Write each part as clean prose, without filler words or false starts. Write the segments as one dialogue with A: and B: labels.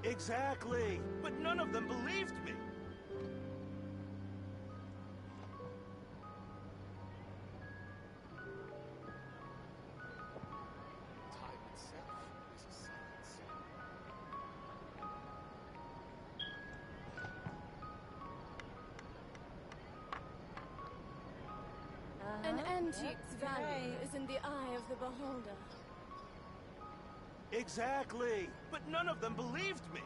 A: Exactly, but none of them believed me.
B: Time itself is a silence.
C: An antique's value is in the eye of the beholder.
A: Exactly, but none of them believed me.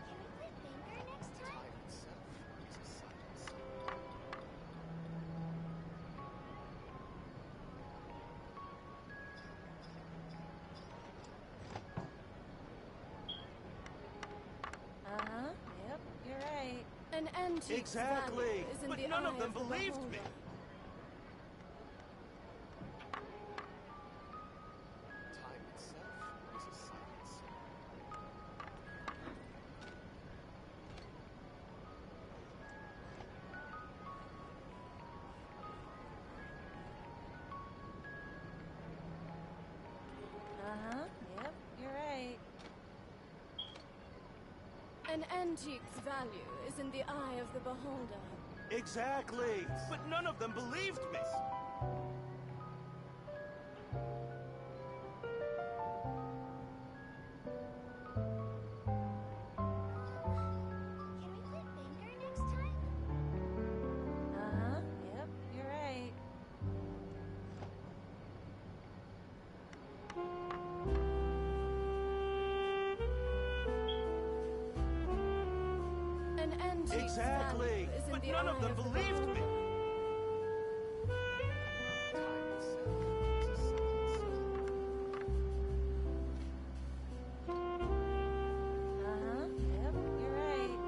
D: Can we play finger next time?
B: Time itself is a silence.
C: Yep, you're right. An antique's
A: Exactly,
C: value is in
A: but
C: the
A: none
C: eye
A: of them
C: the
A: believed
C: beholder.
A: me.
B: Time itself is a silence.
C: Yep, you're right. An antique's value is in the eye of the beholder.
A: Exactly, but none of them believed me.
D: Can we play finger next time?
C: Yep, you're right. An antique's
A: Exactly,
C: value is in
A: but
C: the
A: none
C: eye
A: of them
C: the
A: believed me.
C: beholder.
B: Time itself is a silence.
C: Yep, you're right.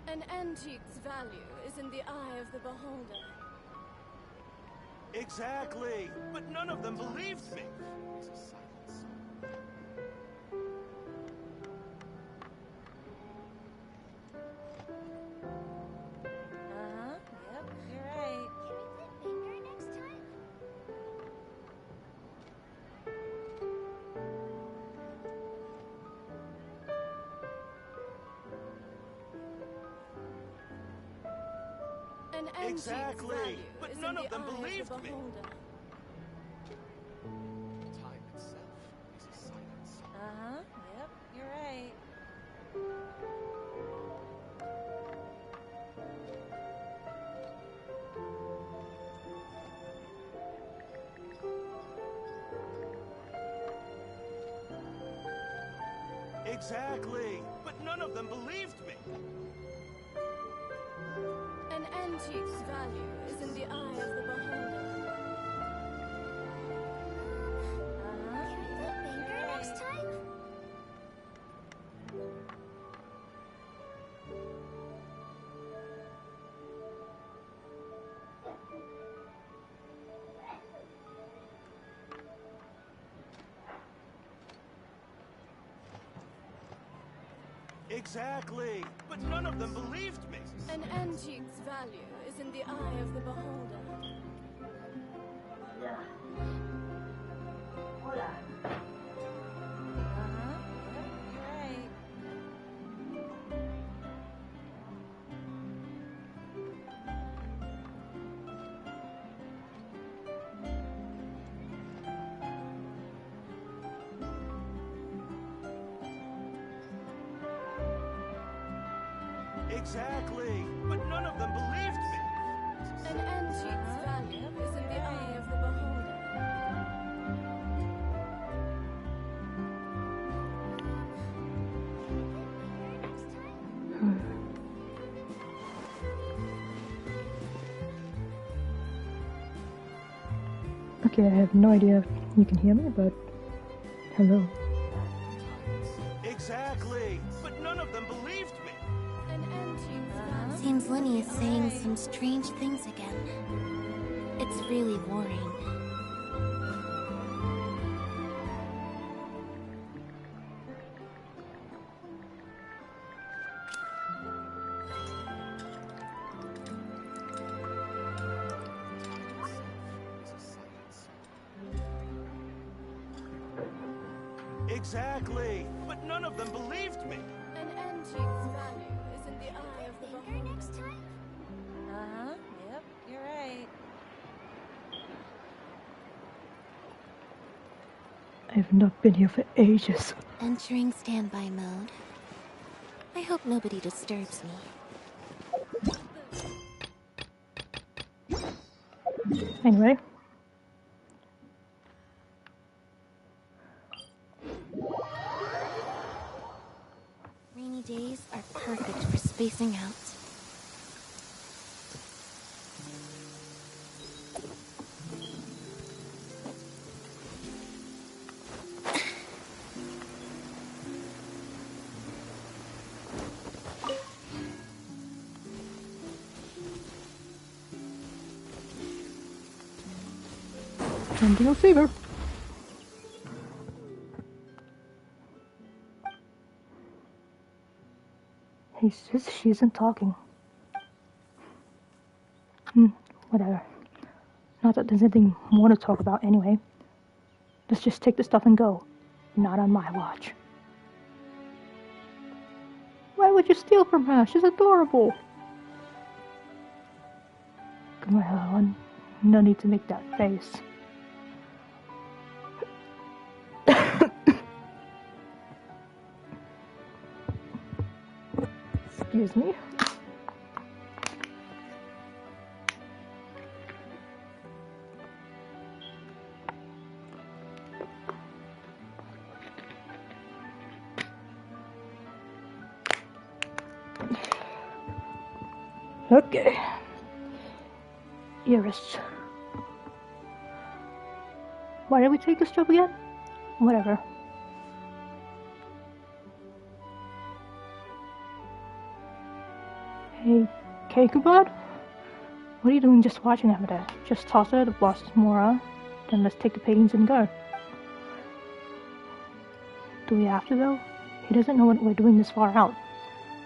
C: An antique's value is in the eye of the beholder.
A: Exactly, but none of them believed me.
B: Is a silence.
C: Yep, you're right.
D: Can we play finger next time?
C: An antique's
A: Exactly,
C: value
A: but
C: is
A: none
C: in
A: of
C: the
A: them
C: eye
A: believed
C: of the
A: me.
C: beholder.
B: Time itself is a silence.
C: Yep, you're right.
A: Exactly, but none of them believed me.
C: An antique's value is in the eye of the beholder.
D: Can we play finger next time?
A: Exactly, but none of them believed me.
C: An antique's value is in the eye of the beholder. Yep, you're right.
A: Exactly, but none of them believed me.
C: An antique's value is in the eye of the beholder.
D: Can we play finger next time?
E: Okay, I have no idea if you can hear me, but hello.
A: Exactly, but none of them believed me.
C: An antique's value.
D: Seems Lenny is saying some strange things again. It's really worrying.
A: Exactly. But none of them believed me.
C: An antique's value is in the eye of the beholder.
D: Next time?
F: Uh-huh. Yep, you're right.
E: I've not been here for ages.
D: Entering standby mode. I hope nobody disturbs me.
E: Anyway.
D: Rainy days are perfect for spacing out.
E: Sending a fever. He says she isn't talking. Whatever. Not that there's anything more to talk about anyway. Let's just take the stuff and go. Not on my watch. Why would you steal from her? She's adorable. Come on. No need to make that face. Excuse me. Okay. Iris. Why did we take this job again? Whatever. Hey, Cakebud? What are you doing just watching over there? Just toss her the boss's Mora, then let's take the paintings and go. Do we have to though? He doesn't know what we're doing this far out.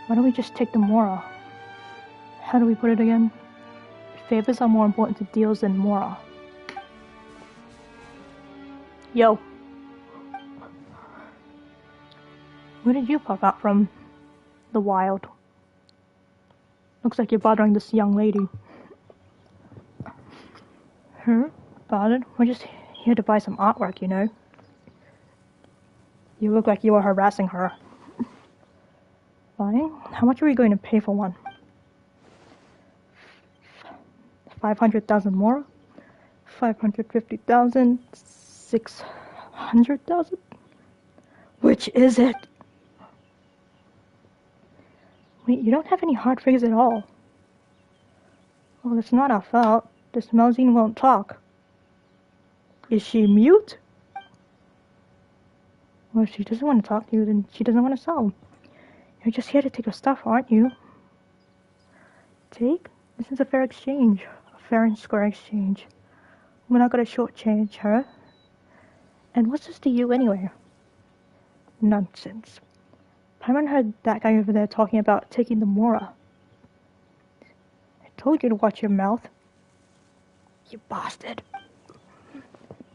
E: Why don't we just take the Mora? How do we put it again? Favors are more important to deals than Mora. Yo. Where did you pop out from? The wild. Looks like you're bothering this young lady. Her? Bothered? We're just here to buy some artwork, you know. You look like you are harassing her. Buying? How much are we going to pay for one? 500,000 more? 550,000? 600,000? Which is it? Wait, you don't have any hard figures at all. Well, it's not our fault. This Melusine won't talk. Is she mute? Well, if she doesn't want to talk to you, then she doesn't want to sell. You're just here to take her stuff, aren't you? Take? This is a fair exchange. A fair and square exchange. We're not gonna shortchange her. And what's this to you anyway? Nonsense. Paimon heard that guy over there talking about taking the Mora. I told you to watch your mouth. You bastard.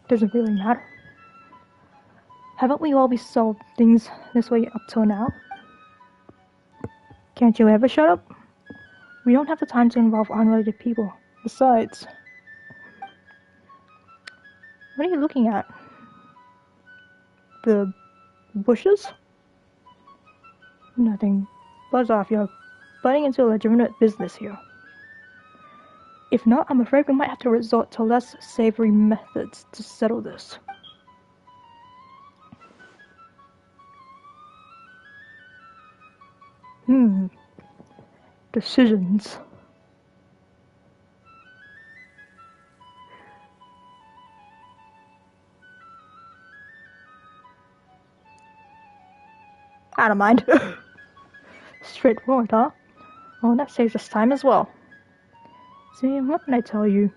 E: Doesn't really matter. Haven't we always solved things this way up till now? Can't you ever shut up? We don't have the time to involve unrelated people. Besides... What are you looking at? The bushes? Nothing. Buzz off, you're butting into a legitimate business here. If not, I'm afraid we might have to resort to less savory methods to settle this. Decisions. I don't mind. Straightforward, huh? Well, that saves us time as well. See, what did I tell you?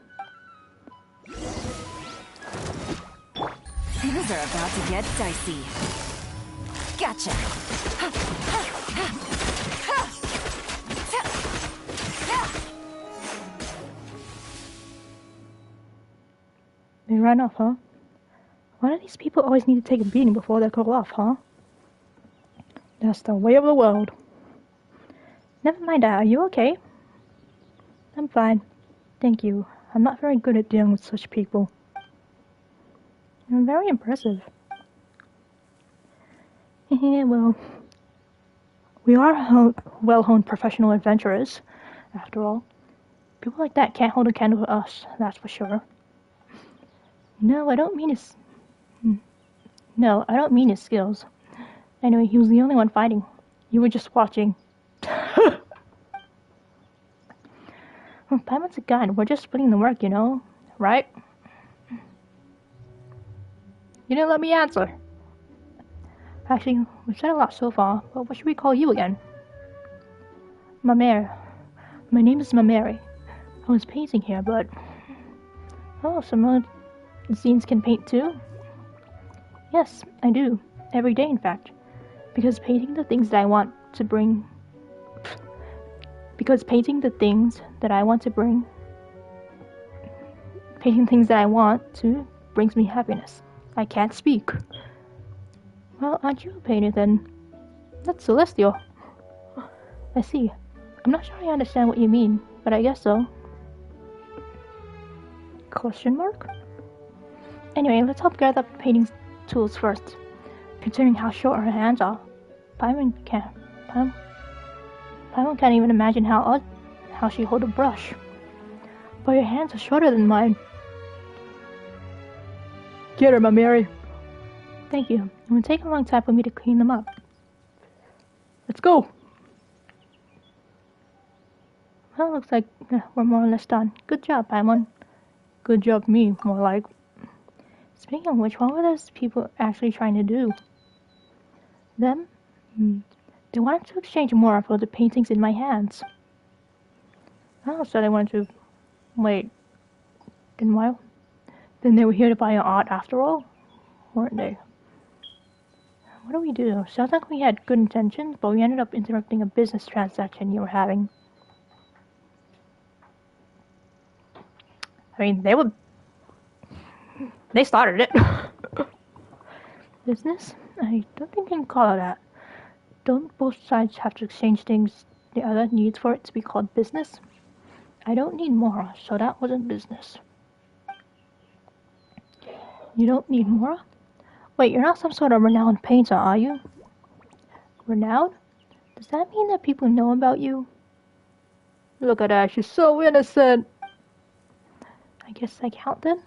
F: Things are about to get dicey. Gotcha. They ran off, huh?
E: Why do these people always need to take a beating before they go off, huh? That's the way of the world. Never mind that, are you okay? I'm fine. Thank you. I'm not very good at dealing with such people. You're very impressive. Well, we are well-honed professional adventurers, after all. People like that can't hold a candle to us, that's for sure. No, I don't mean his skills. Anyway, he was the only one fighting. You were just watching. Well, Paimon's a guide. We're just splitting the work, you know, right? You didn't let me answer. Actually, we've said a lot so far, but what should we call you again? Mamere. My name is Mamere. I was painting here, but... Oh, some Melusines can paint too? Yes, I do. Every day, in fact. Because painting the things that I want to bring... Painting things that I want to brings me happiness. I can't speak. Well, aren't you a painter then? That's celestial. I see. I'm not sure I understand what you mean, but I guess so. Question mark? Anyway, let's help gather up the painting tools first. Considering how short her hands are, Paimon can't even imagine how she hold a brush. But your hands are shorter than mine. Get her, Mamere. Thank you. It will take a long time for me to clean them up. Let's go. Well, looks like we're more or less done. Good job, Paimon. Good job, me, more like. Speaking of which, what were those people actually trying to do? Them? They wanted to exchange more for the paintings in my hands. Oh, so they wanted to... Wait. Then they were here to buy art after all? Weren't they? What do we do? Sounds like we had good intentions, but we ended up interrupting a business transaction you were having. I mean, they started it. Business? I don't think you can call it that. Don't both sides have to exchange things the other needs for it to be called business? I don't need more, so that wasn't business. You don't need more? Wait, you're not some sort of renowned painter, are you? Renowned? Does that mean that people know about you? Look at her, she's so innocent! I guess I count then?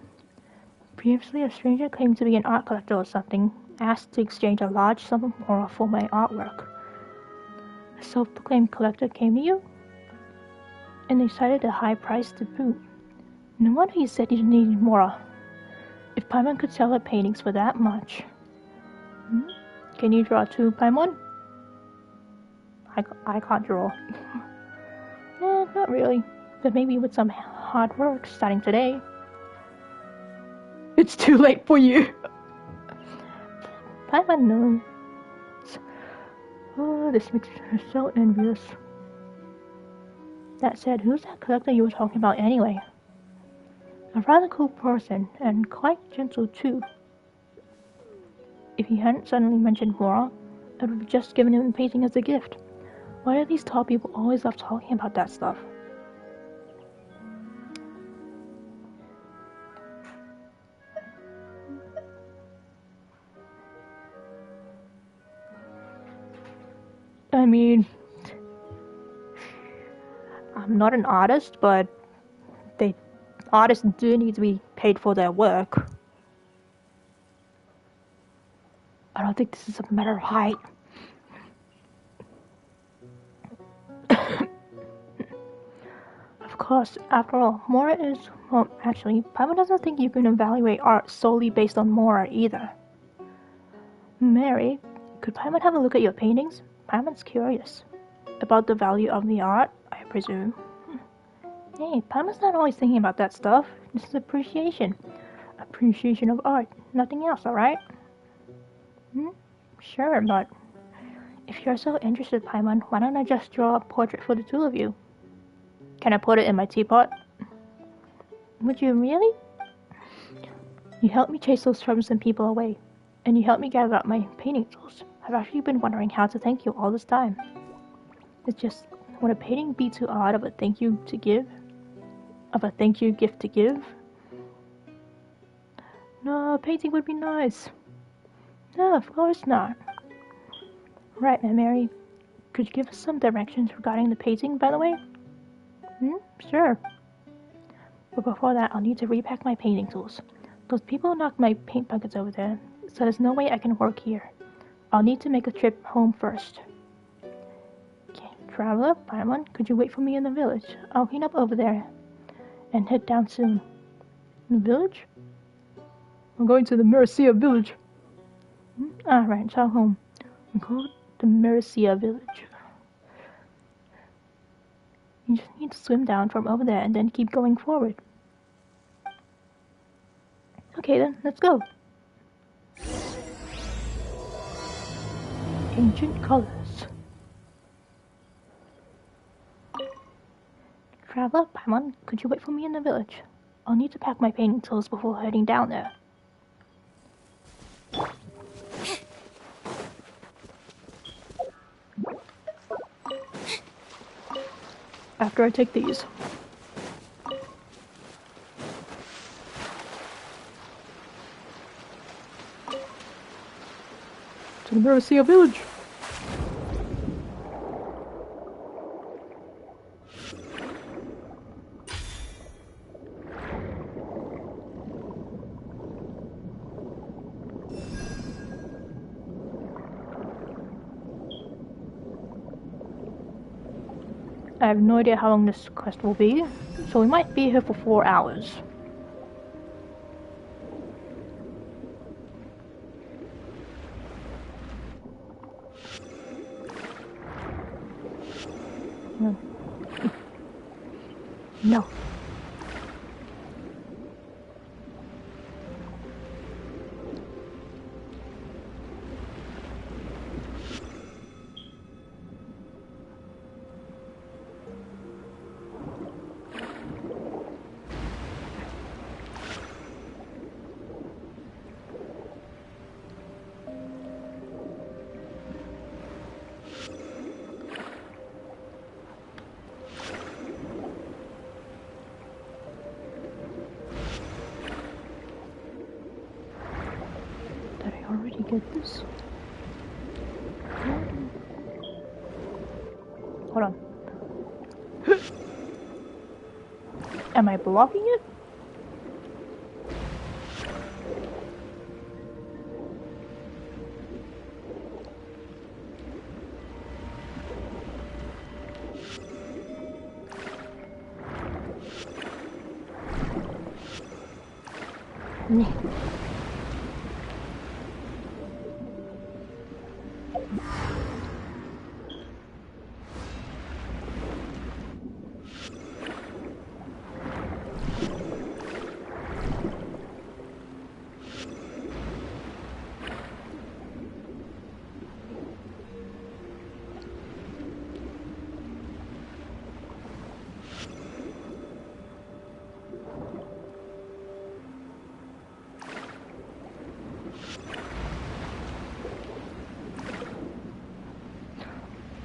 E: Previously, a stranger claimed to be an art collector or something, asked to exchange a large sum of more for my artwork. A self-proclaimed collector came to you? And they cited a high price to boot. No wonder he said he needed more. If Paimon could sell her paintings for that much. Can you draw too, Paimon? I can't draw. Not really. But maybe with some hard work starting today. It's too late for you. Paimon knows. Oh, this makes her so envious. That said, who's that collector you were talking about anyway? A rather cool person, and quite gentle too. If he hadn't suddenly mentioned Mora, I would have just given him the painting as a gift. Why do these tall people always love talking about that stuff? I mean, I'm not an artist, but artists do need to be paid for their work. I don't think this is a matter of height. Of course, after all, Mora is... Well, actually, Paimon doesn't think you can evaluate art solely based on Mora either. Mary, could Paimon have a look at your paintings? Paimon's curious. About the value of the art, I presume. Hey, Paimon's not always thinking about that stuff. This is appreciation. Appreciation of art. Nothing else, alright? Sure, but... If you're so interested, Paimon, why don't I just draw a portrait for the two of you? Can I put it in my teapot? Would you really? You helped me chase those troublesome people away, and you helped me gather up my painting tools. I've actually been wondering how to thank you all this time. It's just, would a painting be too odd of a thank you to give? Of a thank you gift to give? No, a painting would be nice. No, of course not. Right, Aunt Mary. Could you give us some directions regarding the painting, by the way? Sure. But before that, I'll need to repack my painting tools. Those people knocked my paint buckets over there, so there's no way I can work here. I'll need to make a trip home first. Okay, Traveler, Paimon, could you wait for me in the village? I'll clean up over there and head down soon. In the village? I'm going to the Melusine village. Right, it's our home. We call it the Melusine village. You just need to swim down from over there and then keep going forward. Okay then, let's go. Ancient colors. Traveler, Paimon, could you wait for me in the village? I'll need to pack my painting tools before heading down there. After I take these. To the Melusine village. I have no idea how long this quest will be, so we might be here for 4 hours. No. No. Did I already get this? Hold on. Am I blocking it?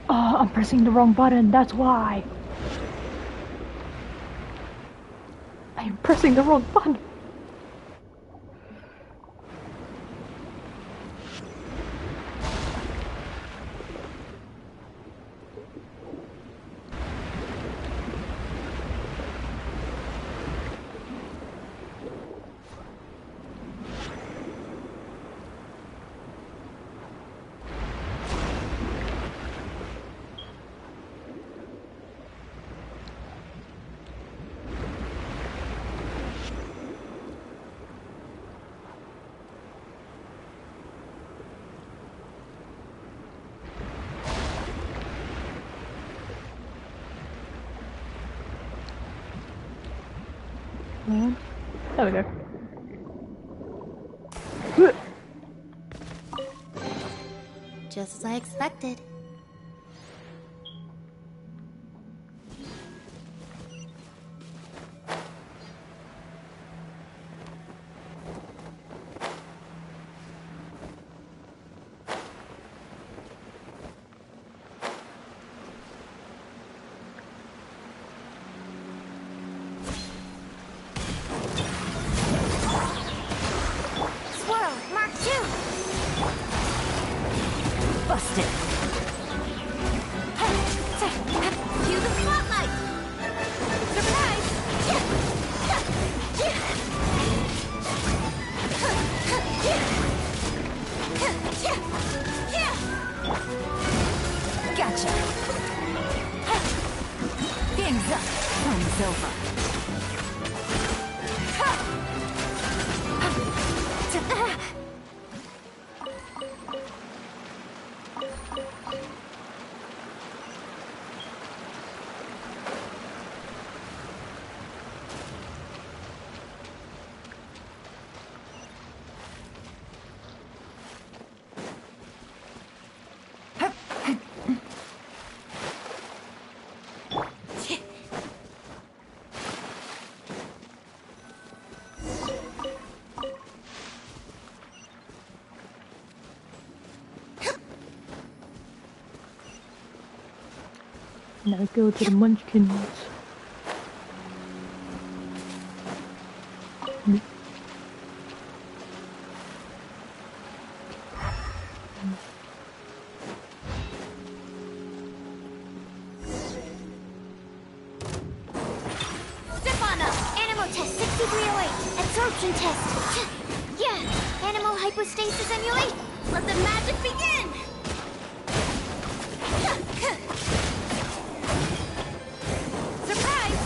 E: Oh, I'm pressing the wrong button, that's why. I'm pressing the wrong button. There we go.
D: Just as I expected.
F: Busted.
D: Cue the spotlight! Surprise!
F: Gotcha. Game's up. Fun's over.
E: Now go to the munchkins.
D: Stefano! Animal test 6308. Absorption test. Yeah! Animal hypostasis emulate. Let the magic begin! Surprise!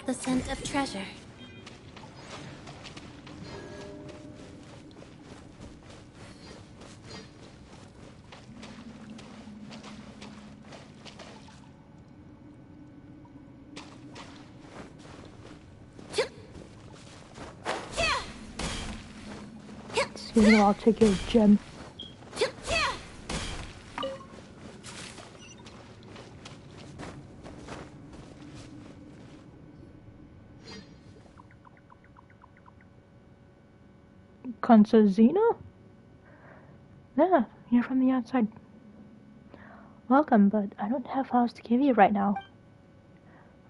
D: The scent of treasure.
E: Excuse me, I'll take your gem. Constanzina? Yeah, you're from the outside. Welcome, but I don't have flowers to give you right now.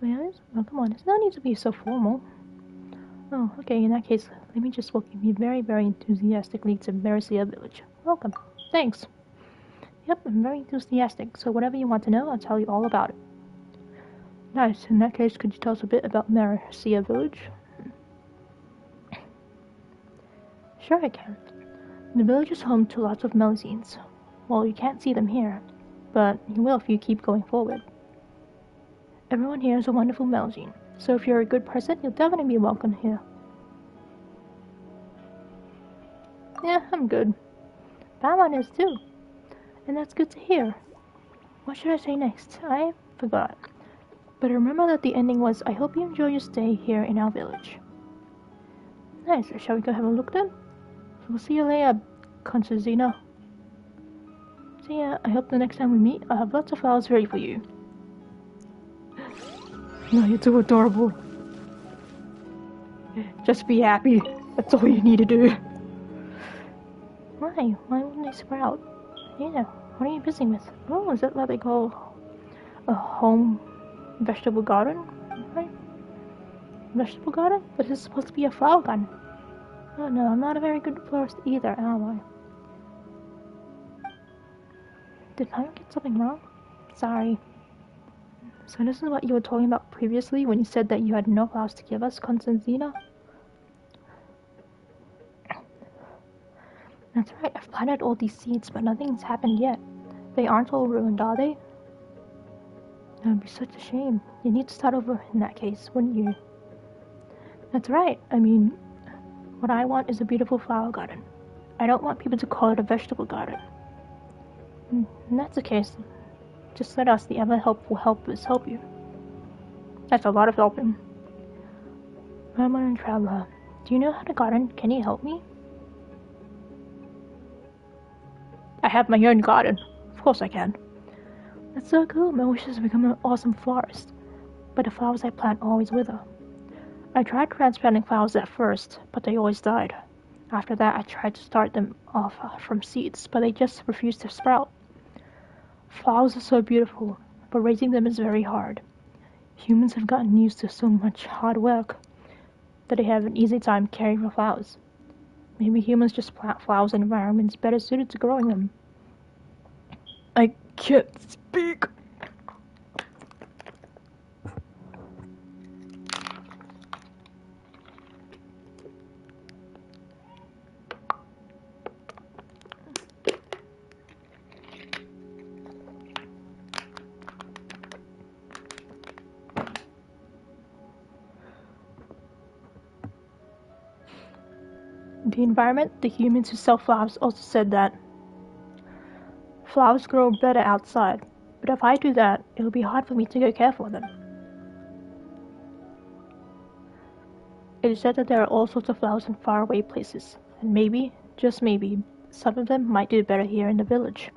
E: Well, come on, there's no need to be so formal. Oh, okay, in that case, let me just welcome you very, very enthusiastically to Melusine Village. Welcome. Thanks. Yep, I'm very enthusiastic, so whatever you want to know, I'll tell you all about it. Nice. In that case, could you tell us a bit about Melusine Village? Sure I can. The village is home to lots of Melusines. Well, you can't see them here, but you will if you keep going forward. Everyone here is a wonderful Melusine, so if you're a good person, you'll definitely be welcome here. Yeah, I'm good. Paimon is too. And that's good to hear. What should I say next? I forgot. But remember that the ending was, I hope you enjoy your stay here in our village. Nice, shall we go have a look then? We'll see you later, Constanzina. See ya, I hope the next time we meet, I'll have lots of flowers ready for you. No, you're too adorable. Just be happy. That's all you need to do. Why? Why wouldn't they sprout? Yeah, what are you busy with? Oh, is that what they call a home vegetable garden? Right? Vegetable garden? But it's supposed to be a flower garden. Oh no, I'm not a very good florist either, am I? Did I get something wrong? Sorry. So this is what you were talking about previously when you said that you had no flowers to give us, Constanzina? That's right, I've planted all these seeds, but nothing's happened yet. They aren't all ruined, are they? That would be such a shame. You need to start over in that case, wouldn't you? That's right, I mean, what I want is a beautiful flower garden. I don't want people to call it a vegetable garden. And that's the case. Just let us, the ever helpful helpers, help you. That's a lot of helping. Paimon and Traveler, do you know how to garden? Can you help me? I have my own garden. Of course I can. That's so cool. My wish is to become an awesome florist. But the flowers I plant always wither. I tried transplanting flowers at first, but they always died. After that, I tried to start them off from seeds, but they just refused to sprout. Flowers are so beautiful, but raising them is very hard. Humans have gotten used to so much hard work. that they have an easy time caring for flowers. Maybe humans just plant flowers in environments better suited to growing them. I can't speak. The environment, the humans who sell flowers also said that flowers grow better outside, but if I do that, it'll be hard for me to go care for them. It is said that there are all sorts of flowers in faraway places, and maybe, just maybe, some of them might do better here in the village.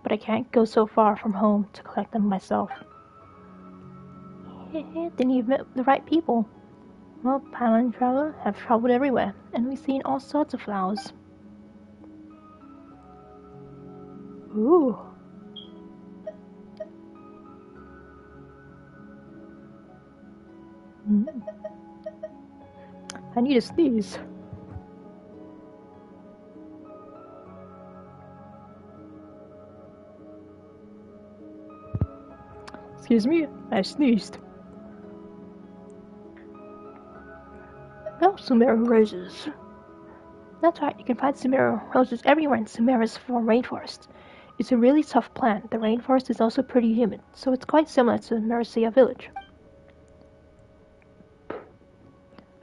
E: But I can't go so far from home to collect them myself. Then you've met the right people. Well, Paimon and Traveler have traveled everywhere, and we've seen all sorts of flowers. Ooh. I need to sneeze. Excuse me, I sneezed. Well, Sumeru roses. That's right, you can find Sumeru roses everywhere in Sumeru's rainforest. It's a really tough plant. The rainforest is also pretty humid, so it's quite similar to Melusine village.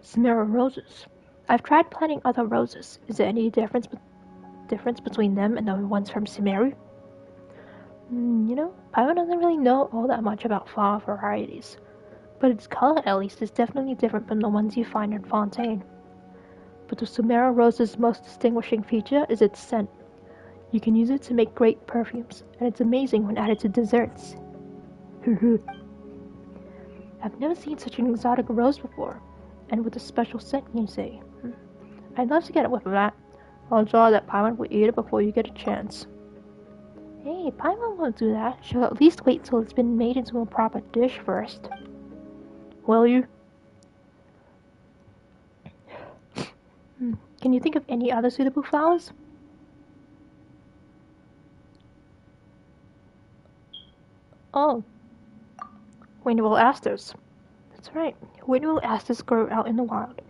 E: Sumeru roses. I've tried planting other roses. Is there any difference between them and the ones from Sumeru? Paimon doesn't really know all that much about flower varieties, but its color at least is definitely different from the ones you find in Fontaine. But the Sumeru rose's most distinguishing feature is its scent. You can use it to make great perfumes, and it's amazing when added to desserts. I've never seen such an exotic rose before, and with a special scent, you say. I'd love to get a whiff of that. I'll draw that Paimon will eat it before you get a chance. Hey, Paimon won't do that. She'll at least wait till it's been made into a proper dish first. Will you? Can you think of any other suitable flowers? Oh. Windwell asters. That's right. Windwell asters grow out in the wild.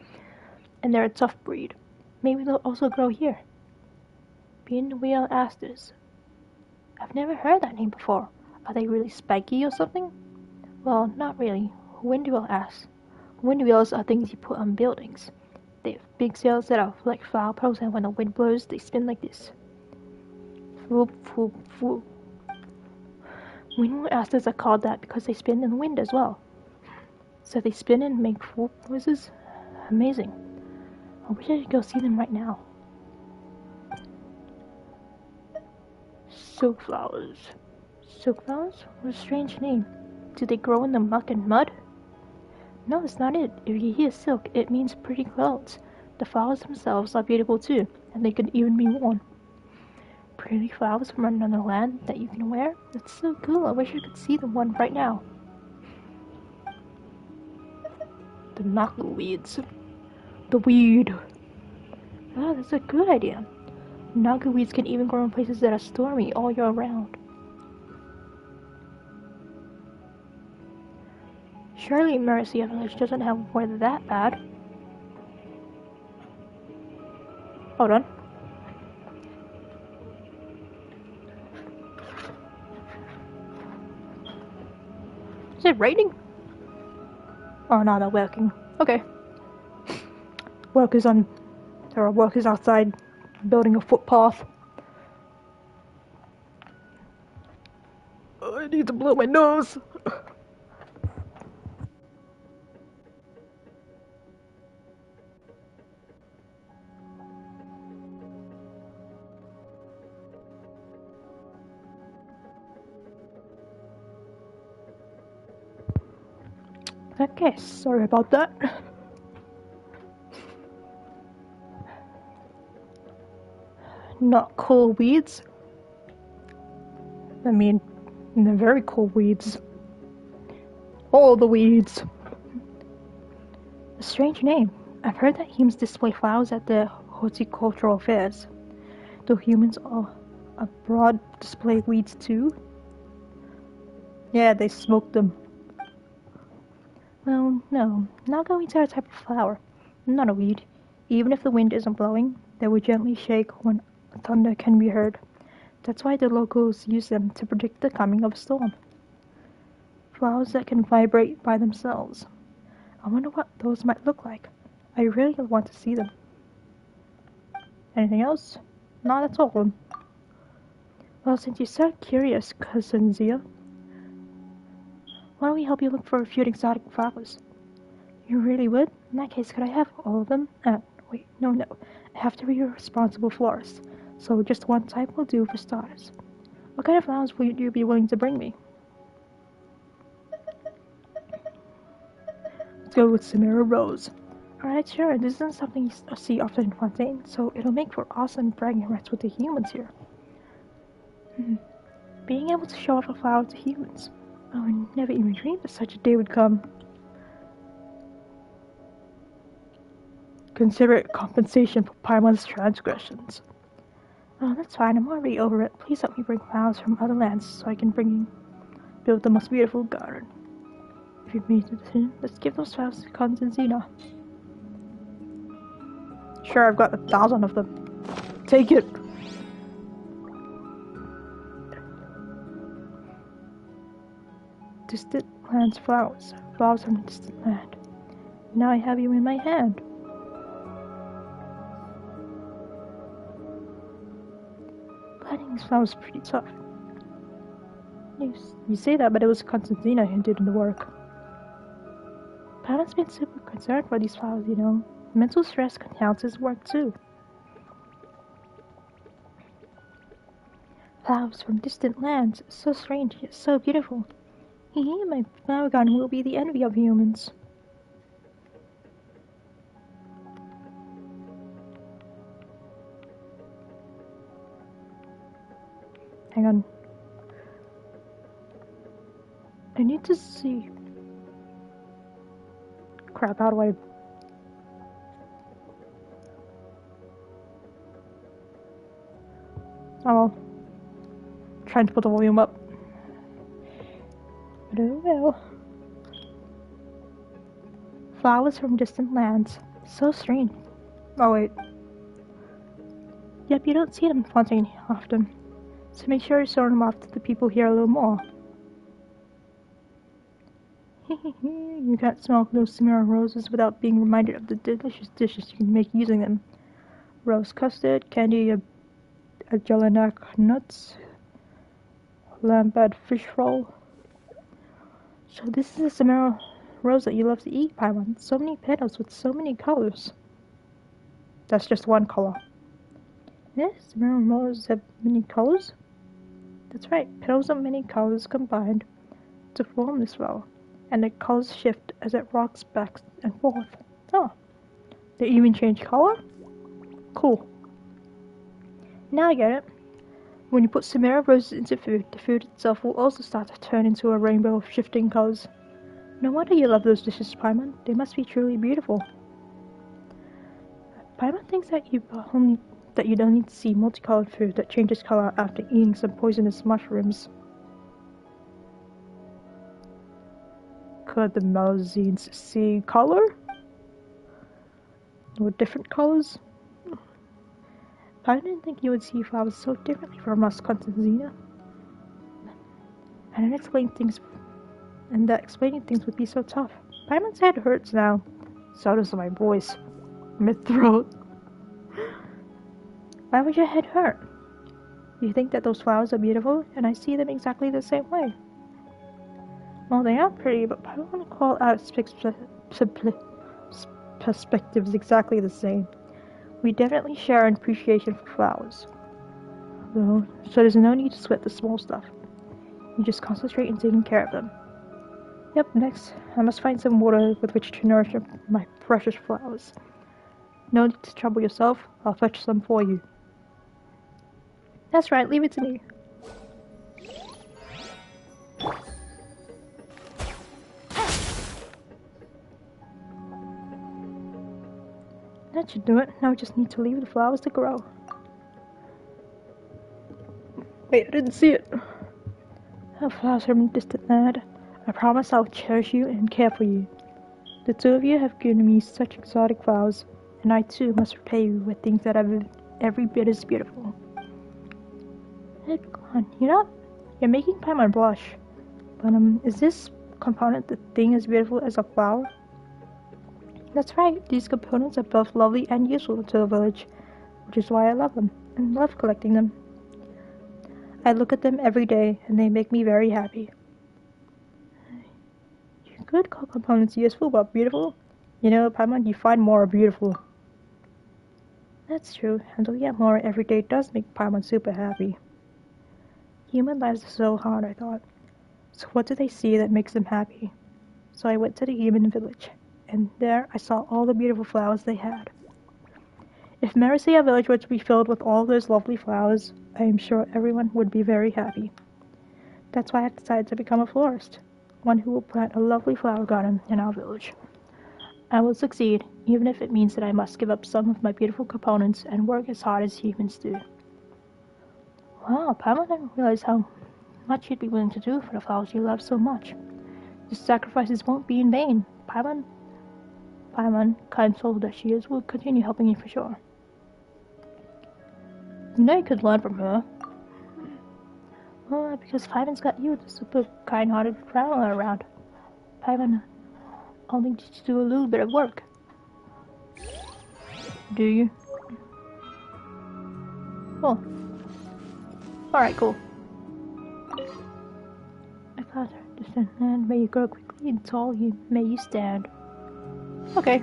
E: And they're a tough breed. Maybe they'll also grow here. Windwell asters. I've never heard that name before. Are they really spiky or something? Well, not really. Windwell asters. Windwheels are things you put on buildings. They have big sails that are like flower petals, and when the wind blows, they spin like this. Whoop, whoop, whoop. Windwell asters are called that because they spin in the wind as well. So they spin and make whoop noises. Amazing. I wish I could go see them right now. Silk flowers. Silk flowers? What a strange name. Do they grow in the muck and mud? No, that's not it. If you hear silk, it means pretty clothes. The flowers themselves are beautiful too, and they can even be worn. Pretty flowers from another land that you can wear? That's so cool. I wish I could see the one right now. The knotweeds. The weed. Oh, that's a good idea. Knotweeds can even grow in places that are stormy all year round. Surely Melusine village doesn't have weather that bad. Hold on. Is it raining? Oh no, they're working. Okay. There are workers outside building a footpath. I need to blow my nose. Okay, sorry about that. Not cool weeds. I mean, they're very cool weeds. All the weeds. A strange name. I've heard that humans display flowers at the horticultural fairs. Do humans abroad display weeds too? Yeah, they smoke them. Well, no, not going to our type of flower. Not a weed. Even if the wind isn't blowing, they will gently shake when thunder can be heard. That's why the locals use them to predict the coming of a storm. Flowers that can vibrate by themselves. I wonder what those might look like. I really want to see them. Anything else? No, that's all of them. Well, since you're so curious, Cousin Zia, why don't we help you look for a few exotic flowers? You really would? In that case, could I have all of them? Wait, no. I have to be a responsible florist, so just one type will do for starters. What kind of flowers would you be willing to bring me? Let's go with Samara Rose. Alright, sure, this isn't something you see often in Fontaine, so it'll make for awesome bragging rights with the humans here. Being able to show off a flower to humans. Oh, I never even dreamed that such a day would come. Consider it compensation for Paimon's transgressions. Oh, that's fine, I'm already over it. Please help me bring flowers from other lands so I can build the most beautiful garden. If you've made the decision, let's give those flowers to Constantina. Sure, I've got 1,000 of them. Take it! Distant land's flowers. Flowers from a distant land. Now I have you in my hand. Planting these flowers is pretty tough. You say that, but it was Constantina who did the work. Paula's been super concerned for these flowers, you know. Mental stress counts as work too. Flowers from distant lands, so strange yet so beautiful. My flower garden will be the envy of humans. Hang on. I need to see. Crap, how do I... Oh well. Trying to put the volume up. But oh well. Flowers from distant lands. So strange. Oh wait. Yep, you don't see them in Fontaine often. So make sure you show them off to the people here a little more. You can't smell those Samara roses without being reminded of the delicious dishes you can make using them. Rose custard, candy Agelanak nuts, lambad fish roll. So this is a Samara rose that you love to eat, Paimon. So many petals with so many colors. That's just one color. Yes, Samara roses have many colors? That's right, petals of many colors combined to form this flower. And the colors shift as it rocks back and forth. Oh, they even change color? Cool. Now I get it. When you put Samara roses into food, the food itself will also start to turn into a rainbow of shifting colors. No wonder you love those dishes, Paimon. They must be truly beautiful. Paimon thinks that you don't need to see multicolored food that changes color after eating some poisonous mushrooms. Could the Melusines see color? Or different colors? I didn't think you would see flowers so differently from us, Constantina. And that explaining things would be so tough. Paimon's head hurts now. So does my voice. My throat. Why would your head hurt? You think that those flowers are beautiful, and I see them exactly the same way. Well, they are pretty, but I don't want to call out perspectives exactly the same. We definitely share an appreciation for flowers. So there's no need to sweat the small stuff. You just concentrate on taking care of them. Yep, next, I must find some water with which to nourish my precious flowers. No need to trouble yourself, I'll fetch some for you. That's right, leave it to me. That should do it. Now we just need to leave the flowers to grow. Wait, I didn't see it. Oh, flowers from distant land. I promise I'll cherish you and care for you. The two of you have given me such exotic flowers, and I too must repay you with things that are every bit as beautiful. Hey, come on, you're making Paimon blush. But is this component the thing as beautiful as a flower? That's right, these components are both lovely and useful to the village, which is why I love them, and love collecting them. I look at them every day, and they make me very happy. You could call components useful but beautiful. Paimon, you find Mora beautiful. That's true, and looking at Mora every day does make Paimon super happy. Human lives are so hard, I thought. So what do they see that makes them happy? So I went to the human village, and there I saw all the beautiful flowers they had. If Melusine village were to be filled with all those lovely flowers, I am sure everyone would be very happy. That's why I decided to become a florist, one who will plant a lovely flower garden in our village. I will succeed, even if it means that I must give up some of my beautiful components and work as hard as humans do. Wow, Paimon didn't realize how much you'd be willing to do for the flowers you love so much. Your sacrifices won't be in vain. Paimon, kind soul that she is, will continue helping you for sure. You could learn from her. Well, because Paimon's got you, the super kind-hearted traveler around. Paimon only needs to do a little bit of work. Do you? Oh. Alright, cool. I thought distant land, may you grow quickly and tall, may you stand. Okay.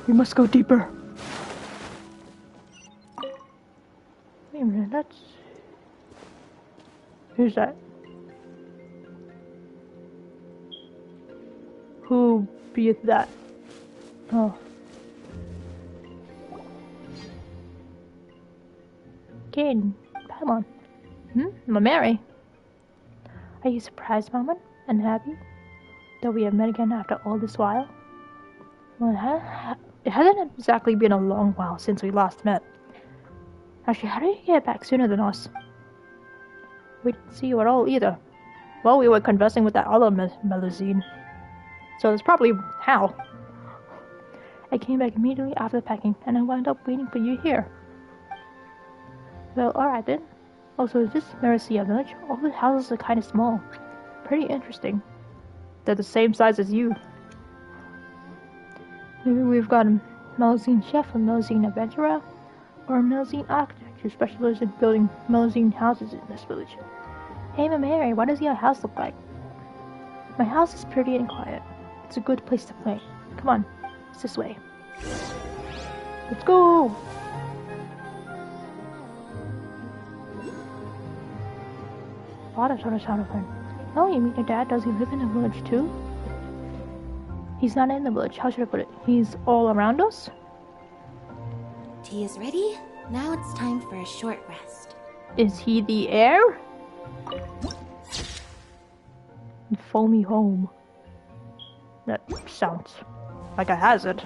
E: We must go deeper. Wait a minute, that's... Who's that? Who beeth that? Oh. Caden, Paimon. Mary. Are you surprised, Paimon? And happy? That we have met again after all this while? Well, it hasn't exactly been a long while since we last met. Actually, how did you get back sooner than us? We didn't see you at all either. Well, we were conversing with that other Melusine. So that's probably how. I came back immediately after packing, and I wound up waiting for you here. Well, alright then. Also, is this Melusine village? All the houses are kind of small. Pretty interesting. They're the same size as you. Maybe we've got a Melusine chef, a Melusine adventurer, or a Melusine architect who specializes in building Melusine houses in this village. Hey, Mary, what does your house look like? My house is pretty and quiet. It's a good place to play. Come on, it's this way. Let's go! Oh, that's what I sounded like. Oh, you mean your dad? Does he live in the village too? He's not in the village. How should I put it? He's all around us?
G: Tea is ready. Now it's time for a short rest.
E: Is he the heir? Follow me home. That sounds like a hazard.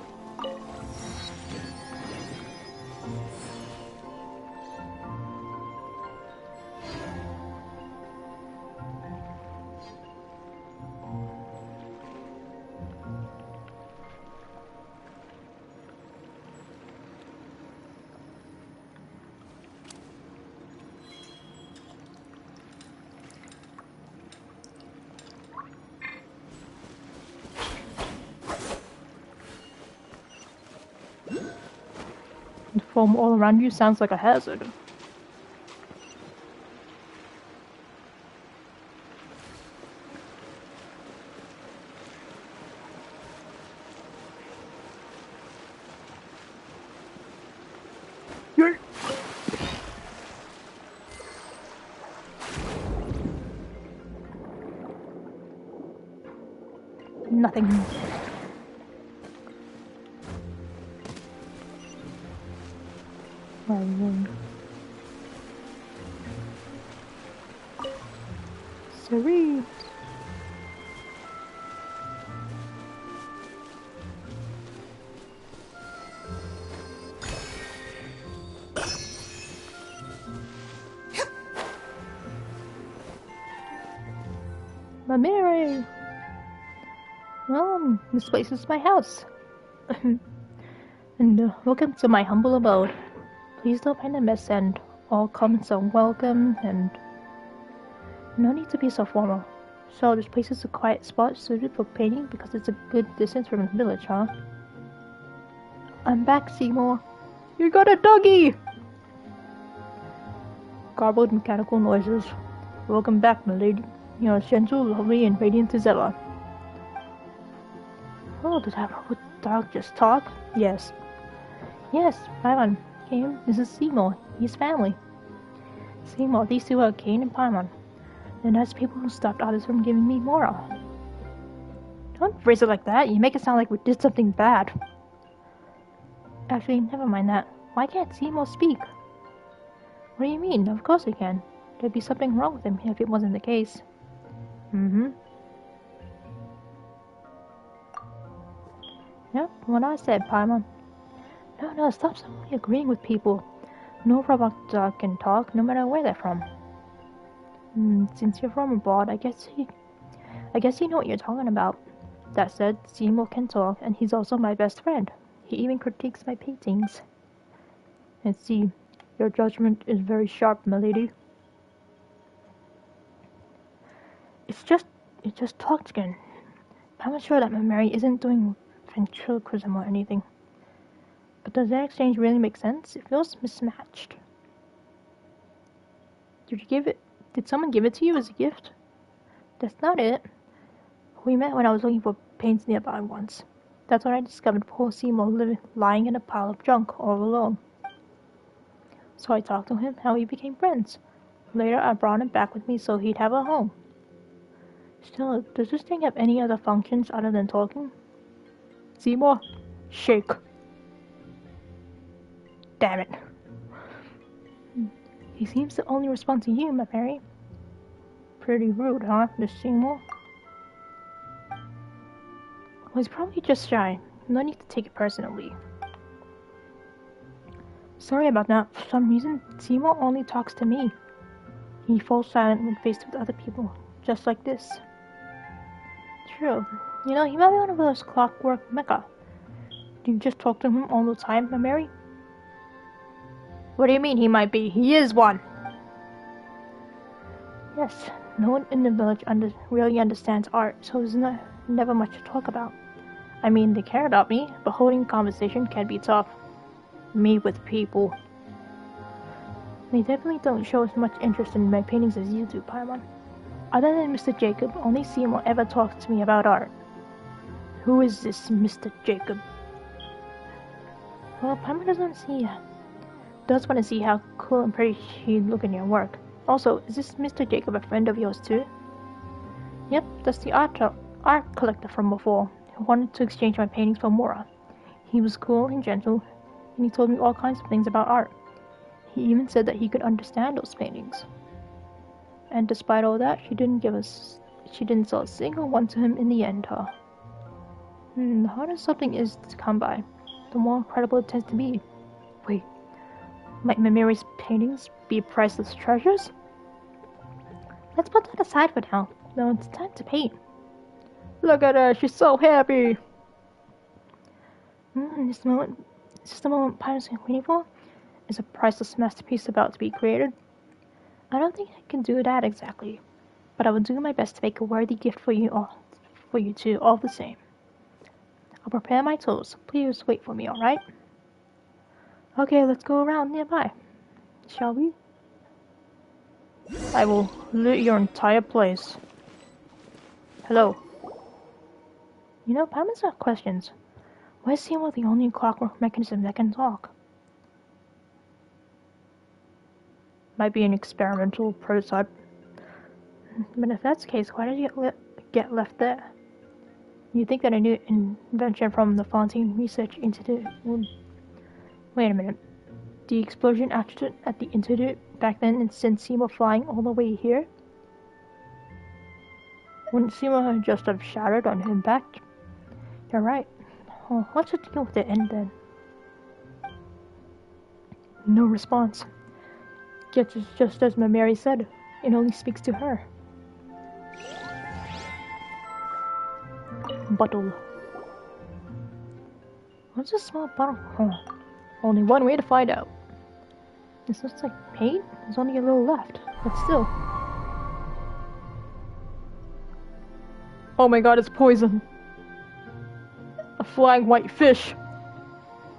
E: The foam all around you sounds like a hazard. Nothing. Cerise. Mary! Well, this place is my house. And welcome to my humble abode. Please don't mind the mess, and all comments are welcome, and no need to be so formal. So this place is a quiet spot suited for painting because it's a good distance from the village, huh? I'm back, Seymour. You got a doggy! Garbled mechanical noises. Welcome back, my lady. You're gentle, lovely, and radiant as ever. Oh, did that dog just talk? Yes. Yes, Paimon came. This is Seymour. He's family. Seymour, these two are Kane and Paimon. And that's people who stopped others from giving me moral. Don't phrase it like that. You make it sound like we did something bad. Actually, never mind that. Why can't Seymour speak? What do you mean? Of course he can. There'd be something wrong with him if it wasn't the case. Yep, what I said, Paimon. No, stop suddenly agreeing with people. No robot dog can talk, no matter where they're from. Since you're from abroad, I guess you know what you're talking about. That said, Seymour can talk, and he's also my best friend. He even critiques my paintings. And see, your judgment is very sharp, my lady. It just talked again. I'm not sure that my Mary isn't doing ventriloquism or anything. But does that exchange really make sense? It feels mismatched. Did someone give it to you as a gift? That's not it. We met when I was looking for paints nearby once. That's when I discovered poor Seymour lying in a pile of junk all alone. So I talked to him, how we became friends. Later I brought him back with me so he'd have a home. Still, does this thing have any other functions other than talking? Seymour, shake. Damn it. He seems to only respond to you, my Mary. Pretty rude, huh, Miss Seymour? Well, he's probably just shy. No need to take it personally. Sorry about that. For some reason, Seymour only talks to me. He falls silent when faced with other people, just like this. True. You know, he might be one of those clockwork mecha. Do you just talk to him all the time, my Mary? What do you mean he might be? He is one! Yes, no one in the village really understands art, so there's never much to talk about. I mean, they care about me, but holding conversation can be tough. Me with people. They definitely don't show as much interest in my paintings as you do, Paimon. Other than Mr. Jacob, only Seymour ever talks to me about art. Who is this Mr. Jacob? Well, Paimon does want to see how cool and pretty you look in your work. Also, is this Mr. Jacob a friend of yours too? Yep, that's the art collector from before, who wanted to exchange my paintings for Mora. He was cool and gentle, and he told me all kinds of things about art. He even said that he could understand those paintings. And despite all that, she didn't sell a single one to him in the end, huh? The harder something is to come by, the more incredible it tends to be. Wait, might Mary's paintings be priceless treasures? Let's put that aside for now. No, it's time to paint. Look at her, she's so happy! Is this the moment Pirates are waiting for? Is a priceless masterpiece about to be created? I don't think I can do that exactly, but I will do my best to make a worthy gift for you two, all the same. I'll prepare my tools. Please wait for me, alright? Okay, let's go around nearby. Shall we? I will loot your entire place. Hello. You know, Paimon's got questions. Why is Seymour the only clockwork mechanism that can talk? Might be an experimental prototype. But if that's the case, why did you get left there? You think that a new invention from the Fontaine Research Institute would... Wait a minute. The explosion accident at the Institute back then and sent Seymour flying all the way here? Wouldn't Seymour just have shattered on impact? You're right. Oh, what's the deal with the end then? No response. Just as my Mary said, it only speaks to her. bottle. What's a small bottle? Huh. Only one way to find out. This looks like paint. There's only a little left, but still. Oh my god, it's poison. A flying white fish.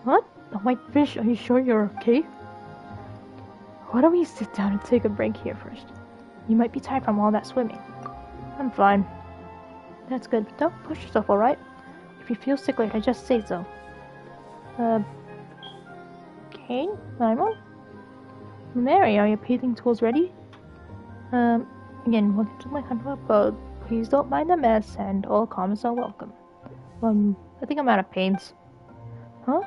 E: What? A white fish? Are you sure you're okay? Why don't we sit down and take a break here first? You might be tired from all that swimming. I'm fine. That's good, but don't push yourself, alright? If you feel sick later, just say so. Kane? Simon? Mary, are your painting tools ready? Again, welcome to my humble abode. Please don't mind the mess, and all comments are welcome. I think I'm out of paints. Huh?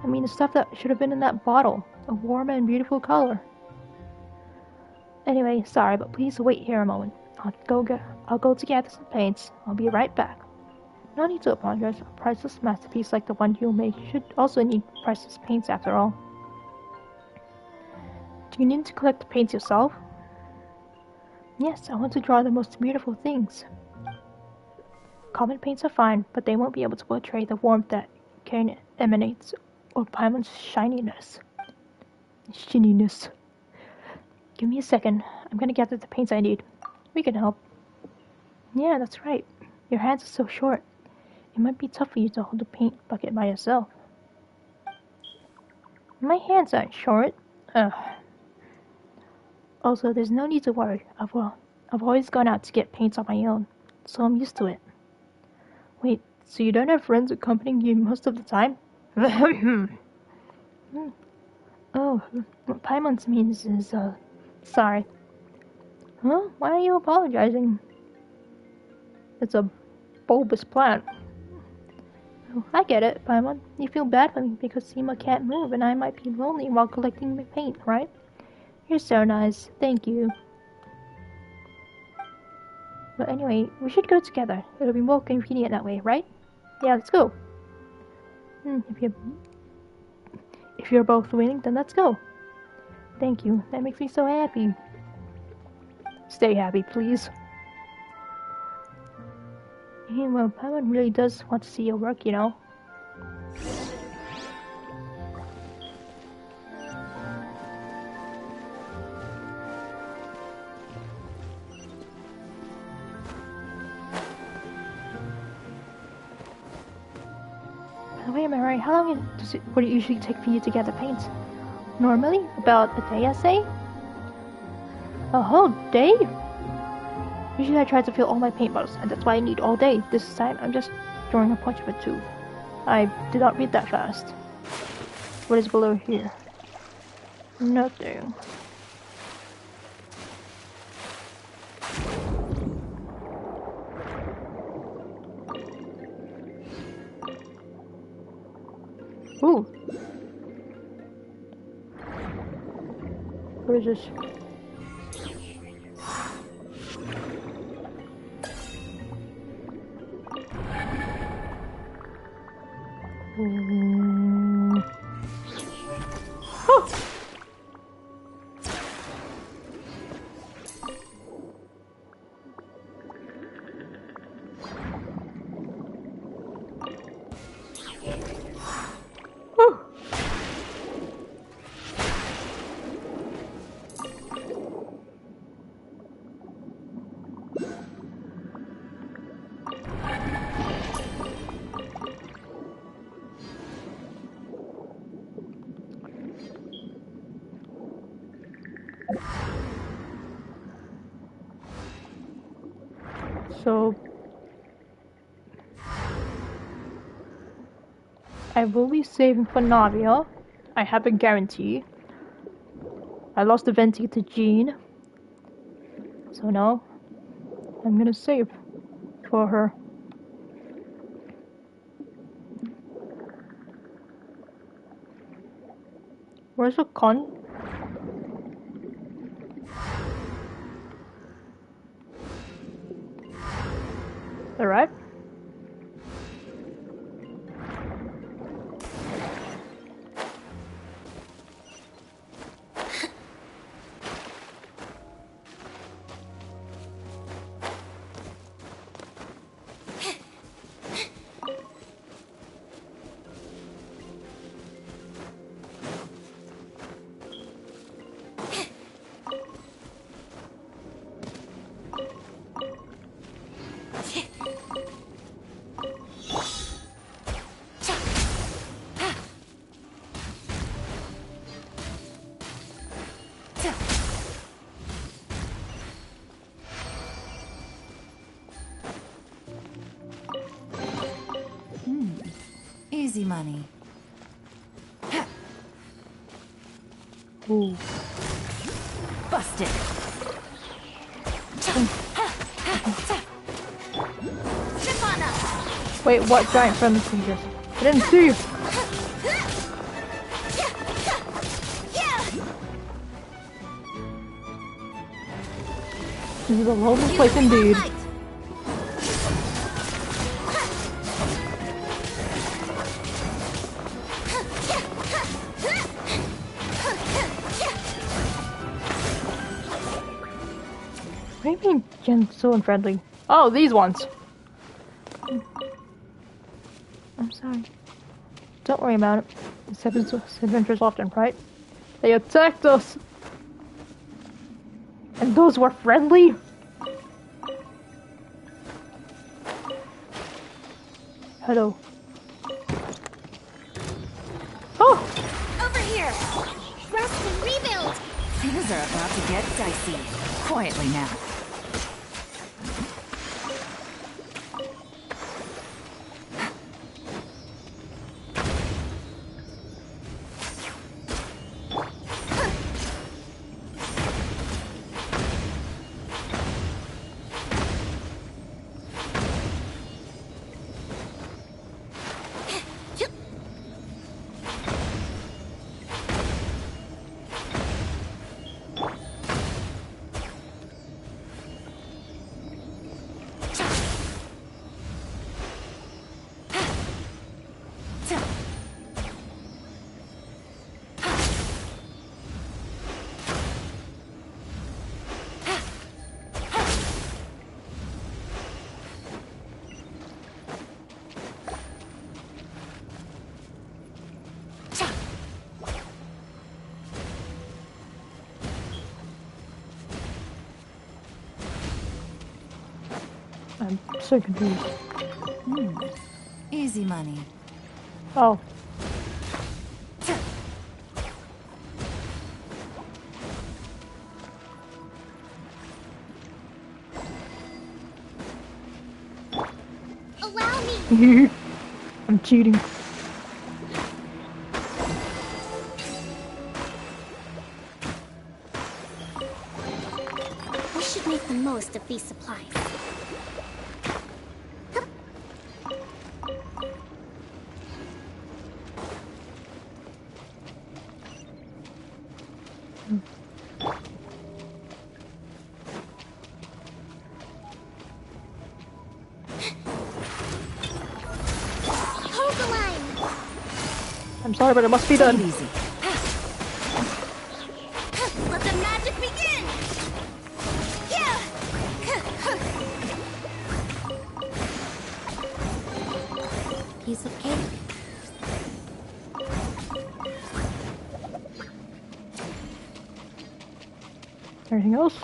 E: I mean, the stuff that should have been in that bottle. A warm and beautiful color. Anyway, sorry, but please wait here a moment. I'll go to gather some paints. I'll be right back. No need to apologize. A priceless masterpiece like the one you make should also need priceless paints after all. Do you need to collect the paints yourself? Yes, I want to draw the most beautiful things. Common paints are fine, but they won't be able to portray the warmth that Kane emanates, or Paimon's shininess. Give me a second. I'm gonna gather the paints I need. We can help. Yeah, that's right. Your hands are so short. It might be tough for you to hold a paint bucket by yourself. My hands aren't short. Ugh. Also, there's no need to worry. I've always gone out to get paints on my own, so I'm used to it. Wait, so you don't have friends accompanying you most of the time? Oh, what Paimon means is, sorry. Huh? Why are you apologizing? It's a bulbous plant. Oh, I get it, Paimon. You feel bad for me because Seema can't move and I might be lonely while collecting my paint, right? You're so nice. Thank you. But anyway, we should go together. It'll be more convenient that way, right? Yeah, let's go. If you're both willing, then let's go. Thank you. That makes me so happy. Stay happy, please. Yeah, well, Paimon really does want to see your work, you know. By the way, Mary, how long would it usually take for you to gather paint? Normally, about a day, I say. A whole day? Usually I try to fill all my paint bottles, and that's why I need all day. This time, I'm just drawing a bunch of it too. I did not read that fast. What is below here? Nothing. Ooh. What is this? Oh! Oh! So I will be saving for Navia. I have a guarantee. I lost the Venti to Jean. So now I'm gonna save for her. Where's the con? Alright.
F: Easy money.
E: Ooh.
F: Busted.
E: Wait, what giant friendly creatures? I didn't see you. This is a lonely place indeed. What do you mean gentle and friendly? Oh, these ones. I'm sorry. Don't worry about it. This adventures often, right? They attacked us! And those were friendly? Hello. Oh!
D: Over here! Rest and rebuild!
F: Things are about to get dicey. Quietly now.
E: I'm so confused.
F: Easy money.
E: Oh.
D: Allow me!
E: I'm cheating.
D: We should make the most of these supplies. Hold the line!
E: I'm sorry, but it must be
F: Take
E: done.
F: it easy.
D: Let the magic begin! Yeah! Piece of cake.
E: Anything else?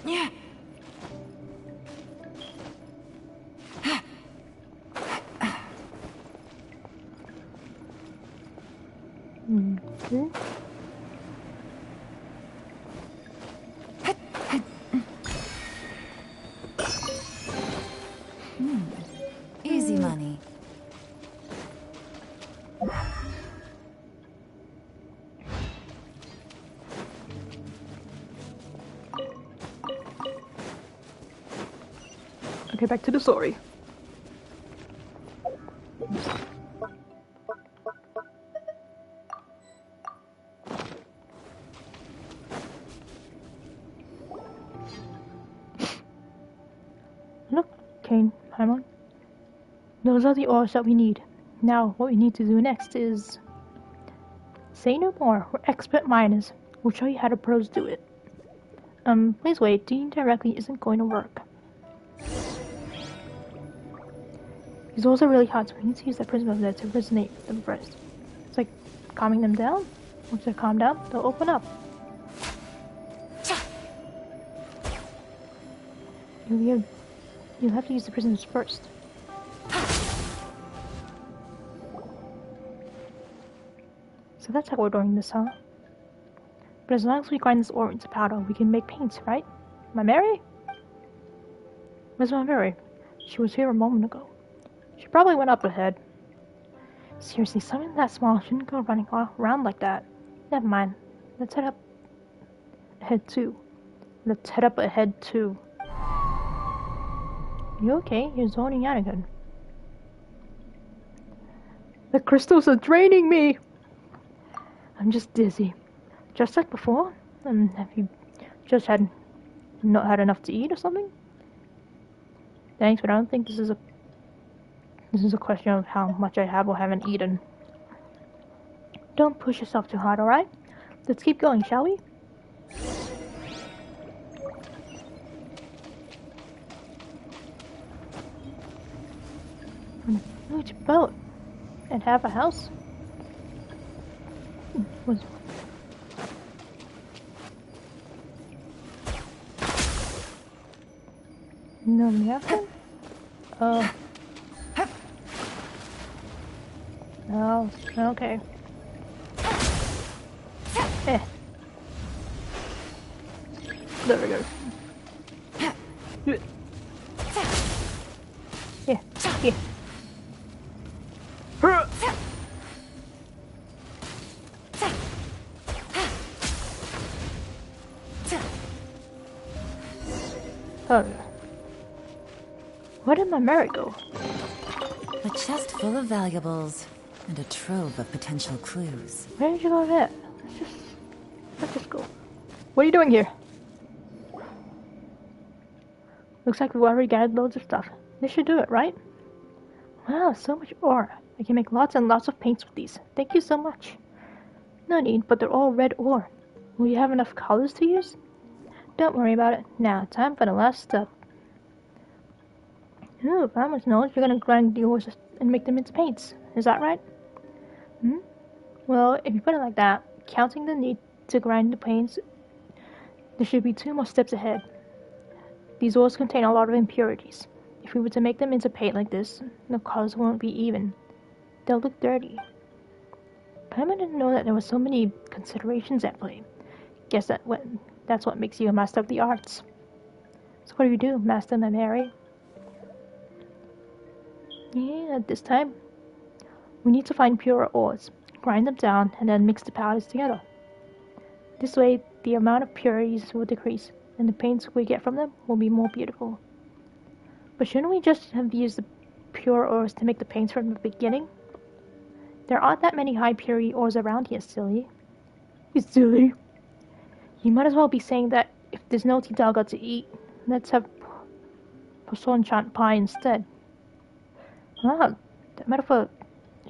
F: Yeah.
E: Okay.
F: Easy money.
E: Okay, back to the story. Kane, Paimon. Those are the ores that we need. Now, what we need to do next is... Say no more. We're expert miners. We'll show you how the pros do it. Please wait. Doing directly isn't going to work. These ores are really hot, so we need to use that prism over there to resonate them first. It's like calming them down. Once they're calmed down, they'll open up. You'll have to use the prisms first. So that's how we're doing this, huh? But as long as we grind this ore into powder, we can make paints, right? My Mary? Where's my Mary? She was here a moment ago. She probably went up ahead. Seriously, something that small shouldn't go running around like that. Never mind. Let's head up ahead too. Let's head up ahead too. You okay? You're zoning out again. The crystals are draining me! I'm just dizzy. Just like before? Have you just not had enough to eat or something? Thanks, but I don't think this is a question of how much I have or haven't eaten. Don't push yourself too hard, alright? Let's keep going, shall we? Huge boat. And have a house? Was no nothing? Oh. Oh, okay. There we go. Yeah, yeah. Oh. Where did my Mary go?
F: A chest full of valuables and a trove of potential clues.
E: Where did you go there? Let's just go. What are you doing here? Looks like we've already gathered loads of stuff. This should do it, right? Wow, so much ore. I can make lots and lots of paints with these. Thank you so much. No need, but they're all red ore. Will you have enough colors to use? Don't worry about it. Now, time for the last step. Ooh, Farmers knows you're gonna grind the ores and make them into paints. Is that right? Well, if you put it like that, counting the need to grind the paints, there should be 2 more steps ahead. These ores contain a lot of impurities. If we were to make them into paint like this, the colors won't be even. They'll look dirty. Paimon didn't know that there were so many considerations at play. Guess that's what makes you a master of the arts. So what do you do, Master Mary? Yeah, at this time, we need to find purer ores, grind them down, and then mix the powders together. This way, the amount of purities will decrease, and the paints we get from them will be more beautiful. But shouldn't we just have used the pure ores to make the paints from the beginning? There aren't that many high purity ores around here, silly. Silly? You might as well be saying that if there's no Tidaga to eat, let's have Poson-chan pie instead. Ah, that metaphor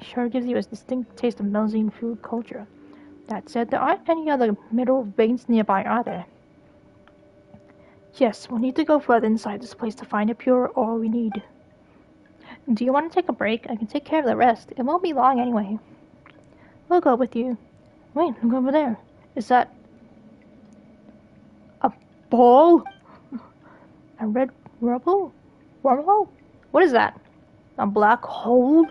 E: sure gives you a distinct taste of Melusine food culture. That said, there aren't any other mineral veins nearby, are there? Yes, we'll need to go further inside this place to find a pure ore we need. Do you want to take a break? I can take care of the rest. It won't be long anyway. We'll go with you. Wait, look over there. Is that a ball? A red rubble? Wormhole? What is that? A black hole?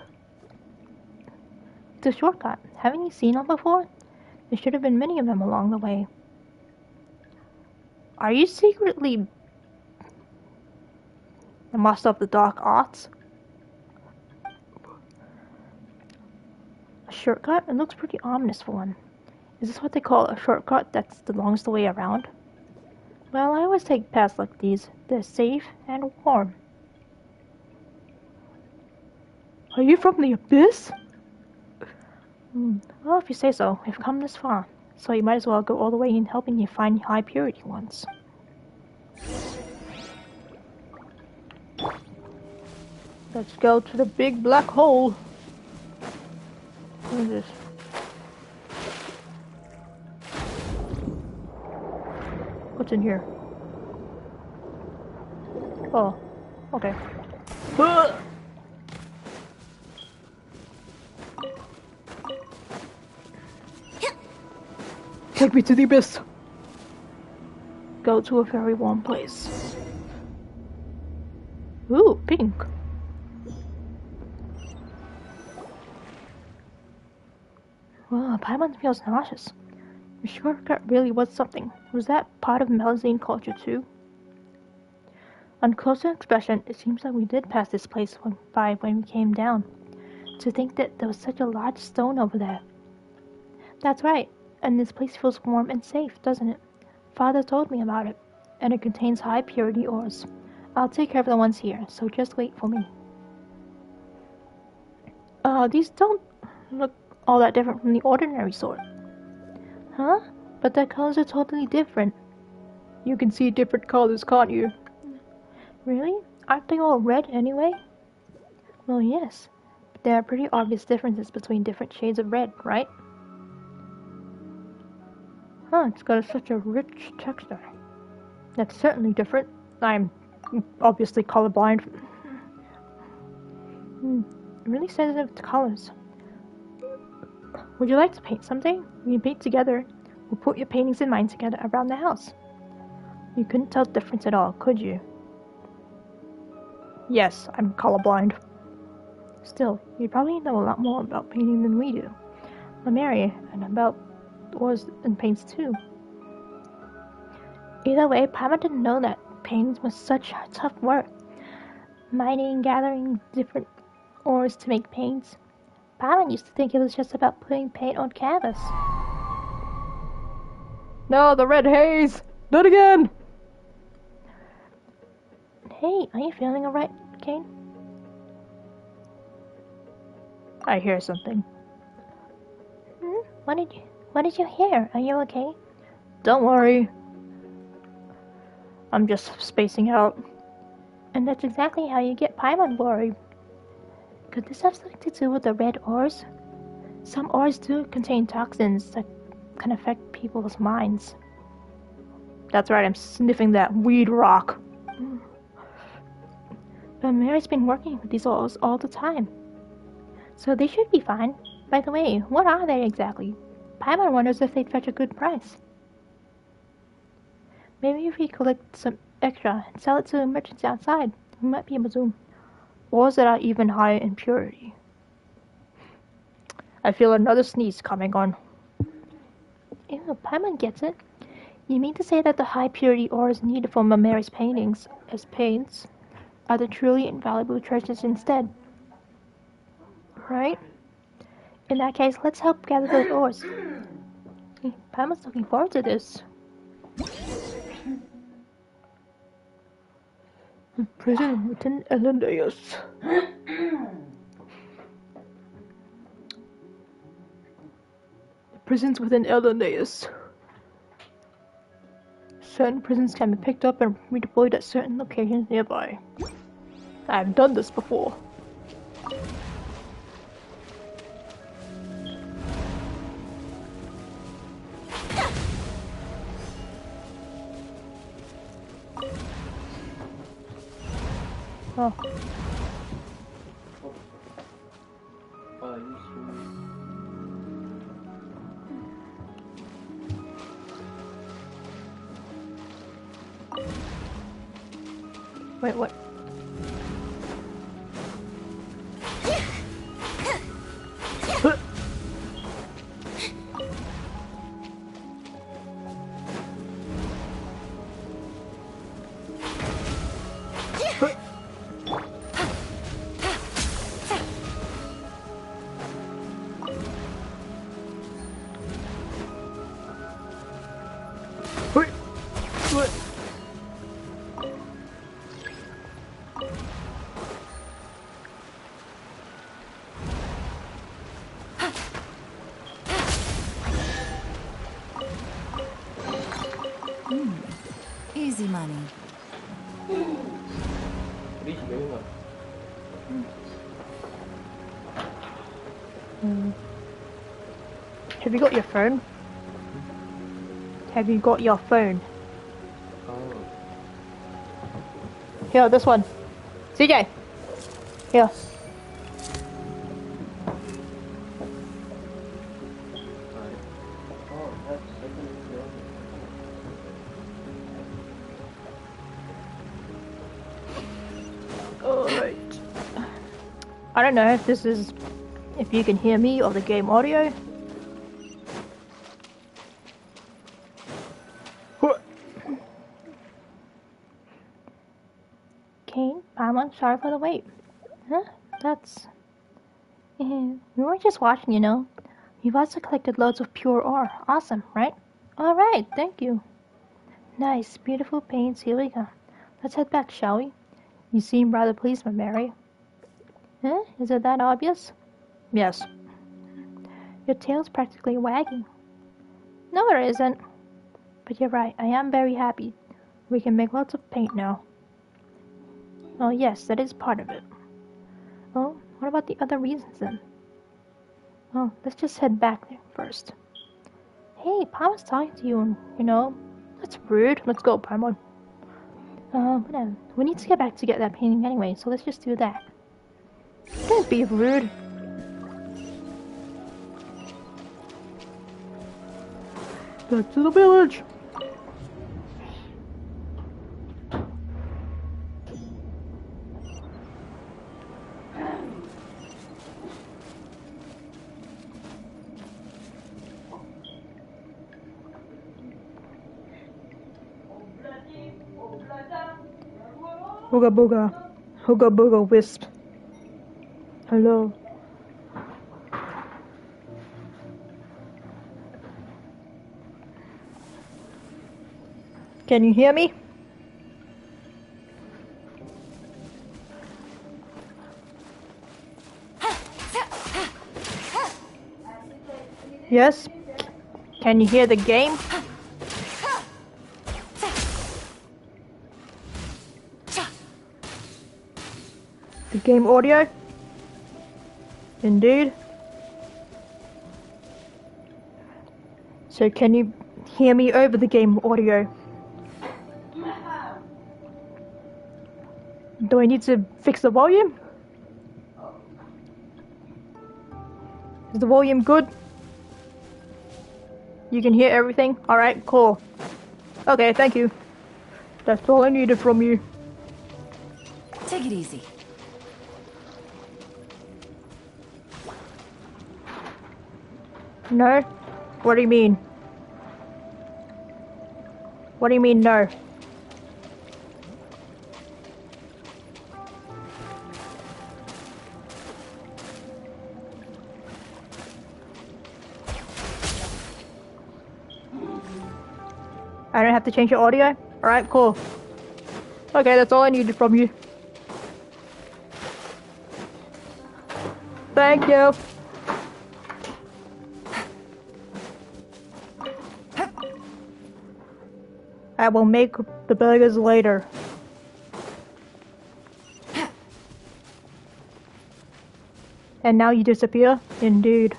E: It's a shortcut. Haven't you seen them before? There should have been many of them along the way. Are you secretly the master of the dark arts? A shortcut? It looks pretty ominous for one. Is this what they call a shortcut that's the longest way around? Well, I always take paths like these. They're safe and warm. Are you from the abyss? Well, if you say so, we've come this far, so you might as well go all the way in helping you find high purity ones. Let's go to the big black hole. What is this? What's in here? Oh, okay. Take me to the abyss. Go to a very warm place. Ooh, pink. Wow, Paimon feels nauseous. The shortcut really was something. Was that part of Melusine culture too? On closer inspection, it seems like we did pass this place by when we came down. To think that there was such a large stone over there. That's right, and this place feels warm and safe, doesn't it? Father told me about it, and it contains high purity ores. I'll take care of the ones here, so just wait for me. These don't look all that different from the ordinary sort. Huh? But their colors are totally different. You can see different colors, can't you? Really? Aren't they all red anyway? Well, yes. But there are pretty obvious differences between different shades of red, right? Huh, it's got such a rich texture. That's certainly different. I'm obviously colorblind. Really sensitive to colors. Would you like to paint something? We can paint together. We'll put your paintings and mine together around the house. You couldn't tell the difference at all, could you? Yes, I'm colorblind. Still, you probably know a lot more about painting than we do. Mary, and about ores and paints too. Either way, Paimon didn't know that painting was such tough work. Mining, gathering different ores to make paints. Paimon used to think it was just about putting paint on canvas. No, the red haze! Not again! Hey, are you feeling alright, Kane? I hear something. What did you hear? Are you okay? Don't worry. I'm just spacing out. And that's exactly how you get Paimon worried. Could this have something to do with the red ores? Some ores do contain toxins that can affect people's minds. That's right, I'm sniffing that weed rock. But Mary's been working with these ores all the time. So they should be fine. By the way, what are they exactly? Paimon wonders if they'd fetch a good price. Maybe if we collect some extra and sell it to merchants outside, we might be able to. Ores that are even higher in purity. I feel another sneeze coming on. Ew, Paimon gets it. You mean to say that the high purity ores needed for Mary's paintings as paints are the truly invaluable treasures instead? Right? In that case, let's help gather those ores. Paimon's looking forward to this. Prison within Elendaios. Prisons within Elendaios. Certain prisons can be picked up and redeployed at certain locations nearby. I've done this before. Oh. Wait, what?
F: Easy money.
E: Have you got your phone? Have you got your phone?
B: Oh.
E: Here, this one. CJ! Here. Alright. I don't know if if you can hear me or the game audio. Kane, Paimon, sorry for the wait. Huh? That's... we were just watching, you know. You've also collected loads of pure ore. Awesome, right? Alright, thank you. Nice, beautiful paints. Here we go. Let's head back, shall we? You seem rather pleased, my Mary. Huh? Is it that obvious? Yes. Your tail's practically wagging. No, it isn't. But you're right, I am very happy. We can make lots of paint now. Oh yes, that is part of it. Oh, what about the other reasons then? Oh, let's just head back there first. Hey, Paimon's talking to you, and, you know, that's rude. Let's go, Paimon. Whatever. We need to get back to get that painting anyway, so let's just do that. Don't be rude. Back to the village. Ooga booga. Ooga booga wisp. Hello. Can you hear me? Yes? Can you hear the game? The game audio? Indeed. So can you hear me over the game audio? Do I need to fix the volume? Is the volume good? You can hear everything? Alright, cool. Okay, thank you. That's all I needed from you.
F: Take it easy.
E: No? What do you mean? What do you mean, no? I don't have to change your audio? Alright, cool. Okay, that's all I needed from you. Thank you. I will make the burgers later. And now you disappear? Indeed.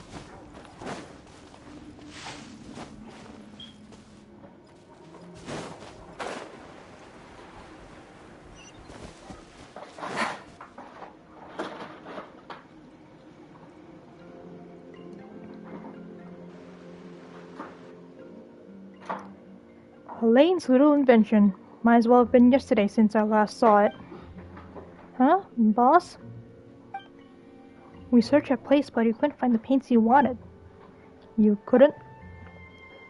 E: Elaine's little invention. Might as well have been yesterday since I last saw it. Huh? Boss? We searched our place, but we couldn't find the paints you wanted. You couldn't?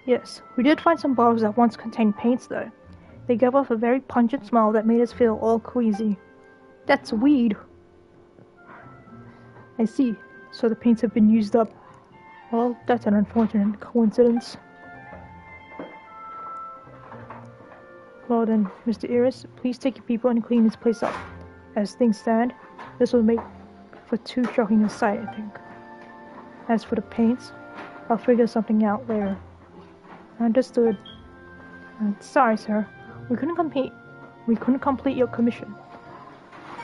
E: Yes, we did find some bottles that once contained paints, though. They gave off a very pungent smell that made us feel all queasy. That's weed. I see. So the paints have been used up. Well, that's an unfortunate coincidence. Well then, Mr. Iris, please take your people and clean this place up. As things stand, this will make for too shocking a sight, I think. As for the paints, I'll figure something out later. Understood. Sorry, sir. We couldn't complete your commission.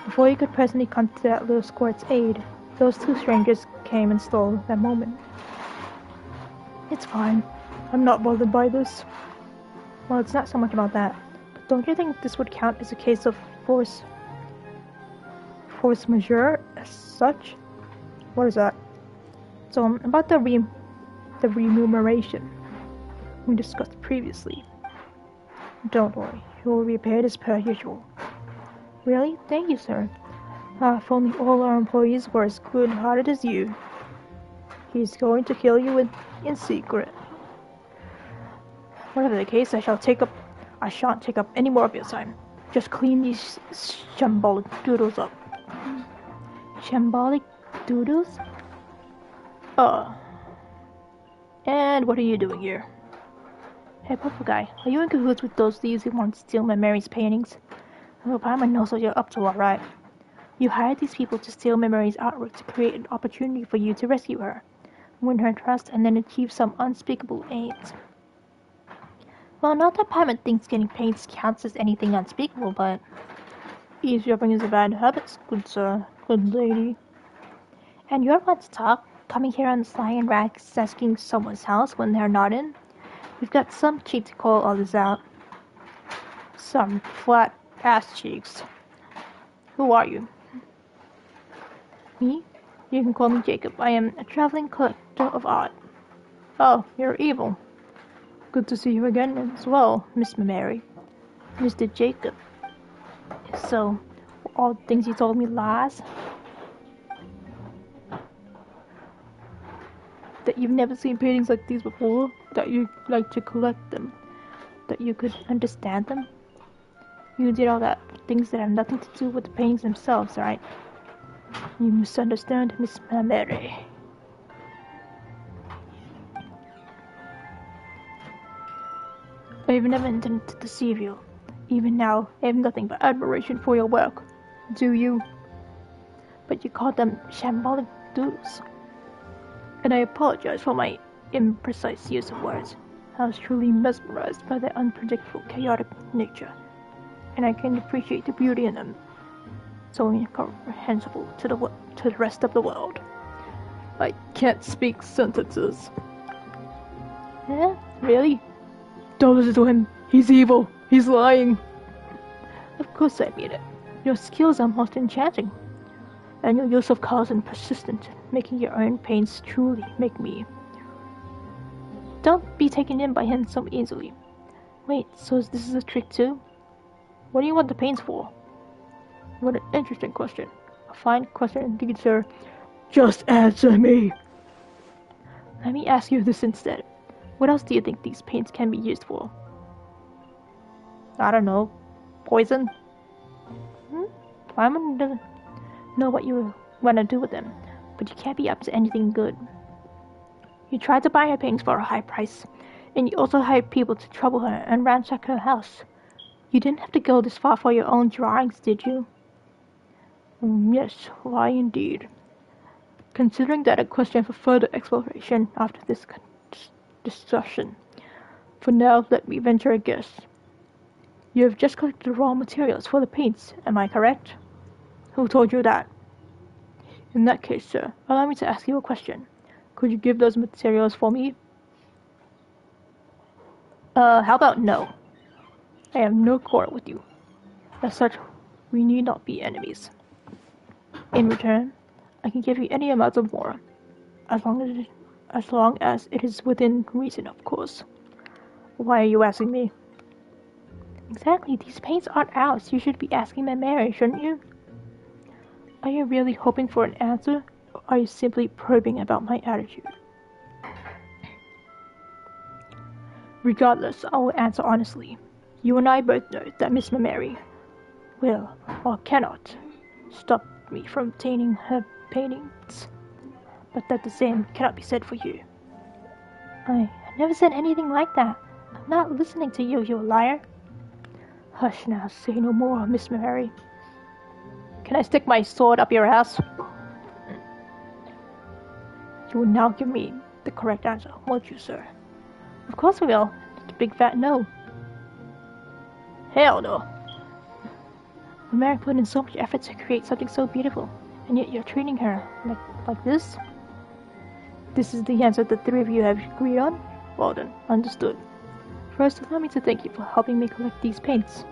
E: Before you could personally come to that little squirt's aid, those two strangers came and stole that moment. It's fine. I'm not bothered by this. Well, it's not so much about that. But don't you think this would count as a case of force majeure as such? What is that? So, about the remuneration we discussed previously. Don't worry, you will be paid as per usual. Really? Thank you, sir. If only all our employees were as good-hearted as you. He's going to kill you in secret. Whatever the case, I shan't take up any more of your time. Just clean these shambolic doodles up. Shambolic doodles? And what are you doing here? Hey, purple guy, are you in cahoots with those thieves who want to steal my Mary's paintings? Oh, Paimon knows what you're up to, alright. You hired these people to steal Mary's artwork to create an opportunity for you to rescue her, win her trust, and then achieve some unspeakable aims. Well, not that Paimon thinks getting paints counts as anything unspeakable, but eavesdropping is a bad habit, good lady. And you're one to talk, coming here on the sly and ransacking someone's house when they're not in. We've got some cheek to call all this out. Some flat ass cheeks. Who are you? Me? You can call me Jacob. I am a traveling collector of art. Oh, you're evil. Good to see you again as well, Miss Mary. Mr. Jacob. So, all the things you told me lies? That you've never seen paintings like these before? That you like to collect them? That you could understand them? You did all that things that have nothing to do with the paintings themselves, right? You misunderstand, Miss Mary. I've never intended to deceive you. Even now, I have nothing but admiration for your work. Do you? But you call them shambolic doodles. And I apologize for my imprecise use of words. I was truly mesmerized by their unpredictable, chaotic nature, and I can appreciate the beauty in them. So incomprehensible to the rest of the world. I can't speak sentences. Eh? Really? Don't listen to him. He's evil. He's lying. Of course I mean it. Your skills are most enchanting, and your use of colors is persistent, making your own paints truly make me. Don't be taken in by him so easily. Wait, so this is a trick too? What do you want the paints for? What an interesting question. A fine question indeed, sir. Just answer me. Let me ask you this instead. What else do you think these paints can be used for? I don't know. Poison? Paimon doesn't know what you want to do with them, but you can't be up to anything good. You tried to buy her paintings for a high price, and you also hired people to trouble her and ransack her house. You didn't have to go this far for your own drawings, did you? Yes, why indeed. Considering that a question for further exploration after this discussion. For now, let me venture a guess. You have just collected the raw materials for the paints, am I correct? Who told you that? In that case, sir, allow me to ask you a question. Could you give those materials for me? How about no? I have no quarrel with you. As such, we need not be enemies. In return, I can give you any amount of more, as long as it is within reason, of course. Why are you asking me? Exactly, these paints aren't ours. You should be asking my Mary, shouldn't you? Are you really hoping for an answer, or are you simply probing about my attitude? Regardless, I will answer honestly. You and I both know that Miss Mary will, or cannot, stop me from obtaining her paintings. But that the same cannot be said for you. I never said anything like that. I'm not listening to you, you liar. Hush now, say no more, Miss Mary. Can I stick my sword up your ass? You will now give me the correct answer, won't you, sir? Of course we will. It's a big fat no. Hell no. Mary put in so much effort to create something so beautiful, and yet you're treating her like this? This is the answer the three of you have agreed on? Well then, understood. First, allow me to thank you for helping me collect these paints.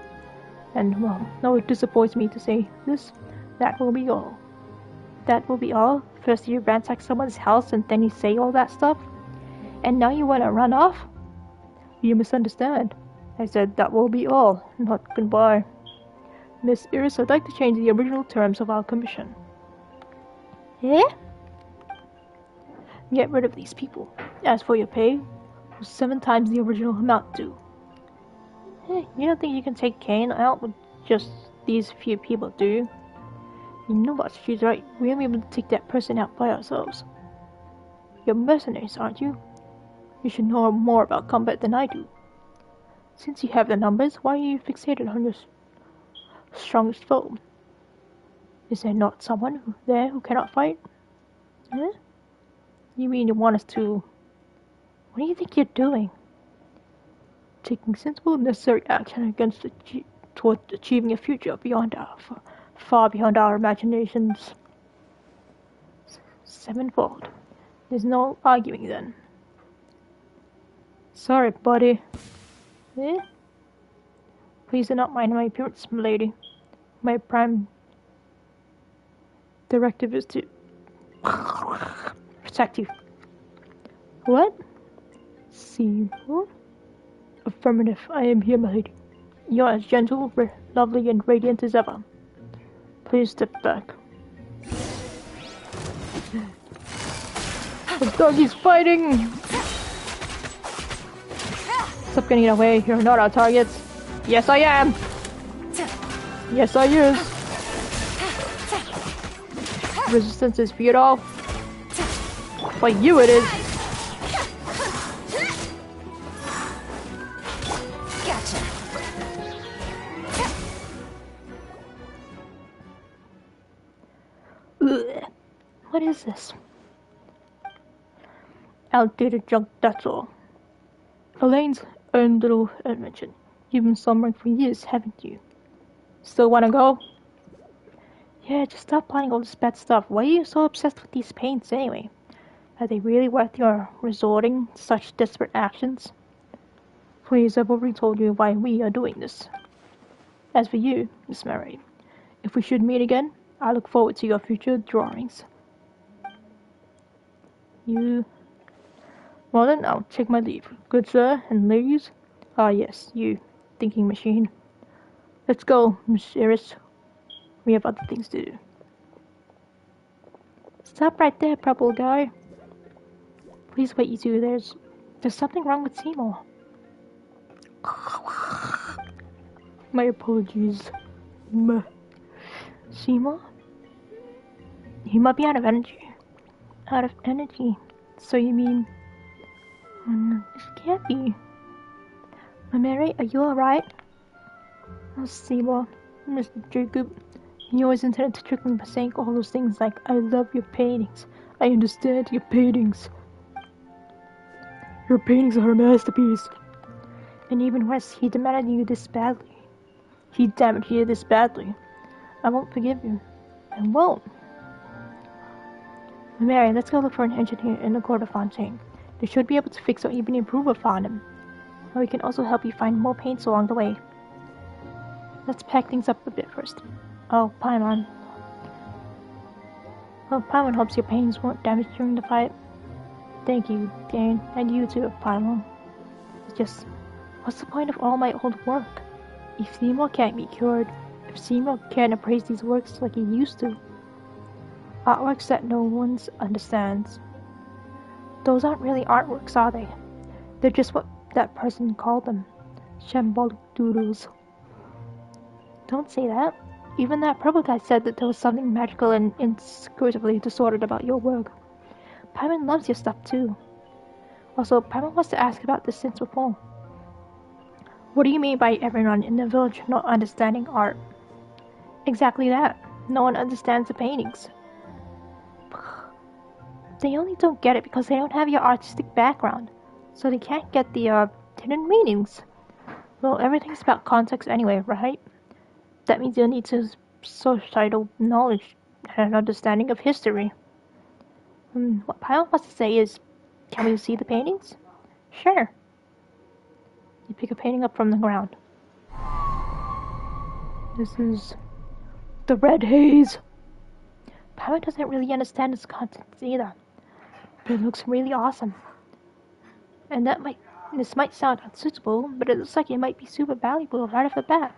E: And, well, though it disappoints me to say this, that will be all. That will be all? First you ransack someone's house and then you say all that stuff? And now you want to run off? You misunderstand. I said that will be all, not goodbye. Miss Iris, I'd like to change the original terms of our commission. Eh? Get rid of these people. As for your pay, 7 times the original amount due. Hey, you don't think you can take Kane out with just these few people, do you? You know what, she's right. We won't be able to take that person out by ourselves. You're mercenaries, aren't you? You should know more about combat than I do. Since you have the numbers, why are you fixated on your strongest foe? Is there not someone there who cannot fight? Huh? You mean you want us to... What do you think you're doing? Taking sensible, necessary action against toward achieving a future beyond our... far beyond our imaginations. 7-fold. There's no arguing then. Sorry, buddy. Eh? Please do not mind my appearance, milady. My prime directive is to protect you. What? See you? Affirmative. I am here, milady. You are as gentle, lovely, and radiant as ever. Please step back. The doggy's fighting! Stop getting away. You're not our targets. Yes, I am! Yes, I is. Resistance is futile. For you it is.
F: Gotcha.
E: Ugh. What is this? Outdated junk, that's all. Elaine's own little invention. You've been slumbering for years, haven't you? Still wanna go? Yeah, just stop planning all this bad stuff. Why are you so obsessed with these paints anyway? Are they really worth your resorting to such desperate actions? Please, I've already told you why we are doing this. As for you, Miss Mary, if we should meet again, I look forward to your future drawings. You... Well then, I'll take my leave. Good sir, and ladies? Ah yes, you, thinking machine. Let's go, Miss Iris. We have other things to do. Stop right there, purple guy. Please wait, you two. There's something wrong with Seymour. My apologies. Seymour? He might be out of energy. Out of energy? So you mean... Oh no, this can't be. Mary, are you alright? Oh, Seymour, Mr. Jacob, you always intended to trick me by saying all those things like, I love your paintings. I understand your paintings. Your paintings are a masterpiece. And even worse, he demanded you this badly. He damaged you this badly. I won't forgive you. I won't. Mary, let's go look for an engineer in the Court of Fontaine. They should be able to fix or even improve upon him. And we can also help you find more paints along the way. Let's pack things up a bit first. Oh, Paimon. Well, Paimon hopes your paintings weren't damaged during the fight. Thank you, Dane, and you too, Paimon. It's just, what's the point of all my old work? If Seymour can't be cured, if Seymour can't appraise these works like he used to, artworks that no one understands. Those aren't really artworks, are they? They're just what that person called them. Shambolic doodles. Don't say that. Even that purple guy said that there was something magical and inscrutably distorted about your work. Paimon loves your stuff too. Also, Paimon wants to ask about this since before. What do you mean by everyone in the village not understanding art? Exactly that. No one understands the paintings. They only don't get it because they don't have your artistic background. So they can't get the hidden meanings. Well, everything's about context anyway, right? That means you'll need to societal knowledge and an understanding of history. What Paimon wants to say is, can we see the paintings? Sure. You pick a painting up from the ground. This is the red haze. Paimon doesn't really understand its contents either, but it looks really awesome. And this might sound unsuitable, but it looks like it might be super valuable right off the bat.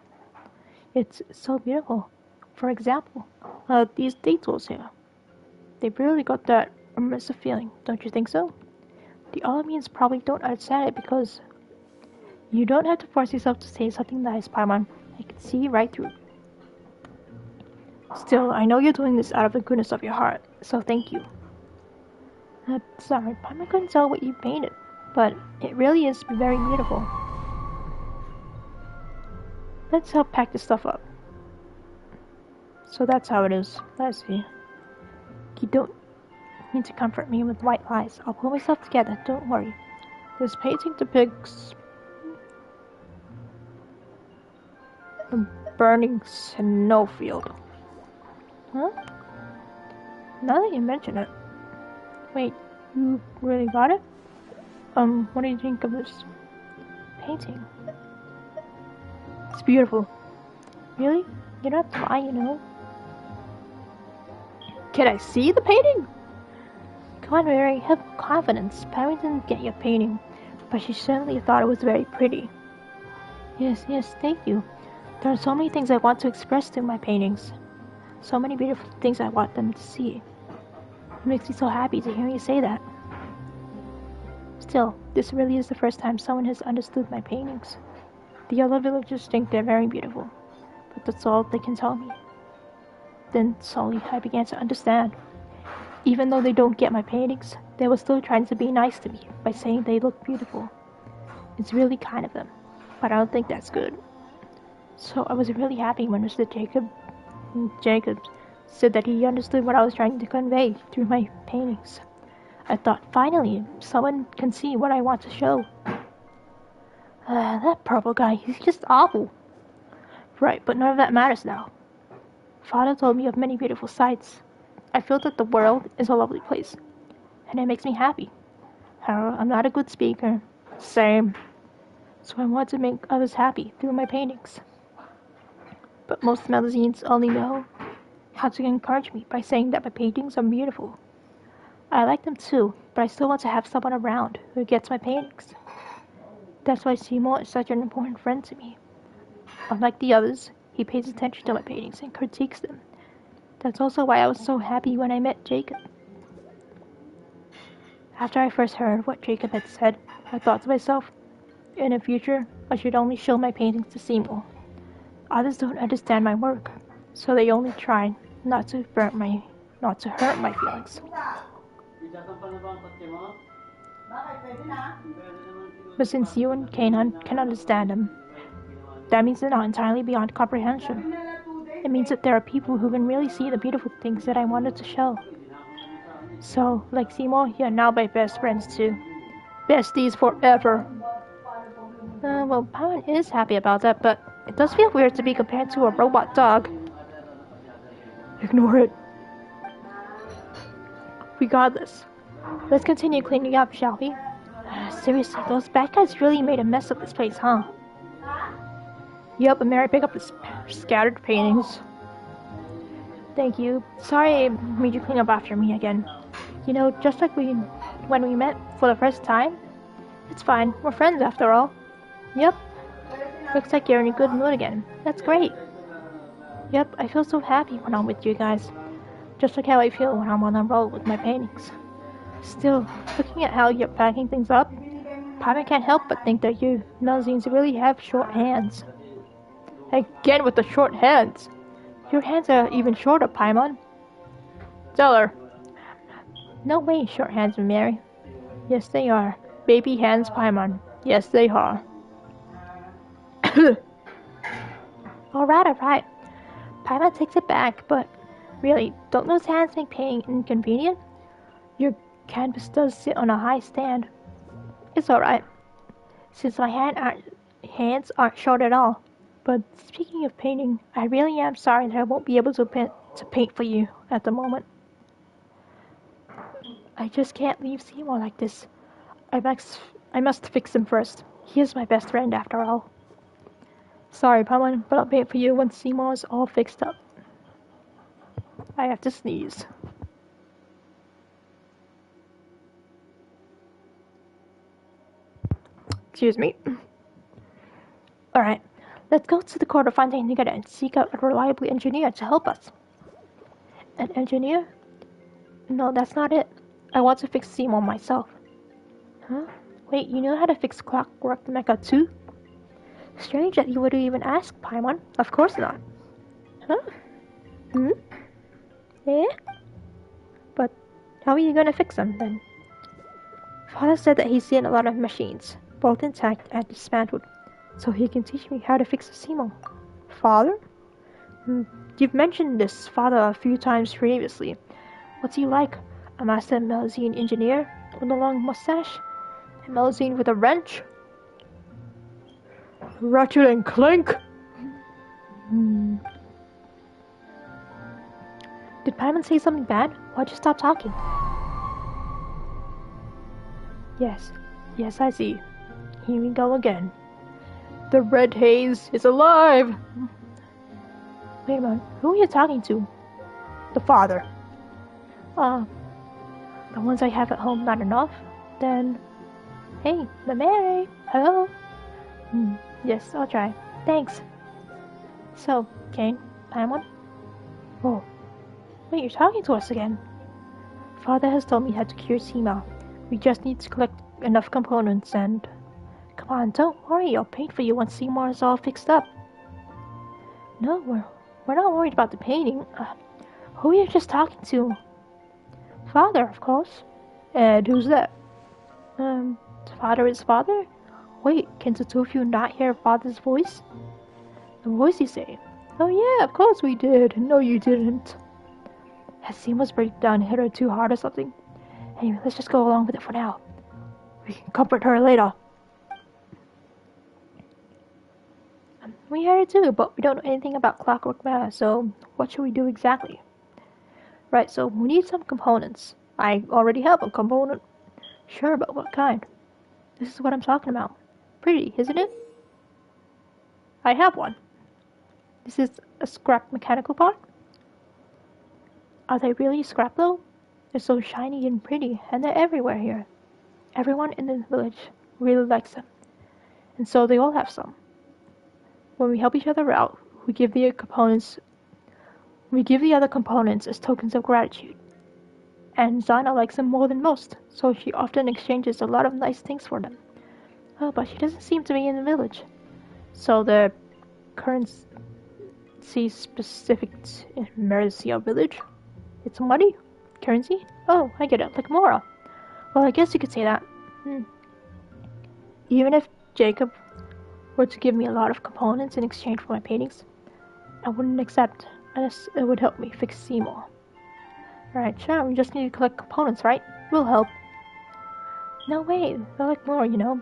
E: It's so beautiful. For example, these details here. They really got that immersive feeling, don't you think so? The other means probably don't understand it because you don't have to force yourself to say something nice, Paimon. I can see right through. Still, I know you're doing this out of the goodness of your heart, so thank you. Sorry, Paimon couldn't tell what you painted, but it really is very beautiful. Let's help pack this stuff up. So that's how it is. Let's see. You don't need to comfort me with white lies. I'll pull myself together, don't worry. This painting depicts a burning snowfield. Huh? Now that you mention it. Wait, you really got it? What do you think of this painting? It's beautiful. Really? You don't have to lie, you know. Can I see the painting? Come on, Mary, have confidence. Paimon didn't get your painting, but she certainly thought it was very pretty. Yes, thank you. There are so many things I want to express through my paintings. So many beautiful things I want them to see. It makes me so happy to hear you say that. Still, this really is the first time someone has understood my paintings. The other villagers think they're very beautiful, but that's all they can tell me. Then slowly I began to understand. Even though they don't get my paintings, they were still trying to be nice to me by saying they look beautiful. It's really kind of them, but I don't think that's good. So I was really happy when Mr. Jacob said that he understood what I was trying to convey through my paintings. I thought, finally, someone can see what I want to show. That purple guy, he's just awful. Right, but none of that matters now. Father told me of many beautiful sights. I feel that the world is a lovely place, and it makes me happy. However, I'm not a good speaker. Same. So I want to make others happy through my paintings. But most magazines only know how to encourage me by saying that my paintings are beautiful. I like them too, but I still want to have someone around who gets my paintings. That's why Seymour is such an important friend to me. Unlike the others, he pays attention to my paintings and critiques them. That's also why I was so happy when I met Jacob. After I first heard what Jacob had said, I thought to myself, in the future, I should only show my paintings to Seymour. Others don't understand my work, so they only try not to hurt my feelings. But since you and Kanan can understand them, that means they're not entirely beyond comprehension. It means that there are people who can really see the beautiful things that I wanted to show. So, like Seymour, you're now my best friends too. Besties forever. Well, Paimon is happy about that, but it does feel weird to be compared to a robot dog. Ignore it. Regardless, let's continue cleaning up, shall we? Seriously, those bad guys really made a mess of this place, huh? Yep, and Mary pick up the scattered paintings. Thank you. Sorry I made you clean up after me again. You know, just like when we met for the first time. It's fine, we're friends after all. Yep. Looks like you're in a good mood again. That's great. Yep, I feel so happy when I'm with you guys. Just like how I feel when I'm on a roll with my paintings. Still, looking at how you're packing things up, Paimon can't help but think that you Melusines really have short hands. Again with the short hands. Your hands are even shorter, Paimon. Tell her. No way, short hands, Mary. Yes, they are. Baby hands, Paimon. Yes, they are. Alright. Paimon takes it back, but really, don't those hands make painting inconvenient? Your canvas does sit on a high stand. It's alright, since my hands aren't short at all. But speaking of painting, I really am sorry that I won't be able to paint for you at the moment. I just can't leave Seymour like this. I must fix him first. He is my best friend after all. Sorry, Paimon, but I'll paint for you once Seymour's all fixed up. I have to sneeze. Excuse me. Alright, let's go to the quarter fontaine together and seek out a reliable engineer to help us. An engineer? No, that's not it. I want to fix Seymour myself. Huh? Wait, you know how to fix Clockwork Mecha too? Strange that you would even ask, Paimon. Of course not. Huh? Hmm? Eh? But how are you gonna fix them, then? Father said that he's seen a lot of machines, both intact and dismantled, so he can teach me how to fix a Seymour. Father? You've mentioned this father a few times previously. What's he like? A master Melusine engineer with a long mustache? A Melusine with a wrench? Ratchet and Clank? Did Paimon say something bad? Why'd you stop talking? Yes, I see. Here we go again. The red haze is alive! Wait a minute, who are you talking to? The father. The ones I have at home not enough? Then... Hey, the Mary! Hello? Yes, I'll try. Thanks. So, Kane, Paimon? Oh. Wait, you're talking to us again. Father has told me how to cure Seymour. We just need to collect enough components and... Come on, don't worry, I'll paint for you once Seymour is all fixed up. No, we're not worried about the painting. Who are you just talking to? Father, of course. And who's that? Father is father? Wait, can the two of you not hear Father's voice? The voice, you say? Oh yeah, of course we did. No, you didn't. Has Seymour's breakdown hit her too hard or something? Anyway, let's just go along with it for now. We can comfort her later. We heard it too, but we don't know anything about Clockwork Manor, so what should we do exactly? Right, so we need some components. I already have a component. Sure, but what kind? This is what I'm talking about. Pretty, isn't it? I have one. This is a scrap mechanical part. Are they really scrap though? They're so shiny and pretty, and they're everywhere here. Everyone in the village really likes them. And so they all have some. When we help each other out, we give the other components as tokens of gratitude. And Zana likes them more than most, so she often exchanges a lot of nice things for them. Oh, but she doesn't seem to be in the village. So the currency specific in Melusine village? It's money? Currency? Oh, I get it, like Mora. Well, I guess you could say that. Even if Jacob were to give me a lot of components in exchange for my paintings, I wouldn't accept, unless it would help me fix Seymour. Alright, sure, we just need to collect components, right? We'll help. No way, they're like more, you know?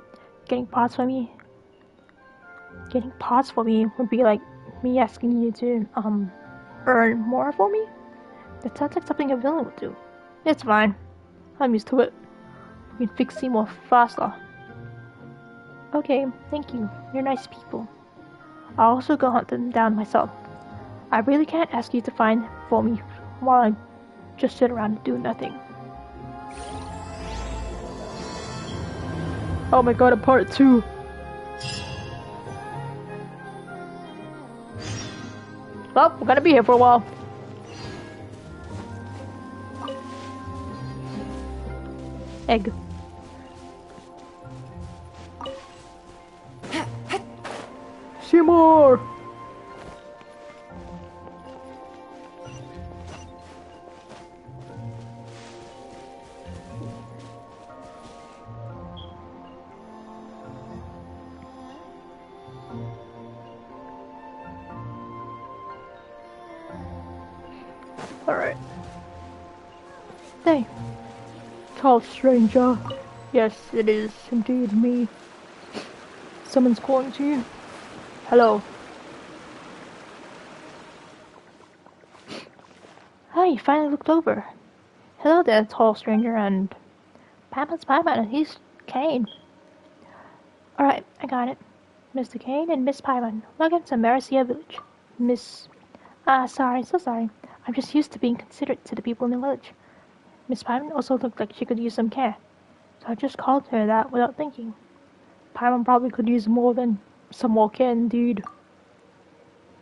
E: Getting parts for me would be like me asking you to, earn more for me? That sounds like something a villain would do. It's fine. I'm used to it. We can fix Seymour faster. Okay, thank you. You're nice people. I'll also go hunt them down myself. I really can't ask you to find for me while I just sit around and do nothing. Oh my god, a part 2! Well, we're gonna be here for a while. Egg. Seymour! Alright. Hey. Tall stranger. Yes, it is indeed me. Someone's calling to you. Hello. you finally looked over. Hello there, tall stranger, and... Papa's Papa, and he's Kane. Alright, I got it. Mr. Kane and Miss Paimon, welcome to Melusine Village. Miss... sorry, so sorry. I'm just used to being considerate to the people in the village. Miss Paimon also looked like she could use some care, so I just called her that without thinking. Paimon probably could use more than some more care, indeed.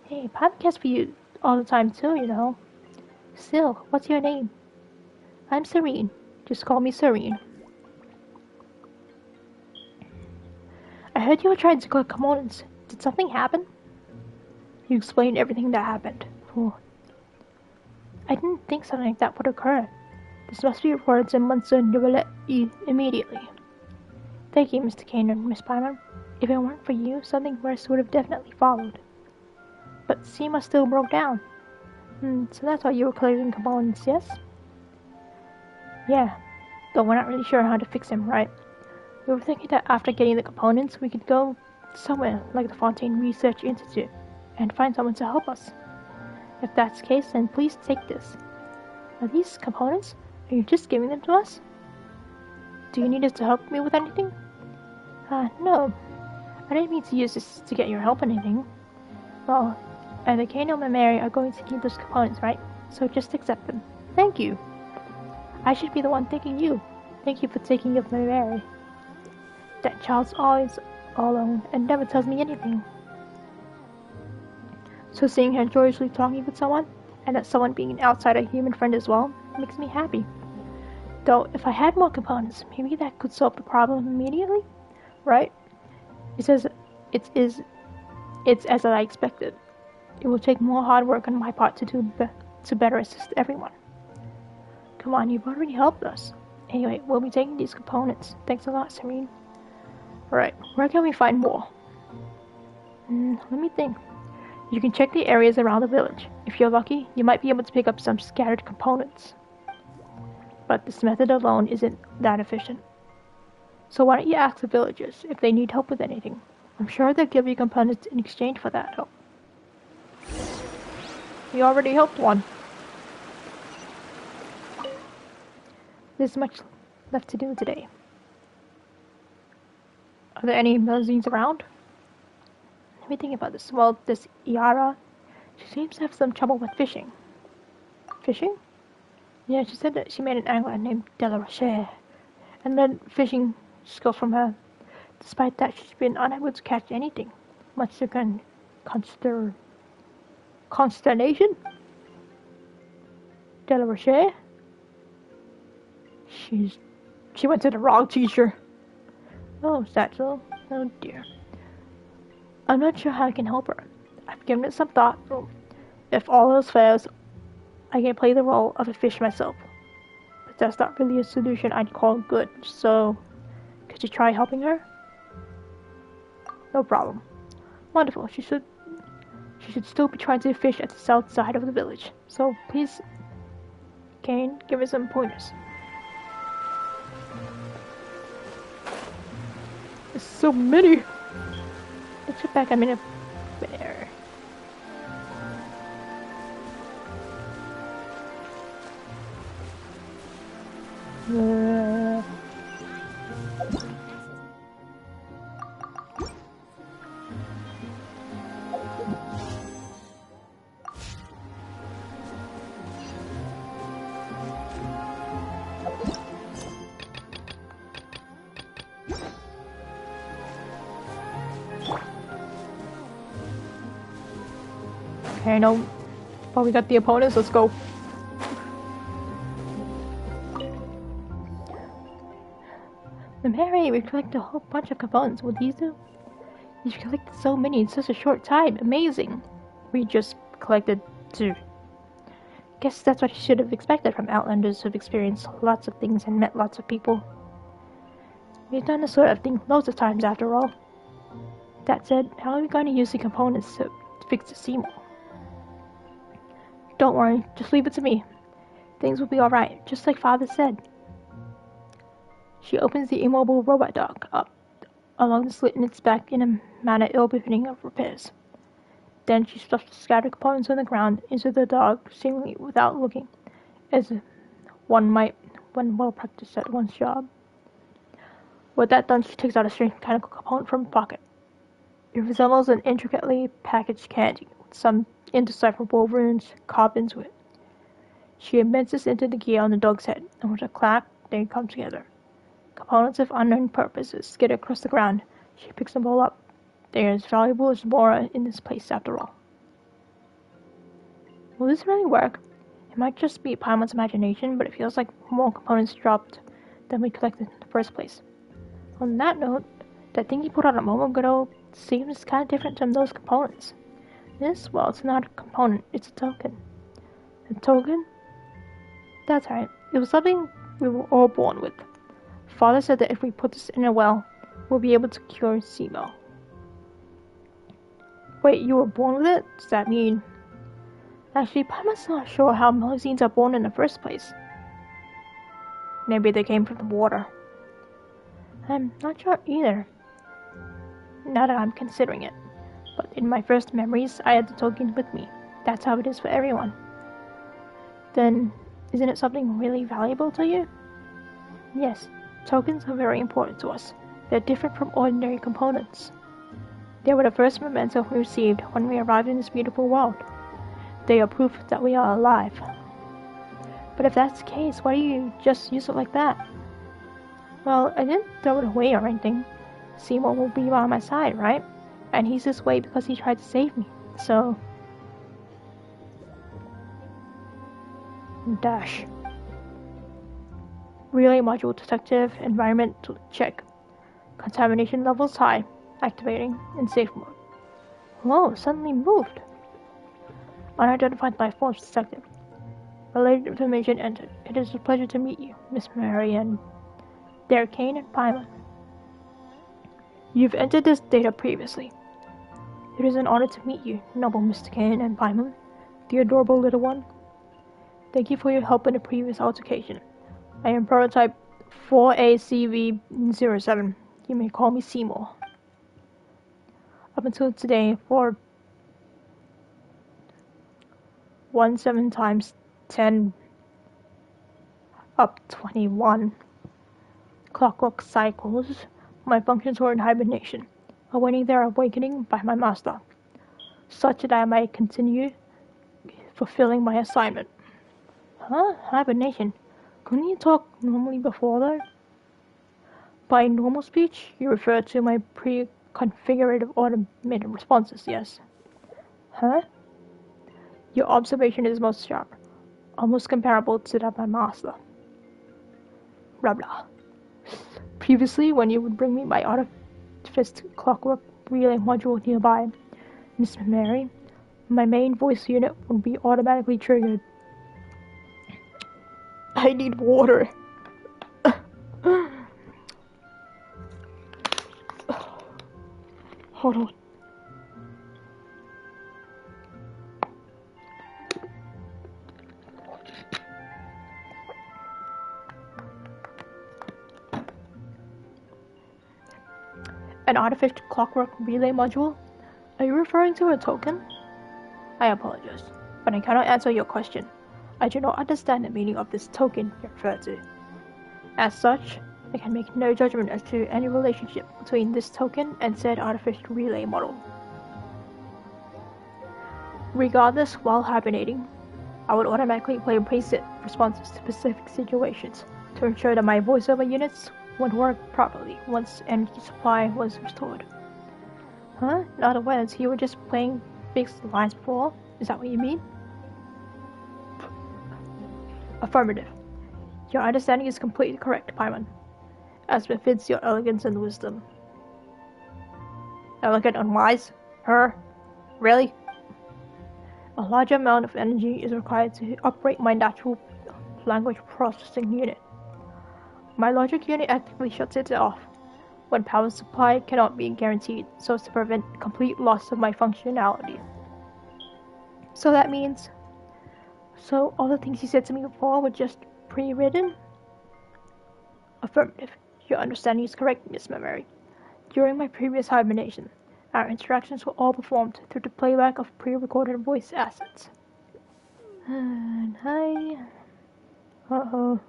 E: Hey, Paimon cares for you all the time too, you know. Still, what's your name? I'm Serene. Just call me Serene. I heard you were trying to collect components. Did something happen? You explained everything that happened. Oh. I didn't think something like that would occur. This must be reported to Monsieur Novelet immediately. Thank you, Mr. Kane and Miss Paimon. If it weren't for you, something worse would have definitely followed. But Seema still broke down. So that's why you were collecting components, yes? Yeah, though we're not really sure how to fix him, right? We were thinking that after getting the components, we could go somewhere like the Fontaine Research Institute and find someone to help us. If that's the case, then please take this. Are these components? Are you just giving them to us? Do you need us to help me with anything? No. I didn't mean to use this to get your help or anything. Well, either Kane or Mary are going to need those components, right? So just accept them. Thank you. I should be the one thanking you. Thank you for taking of my Mary. That child's always all alone and never tells me anything. So seeing her joyously talking with someone, and that someone being an outsider human friend as well, makes me happy. Though, if I had more components, maybe that could solve the problem immediately? Right? It's as I expected. It will take more hard work on my part to better assist everyone. Come on, you've already helped us. Anyway, we'll be taking these components. Thanks a lot, Serene. Right, where can we find more? Let me think. You can check the areas around the village. If you're lucky, you might be able to pick up some scattered components. But this method alone isn't that efficient. So why don't you ask the villagers if they need help with anything? I'm sure they'll give you components in exchange for that help. You already helped one. There's much left to do today. Are there any Melusines around? Let me think about this. Well, this Iara, she seems to have some trouble with fishing. Fishing? Yeah, she said that she made an angler named Della Rocher, and learned fishing skills from her. Despite that, she's been unable to catch anything, much to consternation. Della Rocher? She went to the wrong teacher. Oh, is that so? Oh dear. I'm not sure how I can help her. I've given it some thought. If all else fails, I can play the role of a fish myself. But that's not really a solution I'd call good, so... Could you try helping her? No problem. Wonderful. She should still be trying to fish at the south side of the village. So please, Kane, give her some pointers. There's so many! Let's get back a minute there. Okay, no. Well, we got the opponents, let's go. Mary, we collected a whole bunch of components. What do you do? You've collected so many in such a short time. Amazing. We just collected 2. Guess that's what you should have expected from Outlanders who've experienced lots of things and met lots of people. We've done this sort of thing loads of times after all. That said, how are we going to use the components to fix the Seymour? Don't worry, just leave it to me. Things will be alright, just like Father said. She opens the immobile robot dog up along the slit in its back in a manner ill-befitting of repairs. Then she stuffs the scattered components on the ground into the dog, seemingly without looking, as one might when well practiced at one's job. With that done, she takes out a strange mechanical component from her pocket. It resembles an intricately packaged candy with some indecipherable runes carved into it. She embeds this into the gear on the dog's head, and with a clack, they come together. Components of unknown purposes skitter across the ground. She picks them all up. They are as valuable as Mora in this place, after all. Will this really work? It might just be Paimon's imagination, but it feels like more components dropped than we collected in the first place. On that note, that thing you put out a moment ago seems kind of different from those components. This, well, it's not a component, it's a token. A token? That's right. It was something we were all born with. Father said that if we put this in a well, we'll be able to cure SEMO. Wait, you were born with it? Does that mean... Actually, Paimon's not sure how Melusines are born in the first place. Maybe they came from the water. I'm not sure either. Now that I'm considering it. But in my first memories, I had the token with me. That's how it is for everyone. Then, isn't it something really valuable to you? Yes, tokens are very important to us. They're different from ordinary components. They were the first memento we received when we arrived in this beautiful world. They are proof that we are alive. But if that's the case, why do you just use it like that? Well, I didn't throw it away or anything. Seymour will be by my side, right? And he's this way because he tried to save me, so... Dash. Relay module detective, environmental check. Contamination levels high. Activating in safe mode. Whoa, suddenly moved. Unidentified life forms detected. Related information entered. It is a pleasure to meet you, Miss Mary and Derkane and Paimon. You've entered this data previously. It is an honor to meet you, noble Mr. Kane and Paimon, the adorable little one. Thank you for your help in the previous altercation. I am prototype 4ACV07. You may call me Seymour. Up until today, for 17 times 10 up 21 clockwork cycles, my functions were in hibernation, awaiting their awakening by my master, such that I might continue fulfilling my assignment. Huh? Hibernation? Couldn't you talk normally before though? By normal speech, you refer to my pre-configured automated responses, yes? Huh? Your observation is most sharp, almost comparable to that of my master. Blah blah. Previously, when you would bring me my artifice clockwork relay module nearby, Miss Mary, my main voice unit would be automatically triggered. I need water. Hold on. An artificial clockwork relay module? Are you referring to a token? I apologize, but I cannot answer your question. I do not understand the meaning of this token you refer to. As such, I can make no judgment as to any relationship between this token and said artificial relay model. Regardless, while hibernating, I would automatically play preset responses to specific situations to ensure that my voiceover units would work properly once energy supply was restored. Huh? In other words, you were just playing fixed lines before? Is that what you mean? Affirmative. Your understanding is completely correct, Paimon, as befits your elegance and wisdom. Elegant and wise? Her? Really? A large amount of energy is required to operate my natural language processing unit. My logic unit actively shuts it off when power supply cannot be guaranteed, so as to prevent complete loss of my functionality. So that means... So all the things you said to me before were just pre-written? Affirmative. Your understanding is correct, Miss Mary. During my previous hibernation, our interactions were all performed through the playback of pre-recorded voice assets. And hi... However,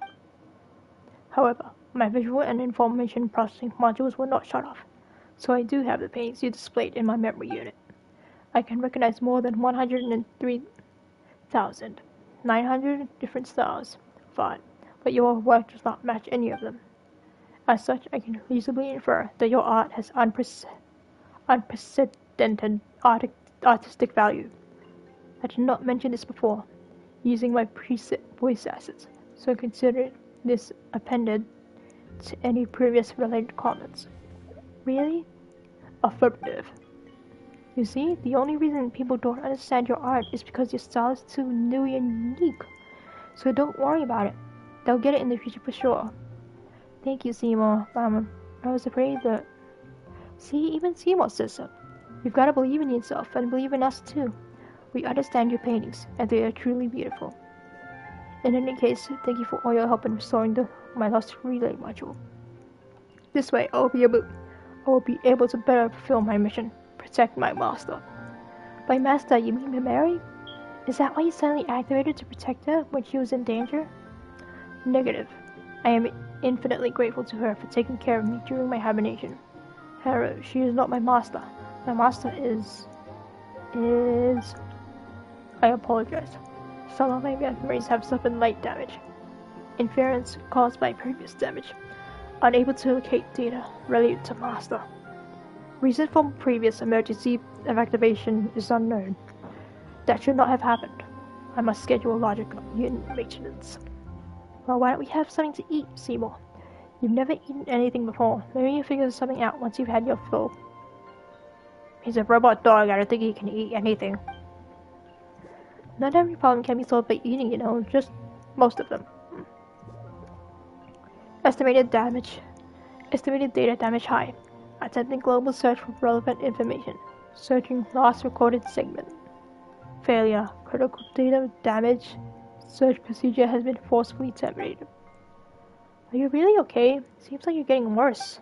E: my visual and information processing modules were not shut off, so I do have the paintings you displayed in my memory unit. I can recognize more than 103,900 different styles of art, but your work does not match any of them. As such, I can reasonably infer that your art has unprecedented artistic value. I did not mention this before, using my preset voice assets, so consider this appended to any previous related comments. Really? Affirmative. You see, the only reason people don't understand your art is because your style is too new and unique. So don't worry about it. They'll get it in the future for sure. Thank you, Seymour. I was afraid that... See, even Seymour says so. You've got to believe in yourself and believe in us too. We understand your paintings, and they are truly beautiful. In any case, thank you for all your help in restoring my lost relay module. This way, I will be able to better fulfill my mission, protect my master. By master, you mean Mary? Is that why you suddenly activated to protect her when she was in danger? Negative. I am infinitely grateful to her for taking care of me during my hibernation. However, she is not my master. My master is... I apologize. Some of my memories have suffered light damage. Interference caused by previous damage. Unable to locate data related to master. Reason for previous emergency evacuation is unknown. That should not have happened. I must schedule logic unit maintenance. Well, why don't we have something to eat, Seymour? You've never eaten anything before. Maybe you figure something out once you've had your fill. He's a robot dog. I don't think he can eat anything. Not every problem can be solved by eating, you know. Just most of them. Estimated data damage high. Attempting global search for relevant information. Searching last recorded segment. Failure. Critical data damage. Search procedure has been forcefully terminated. Are you really okay? Seems like you're getting worse.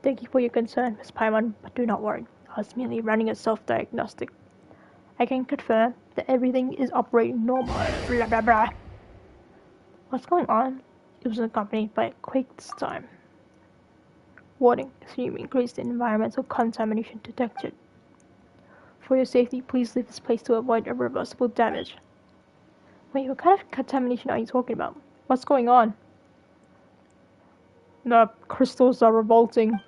E: Thank you for your concern, Miss Paimon, but do not worry. I was merely running a self-diagnostic. I can confirm that everything is operating normal. Blah blah blah. What's going on? It was accompanied by a quake this time. Warning, extreme increased environmental contamination detected. For your safety, please leave this place to avoid irreversible damage. Wait, what kind of contamination are you talking about? What's going on? The crystals are revolting.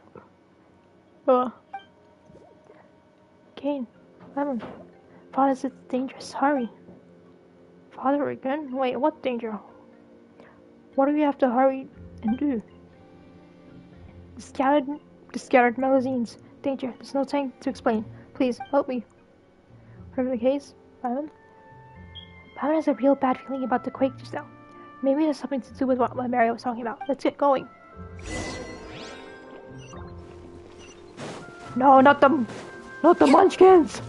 E: Kane, Father said it's dangerous. Hurry. Father again? Wait, what danger? What do we have to hurry and do? The scattered Melusines. Danger. There's no time to explain. Please, help me. Whatever the case, Paimon has a real bad feeling about the quake just now. Maybe it has something to do with what Mary was talking about. Let's get going. No, not the munchkins!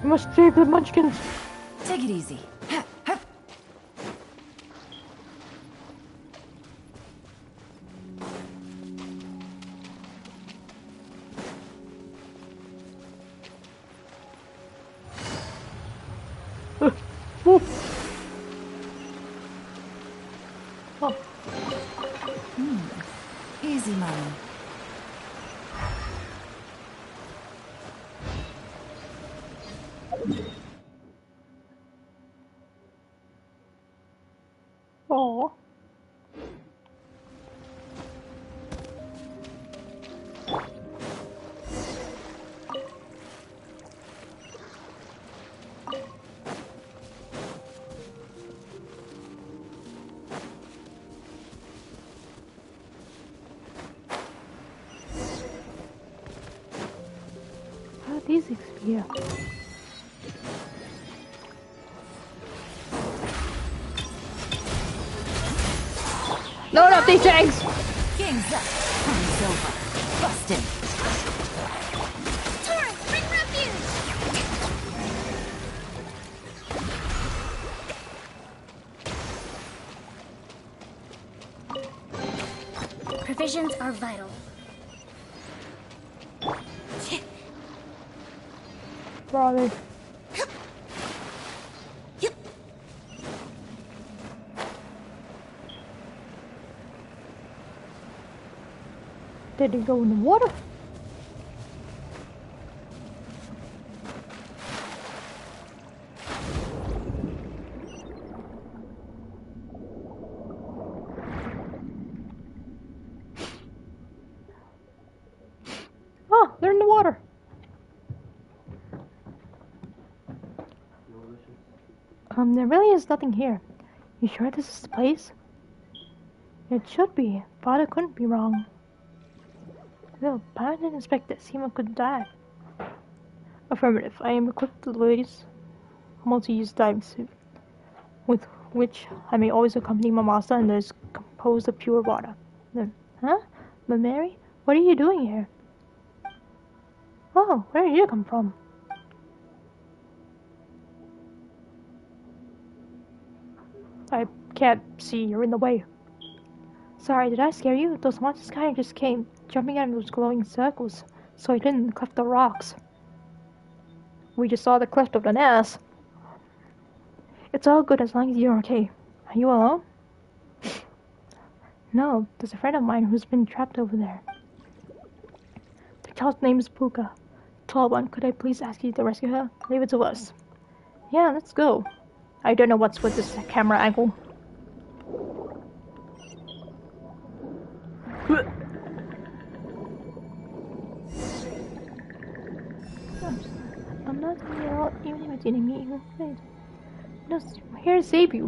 E: We must save the munchkins!
F: Take it easy. Easy money.
E: Oh. How do these expire? Load up these tanks!
F: Game's up. Time's over. Busted.
D: Torrent, bring refuge! Provisions are vital.
E: Where are they? Did he go in the water? Oh, they're in the water. There really is nothing here. You sure this is the place? It should be. Father couldn't be wrong. No, I didn't expect that Seema could die. Affirmative. I am equipped with the latest multi-use diving suit, with which I may always accompany my master, and is composed of pure water. Huh? But Mary, what are you doing here? Oh, where did you come from? I can't see, you're in the way. Sorry, did I scare you? Those monsters kind of just came, jumping out of those glowing circles, so I didn't cleft the rocks. We just saw the cleft of an ass. It's all good as long as you're okay. Are you alone? No, there's a friend of mine who's been trapped over there. The child's name is Puka. Tall one, could I please ask you to rescue her? Leave it to us. Yeah, let's go. I don't know what's with this camera angle. I'm not even imitating me. No, I'm here to save you.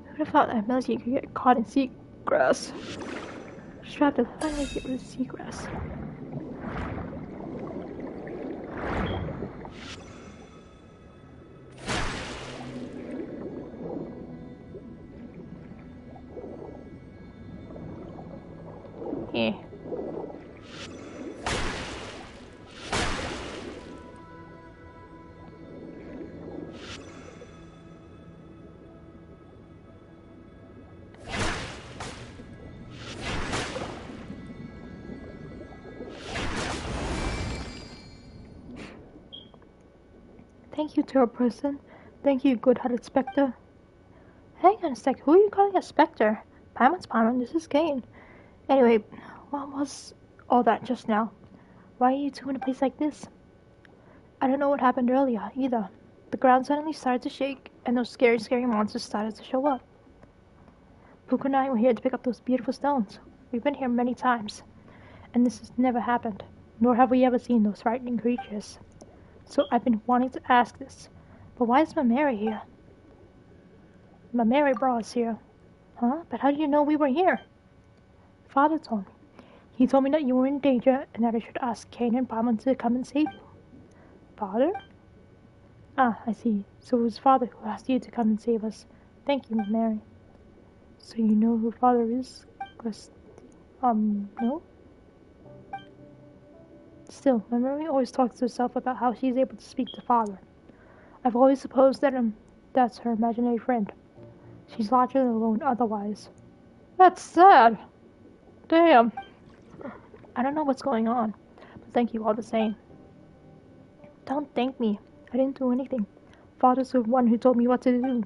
E: Who would have thought that Melusine could get caught in seagrass? Strapped to finally get rid of seagrass. Yeah. Thank you, Terror Person. Thank you, good-hearted Spectre. Hang on a sec, who are you calling a Spectre? Paimon's Paimon, this is Kane. Anyway, what was all that just now? Why are you two in a place like this? I don't know what happened earlier, either. The ground suddenly started to shake, and those scary monsters started to show up. Puka and I were here to pick up those beautiful stones. We've been here many times, and this has never happened, nor have we ever seen those frightening creatures. So I've been wanting to ask this, but why is Mary here? Mary brought us here. Huh? But how did you know we were here? Father told me. He told me that you were in danger and that I should ask Kane and Paimon to come and save you. Father? Ah, I see. So it was Father who asked you to come and save us. Thank you, Mary. So you know who Father is? No? Still, my Mary always talks to herself about how she's able to speak to Father. I've always supposed that that's her imaginary friend. She's larger than alone otherwise. That's sad. Damn. I don't know what's going on, but thank you all the same. Don't thank me. I didn't do anything. Father's the one who told me what to do.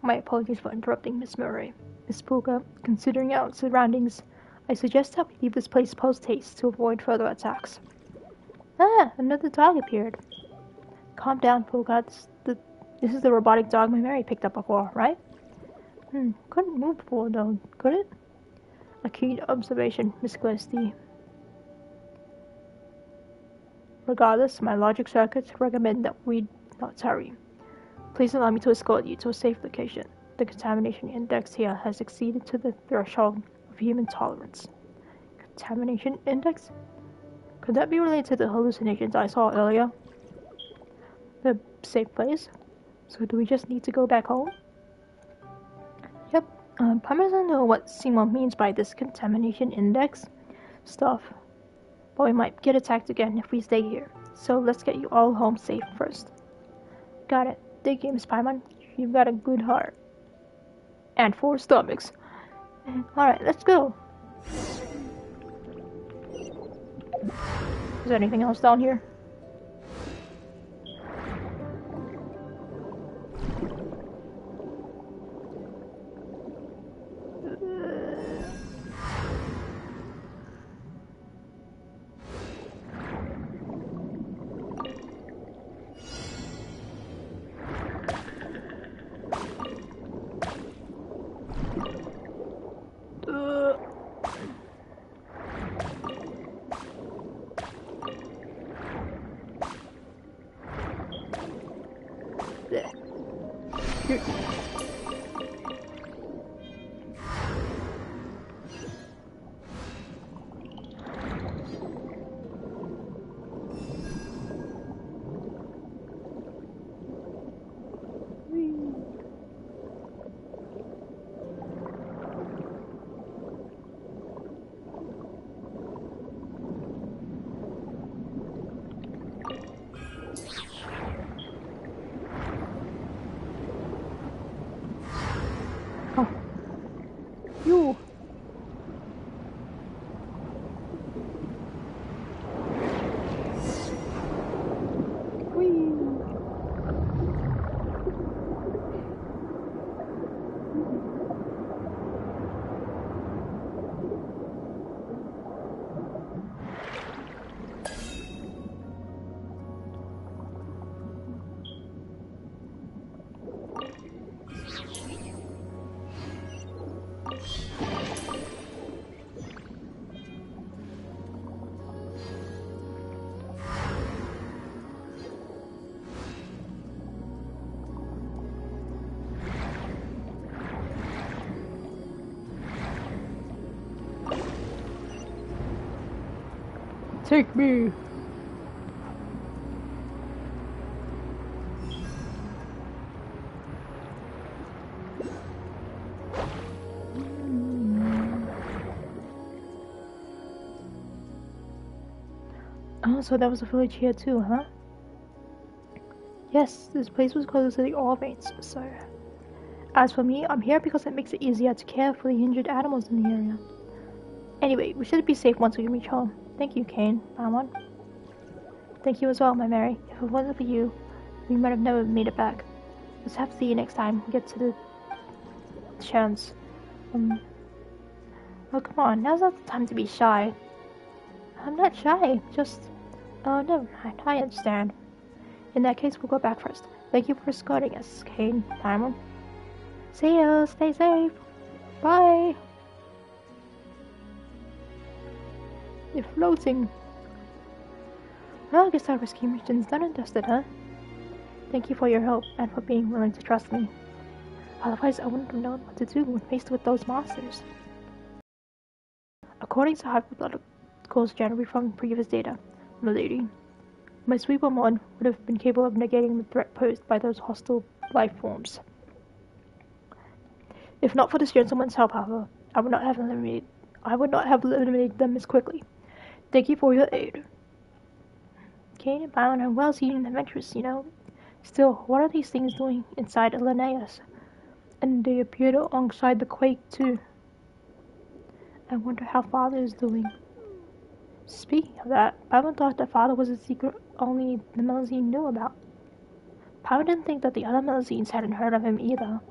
E: My apologies for interrupting, Miss Murray. Miss Puka, considering our surroundings, I suggest that we leave this place post-haste to avoid further attacks. Ah, another dog appeared. Calm down, Puka. This is the robotic dog my Mary picked up before, right? Couldn't move before, though, could it? A keen observation, Miss Glasty. Regardless, my logic circuits recommend that we not hurry. Please allow me to escort you to a safe location. The contamination index here has exceeded to the threshold of human tolerance. Contamination index? Could that be related to the hallucinations I saw earlier? The safe place? So do we just need to go back home? Yep. Paimon doesn't know what Seema means by this contamination index stuff. But we might get attacked again if we stay here. So let's get you all home safe first. Got it. Thank you, Miss Paimon. You've got a good heart. And 4 stomachs. Alright, let's go. Is there anything else down here? You. Take me. Oh, so that was a village here too, huh? Yes, this place was close to the ore veins, so... As for me, I'm here because it makes it easier to care for the injured animals in the area. Anyway, we should be safe once we reach home. Thank you, Kane. Paimon. Thank you as well, my Mary. If it wasn't for you, we might have never made it back. Let's have to see you next time we get to the chance. Oh, come on. Now's not the time to be shy. I'm not shy. Just... Oh, never mind. I understand. In that case, we'll go back first. Thank you for escorting us, Kane. Paimon. See ya. Stay safe. Bye. You're floating. Well, I guess our rescue mission's done and dusted, huh? Thank you for your help and for being willing to trust me. Otherwise, I wouldn't have known what to do when faced with those monsters. According to hypotheticals generated from previous data, milady, my sweeper mod would have been capable of negating the threat posed by those hostile life forms. If not for this gentleman's help, however, I would not have eliminated them as quickly. Thank you for your aid. Kane and Paimon are well-seasoned and adventurous, you know. Still, what are these things doing inside Linnaeus? And they appeared alongside the quake, too. I wonder how Father is doing. Speaking of that, Paimon thought that Father was a secret only the Melusine knew about. Paimon didn't think that the other Melusines hadn't heard of him either.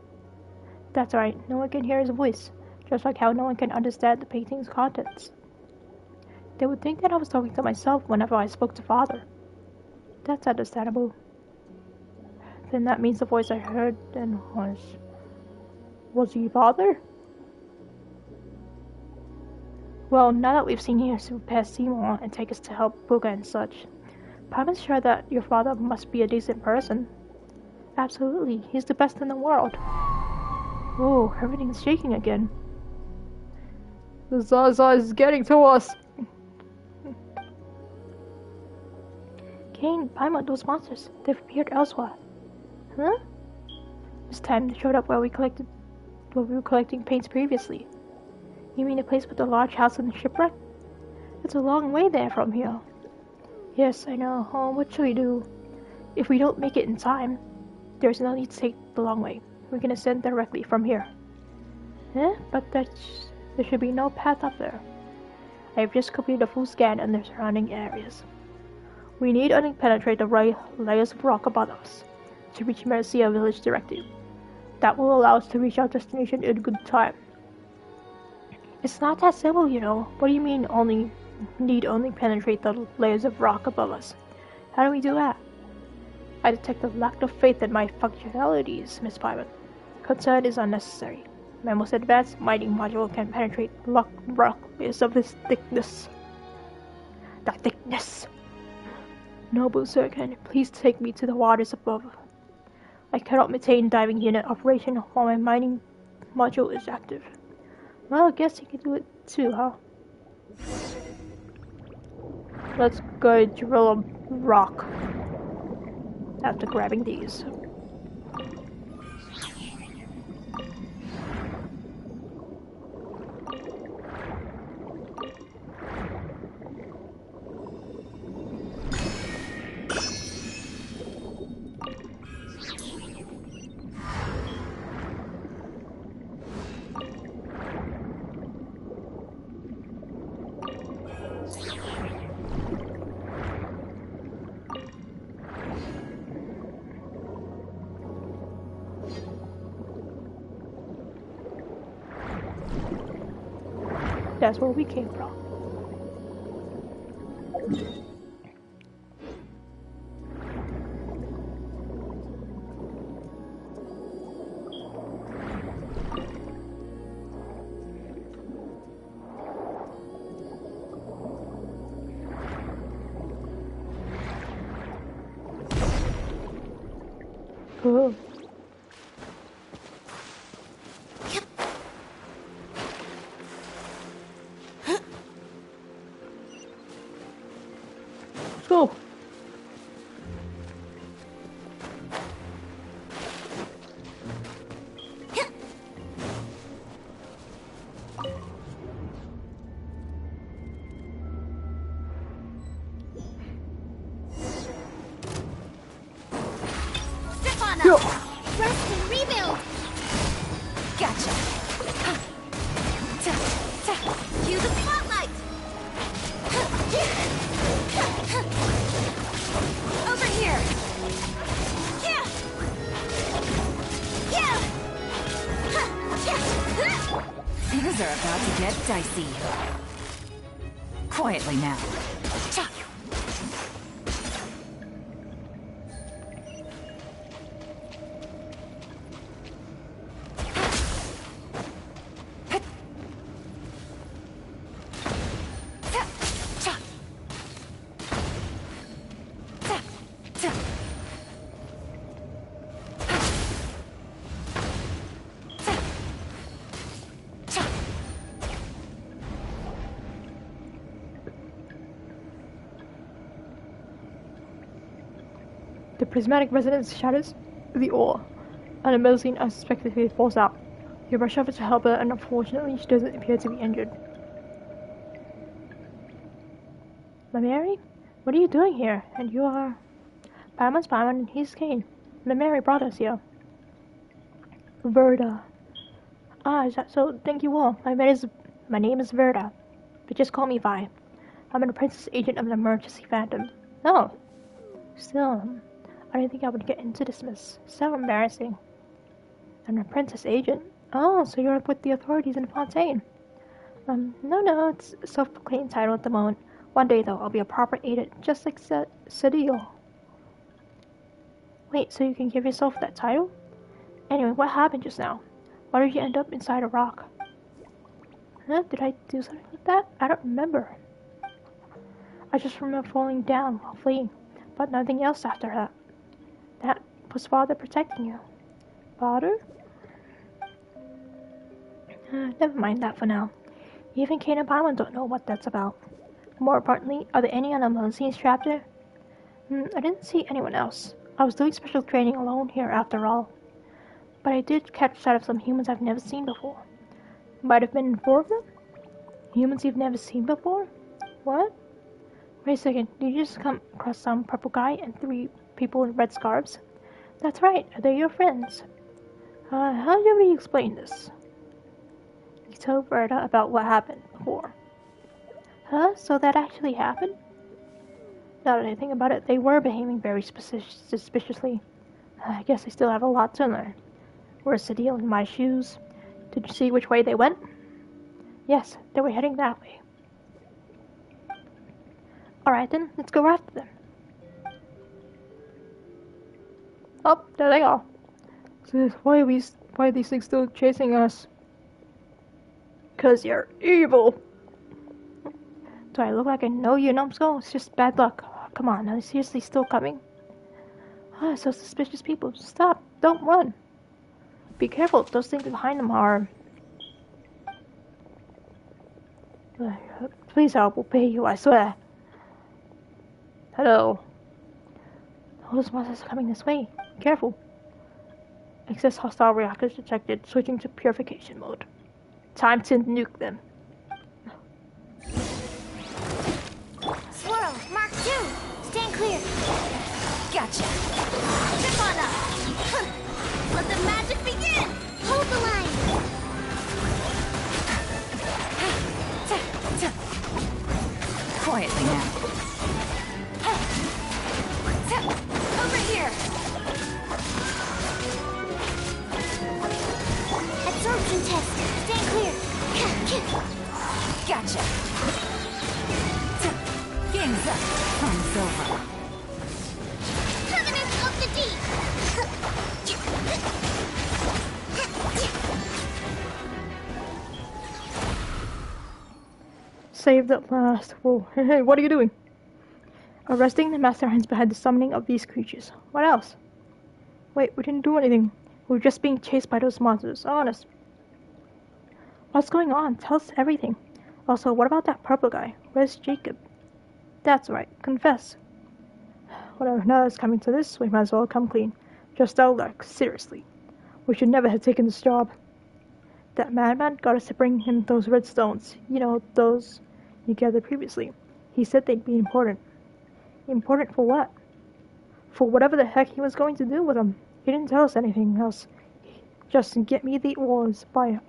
E: That's right, no one can hear his voice, just like how no one can understand the painting's contents. They would think that I was talking to myself whenever I spoke to Father. That's understandable. Then that means the voice I heard then was... Was he Father? Well, now that we've seen you surpass Seymour and take us to help Booga and such, Paimon's sure that your father must be a decent person. Absolutely, he's the best in the world. Oh, everything's shaking again. The Zaza is getting to us! Kane, Paimon, those monsters, they've appeared elsewhere. Huh? This time they showed up where we were collecting paints previously. You mean the place with the large house and the shipwreck? It's a long way there from here. Yes, I know. Oh, what shall we do? If we don't make it in time, there's no need to take the long way. We can ascend directly from here. But there should be no path up there. I have just completed a full scan of the surrounding areas. We need to penetrate the layers of rock above us to reach Melusine village directly. That will allow us to reach our destination in good time. It's not that simple, you know. What do you mean only penetrate the layers of rock above us? How do we do that? I detect a lack of faith in my functionalities, Miss Pyman. Concern is unnecessary. My most advanced mining module can penetrate rock layers of this thickness. The thickness! Noble sir, can you please take me to the waters above? I cannot maintain diving unit operation while my mining module is active. Well, I guess you can do it too, huh? Let's go drill a rock. After grabbing these. That's where we came from. Oh. Let's go. Yo.
D: Rest and rebuild!
F: Gotcha.
D: Cue the spotlight! Over here!
F: Things are about to get dicey. Quietly now.
E: The prismatic resonance shatters the ore, and the Melusine unexpectedly falls out. You rush over to help her, and unfortunately, she doesn't appear to be injured. My Mary? What are you doing here? And you are... Pyman's Pyman, and he's Kane. My Mary brought us here. Verda. Ah, is that so? Thank you all. My name is Verda, but just call me Vi. I'm an apprentice agent of the Emergency Phantom. Oh. Still, I didn't think I would get into this, miss. So embarrassing. An apprentice agent? Oh, so you're with the authorities in Fontaine. No, it's a self-proclaimed title at the moment. One day, though, I'll be a proper agent, just like Sadil. Wait, so you can give yourself that title? Anyway, what happened just now? Why did you end up inside a rock? Huh? Did I do something like that? I don't remember. I just remember falling down while fleeing, but nothing else after that. That was Father protecting you. Father? Never mind that for now. Even Kane and Pyman don't know what that's about. More importantly, are there any other Melusines trapped there? I didn't see anyone else. I was doing special training alone here after all. But I did catch sight of some humans I've never seen before. Might have been 4 of them? Humans you've never seen before? What? Wait a second, did you just come across some purple guy and 3 people in red scarves? That's right, they're your friends. How do we explain this? He told Berta about what happened before. Huh? So that actually happened? Now that I think about it, they were behaving very suspiciously. I guess I still have a lot to learn. Where's the deal in my shoes? Did you see which way they went? Yes, they were heading that way. Alright then, let's go after them. Oh, there they are. So why are these things still chasing us? 'Cause you're evil. Do I look like I know you, numbskull? It's just bad luck. Oh, come on, are they seriously still coming? Ah, so suspicious people. Stop, don't run. Be careful, those things behind them are... Please help, we'll pay you, I swear. Hello. All those monsters are coming this way. Careful. Excess hostile reactors detected. Switching to purification mode. Time to nuke them.
D: Swirl, Mark 2. Stand clear.
F: Gotcha.
D: Trip on up. Let the magic begin. Hold the line.
F: Quietly now.
D: Over here. Absorption test. Stand clear.
F: Gotcha. Game's up. Time's over.
D: Covenant of the Deep.
E: Saved at last. Whoa. Hey, what are you doing? Arresting the masterminds behind the summoning of these creatures. What else? Wait, we didn't do anything. We were just being chased by those monsters. Honest. What's going on? Tell us everything. Also, what about that purple guy? Where's Jacob? That's right. Confess. Whatever. Now it's coming to this, we might as well come clean. Just our luck. Seriously. We should never have taken this job. That madman got us to bring him those red stones. You know, those you gathered previously. He said they'd be important. Important for what? For whatever the heck he was going to do with them. He didn't tell us anything else. Just get me the ores by...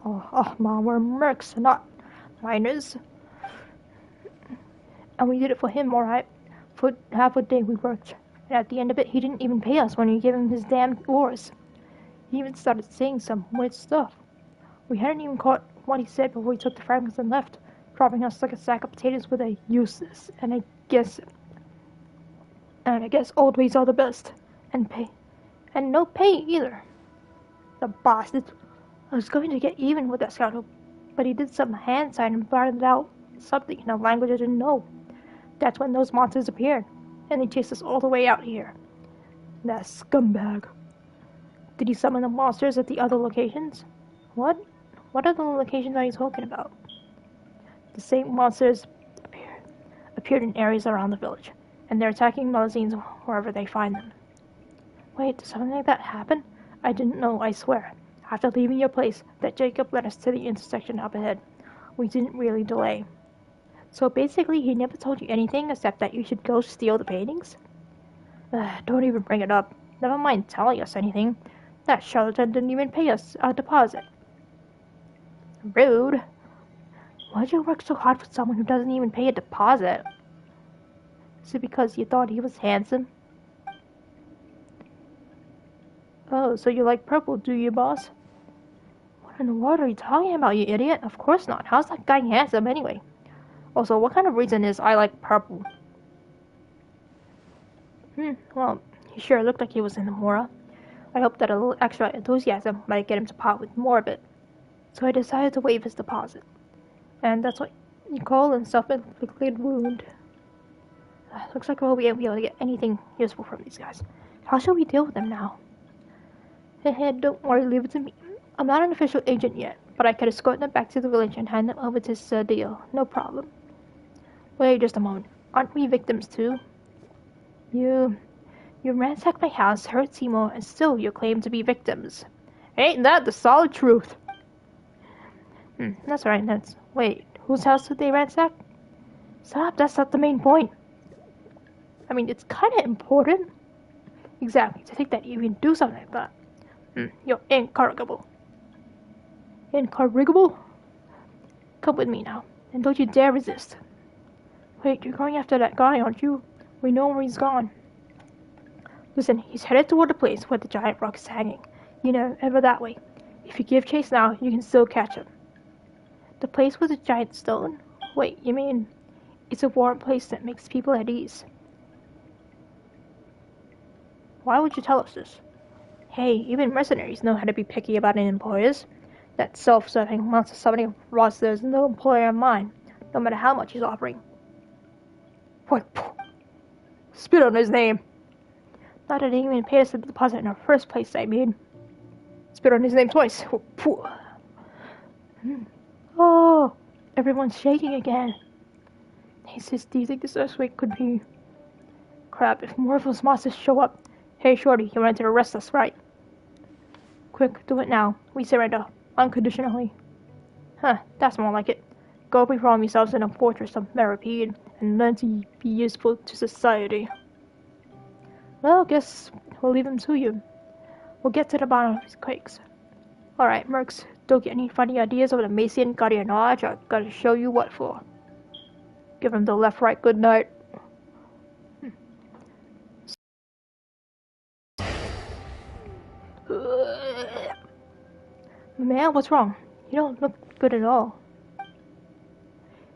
E: Mom, we're mercs, not miners. And we did it for him, alright. For half a day we worked. And at the end of it, he didn't even pay us when we gave him his damn ores. He even started saying some weird stuff. We hadn't even caught what he said before he took the fragments and left, dropping us like a sack of potatoes with a useless. And I guess old ways are the best. And pay. And no pay either. The bastard. I was going to get even with that scoundrel, but he did some hand sign and blurted out something in a language I didn't know. That's when those monsters appeared, and they chased us all the way out here. That scumbag. Did he summon the monsters at the other locations? What? What other locations are you talking about? The same monsters appeared in areas around the village, and they're attacking Melusines wherever they find them. Wait, did something like that happen? I didn't know, I swear. After leaving your place, that Jacob led us to the intersection up ahead. We didn't really delay. So basically, he never told you anything except that you should go steal the paintings? Don't even bring it up. Never mind telling us anything. That charlatan didn't even pay us a deposit. Rude. Why'd you work so hard for someone who doesn't even pay a deposit? Is it because you thought he was handsome? Oh, so you like purple, do you, boss? What in the world are you talking about, you idiot? Of course not. How's that guy handsome, anyway? Also, what kind of reason is I like purple? Well, he sure looked like he was in the Mora. I hoped that a little extra enthusiasm might get him to part with more of it. So I decided to waive his deposit. And that's what you call a self-inflicted wound. Looks like we'll be able to get anything useful from these guys. How shall we deal with them now? Don't worry, leave it to me. I'm not an official agent yet, but I could escort them back to the village and hand them over to Sir Deal. No problem. Wait just a moment. Aren't we victims too? You ransacked my house, hurt Seymour, and still you claim to be victims. Ain't that the solid truth? That's right, wait, whose house did they ransack? Stop, that's not the main point. I mean, it's kind of important. Exactly, to think that you can do something like that. You're incorrigible. Incorrigible? Come with me now, and don't you dare resist. Wait, you're going after that guy, aren't you? We know where he's gone. Listen, he's headed toward the place where the giant rock is hanging. You know, ever that way. If you give chase now, you can still catch him. The place with the giant stone? Wait, you mean it's a warm place that makes people at ease? Why would you tell us this? Hey, even mercenaries know how to be picky about an employers. That self-serving monster summoning Ross, there's no employer in mind, no matter how much he's offering. What? Spit on his name. Not that he even paid us a deposit in the first place, I mean. Spit on his name twice. Oh, everyone's shaking again. Hey sis, do you think this earthquake could be... Crap, if more of those monsters show up... Hey shorty, you wanted to arrest us, right? Quick, do it now. We surrender. Unconditionally. Huh, that's more like it. Go reform yourselves in a fortress of Meripede and learn to be useful to society. Well, guess we'll leave him to you. We'll get to the bottom of his quakes. Alright, Mercs, don't get any funny ideas over the Mason Guardian Knowledge. I gotta show you what for. Give him the left-right good night. Man, what's wrong? You don't look good at all.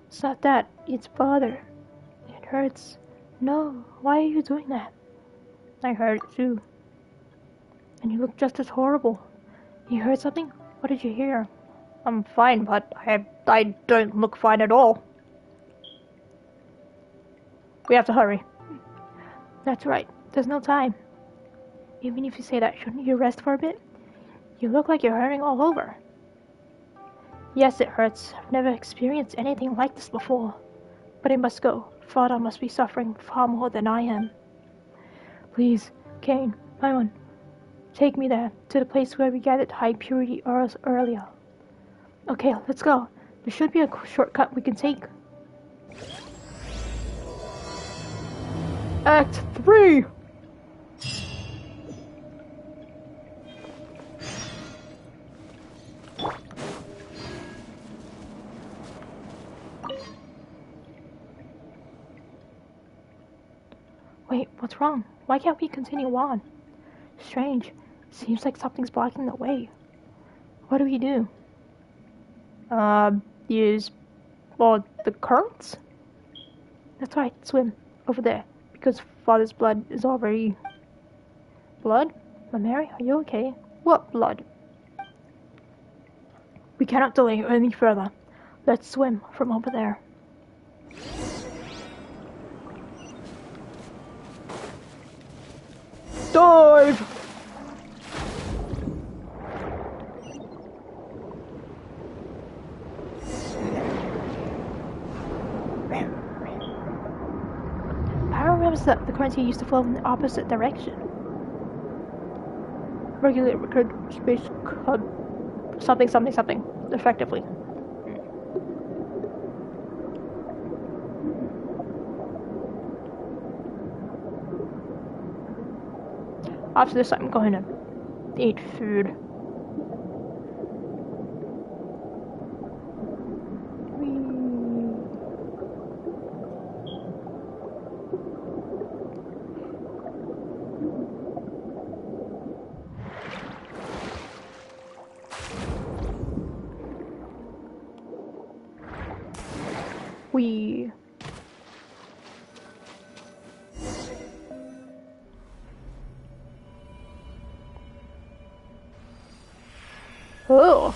E: It's not that. It's bother. It hurts. No, why are you doing that? I heard it too. And you look just as horrible. You heard something? What did you hear? I'm fine, but I don't look fine at all. We have to hurry. That's right. There's no time. Even if you say that, shouldn't you rest for a bit? You look like you're hurting all over. Yes, it hurts. I've never experienced anything like this before. But I must go. Father must be suffering far more than I am. Please, Kane, Paimon, take me there, to the place where we gathered high purity ores earlier. Okay, let's go. There should be a shortcut we can take. Act 3! Wait, what's wrong? Why can't we continue on? Strange. Seems like something's blocking the way. What do we do? Use... well, the currents? That's right, swim. Over there. Because Father's blood is already... Blood? Mary, are you okay? What blood? We cannot delay any further. Let's swim from over there. Dive! Power remembers that the currency used to flow in the opposite direction. Regulate record space club something effectively. After this, I'm going to eat food. We... Oh.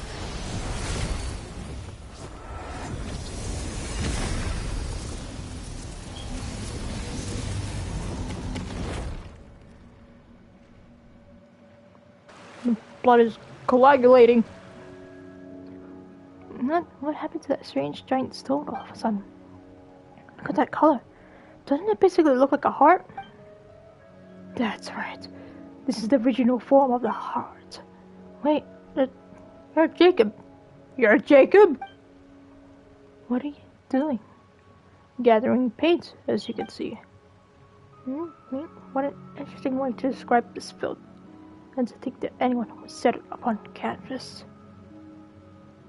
E: The blood is coagulating. What happened to that strange giant stone all of a sudden? Look at that color. Doesn't it basically look like a heart? That's right. This is the original form of the heart. Wait, you're Jacob. You're Jacob? What are you doing? Gathering paint, as you can see. What an interesting way to describe this field, and to think that anyone would set it up on canvas.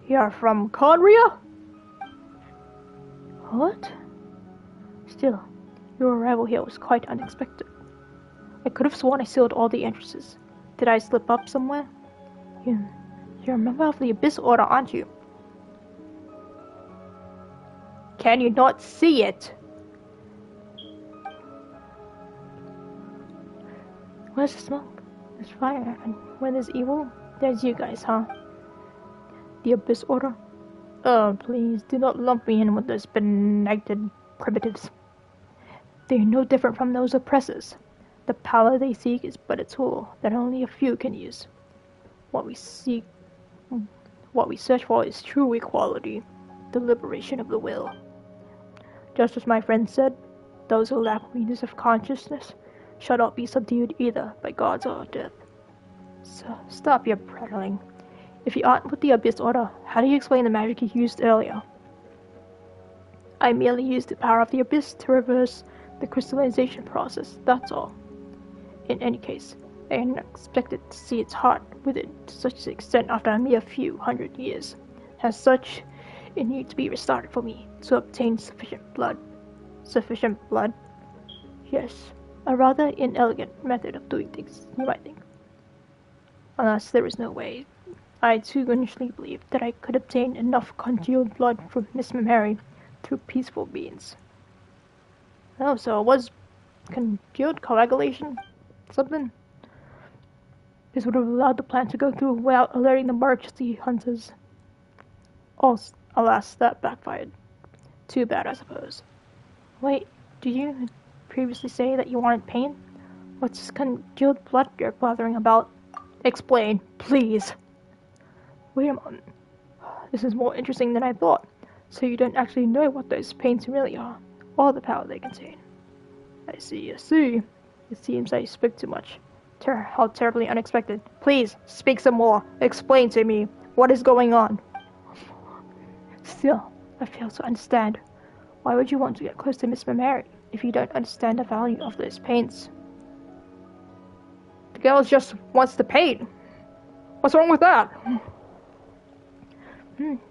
E: You're from Conria? What? Still, your arrival here was quite unexpected. I could have sworn I sealed all the entrances. Did I slip up somewhere? You're a member of the Abyss Order, aren't you? Can you not see it? Where's the smoke? There's fire, and when there's evil, there's you guys, huh? The Abyss Order? Oh, please, do not lump me in with those benighted primitives. They are no different from those oppressors. The power they seek is but a tool that only a few can use. What we search for is true equality, the liberation of the will. Just as my friend said, those who lack weakness of consciousness shall not be subdued either by gods or death. So stop your prattling. If you aren't with the Abyss Order, how do you explain the magic you used earlier? I merely used the power of the Abyss to reverse the crystallization process, that's all. In any case, I hadn't expected to see its heart with it to such an extent after a mere few hundred years. As such, it needed to be restarted for me to obtain sufficient blood. Sufficient blood? Yes, a rather inelegant method of doing things, you might think. Alas, there is no way. I too initially believed that I could obtain enough congealed blood from Miss Mary through peaceful means. Oh, so it was congealed coagulation? Something? This would have allowed the plan to go through without alerting the emergency hunters. Oh, alas, that backfired. Too bad, I suppose. Wait, did you previously say that you wanted pain? What's this congealed blood you're bothering about? Explain, please. Wait a moment. This is more interesting than I thought. So you don't actually know what those pains really are, or the power they contain. I see, I see. It seems I spoke too much. How terribly unexpected. Please, speak some more. Explain to me. What is going on? Still, I fail to understand. Why would you want to get close to Miss Mary if you don't understand the value of those paints? The girl just wants to paint. What's wrong with that?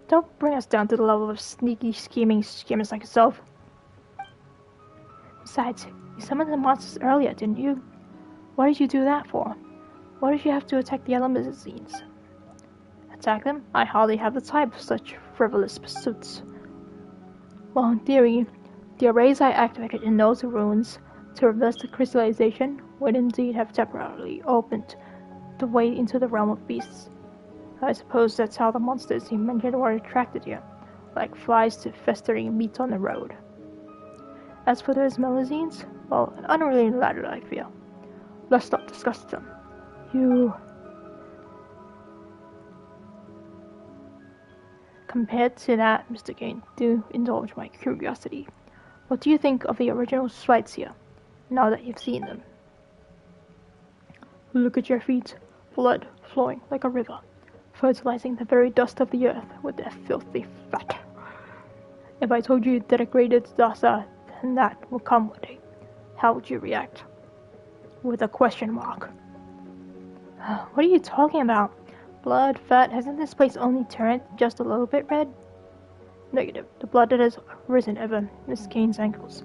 E: Don't bring us down to the level of sneaky, scheming schemers like yourself. Besides, you summoned the monsters earlier, didn't you? What did you do that for? Why did you have to attack the other Melusines? Attack them? I hardly have the time for such frivolous pursuits. Well, in theory, the arrays I activated in those ruins to reverse the crystallization would indeed have temporarily opened the way into the realm of beasts. I suppose that's how the monsters you mentioned were attracted here, like flies to festering meat on the road. As for those Melusines, well, an unrelated matter, I feel. Let's not discuss them. Compared to that, Mr. Kane, do indulge my curiosity. What do you think of the original sprites here, now that you've seen them? Look at your feet, blood flowing like a river, fertilizing the very dust of the earth with their filthy fat. If I told you that a greater disaster than that will come one day, how would you react? With a question mark. What are you talking about? Blood, fat, hasn't this place only turned just a little bit red? Negative. The blood that has risen over Miss Kane's ankles.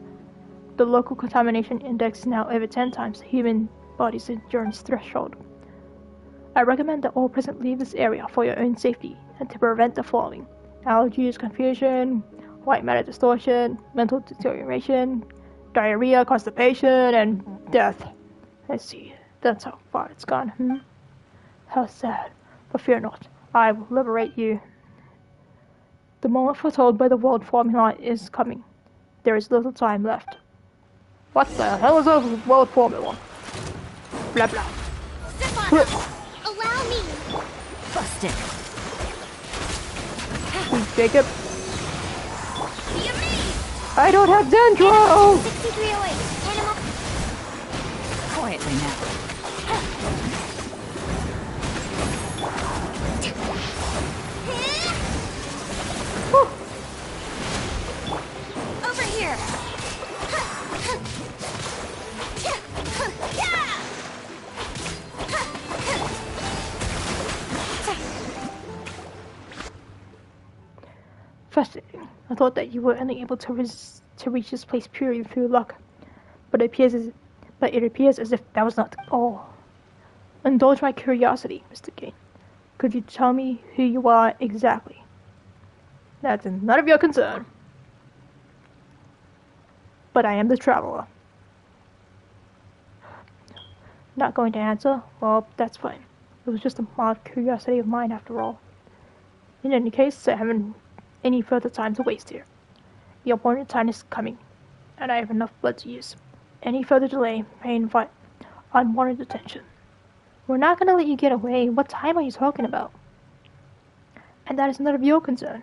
E: The local contamination index is now over 10 times the human body's endurance threshold. I recommend that all present leave this area for your own safety and to prevent the following: allergies, confusion, white matter distortion, mental deterioration, diarrhea, constipation, and death. I see. That's how far it's gone, How sad. But fear not. I will liberate you. The moment foretold by the world formula is coming. There is little time left. What the hell is a world formula? Blah blah.
D: Allow me.
F: Busted.
E: Jacob. I don't have dendro!
D: 6308. Animal.
F: Quietly now.
D: Over here.
E: Fascinating. I thought that you were only able to reach this place purely through luck, but it appears as if that was not all. Indulge my curiosity, Mr. Kane. Could you tell me who you are exactly? That's none of your concern. But I am the traveler. Not going to answer? Well, that's fine. It was just a mild curiosity of mine after all. In any case, I haven't any further time to waste here. The appointed time is coming, and I have enough blood to use. Any further delay may invite unwanted attention. We're not gonna let you get away. What time are you talking about? And that is none of your concern.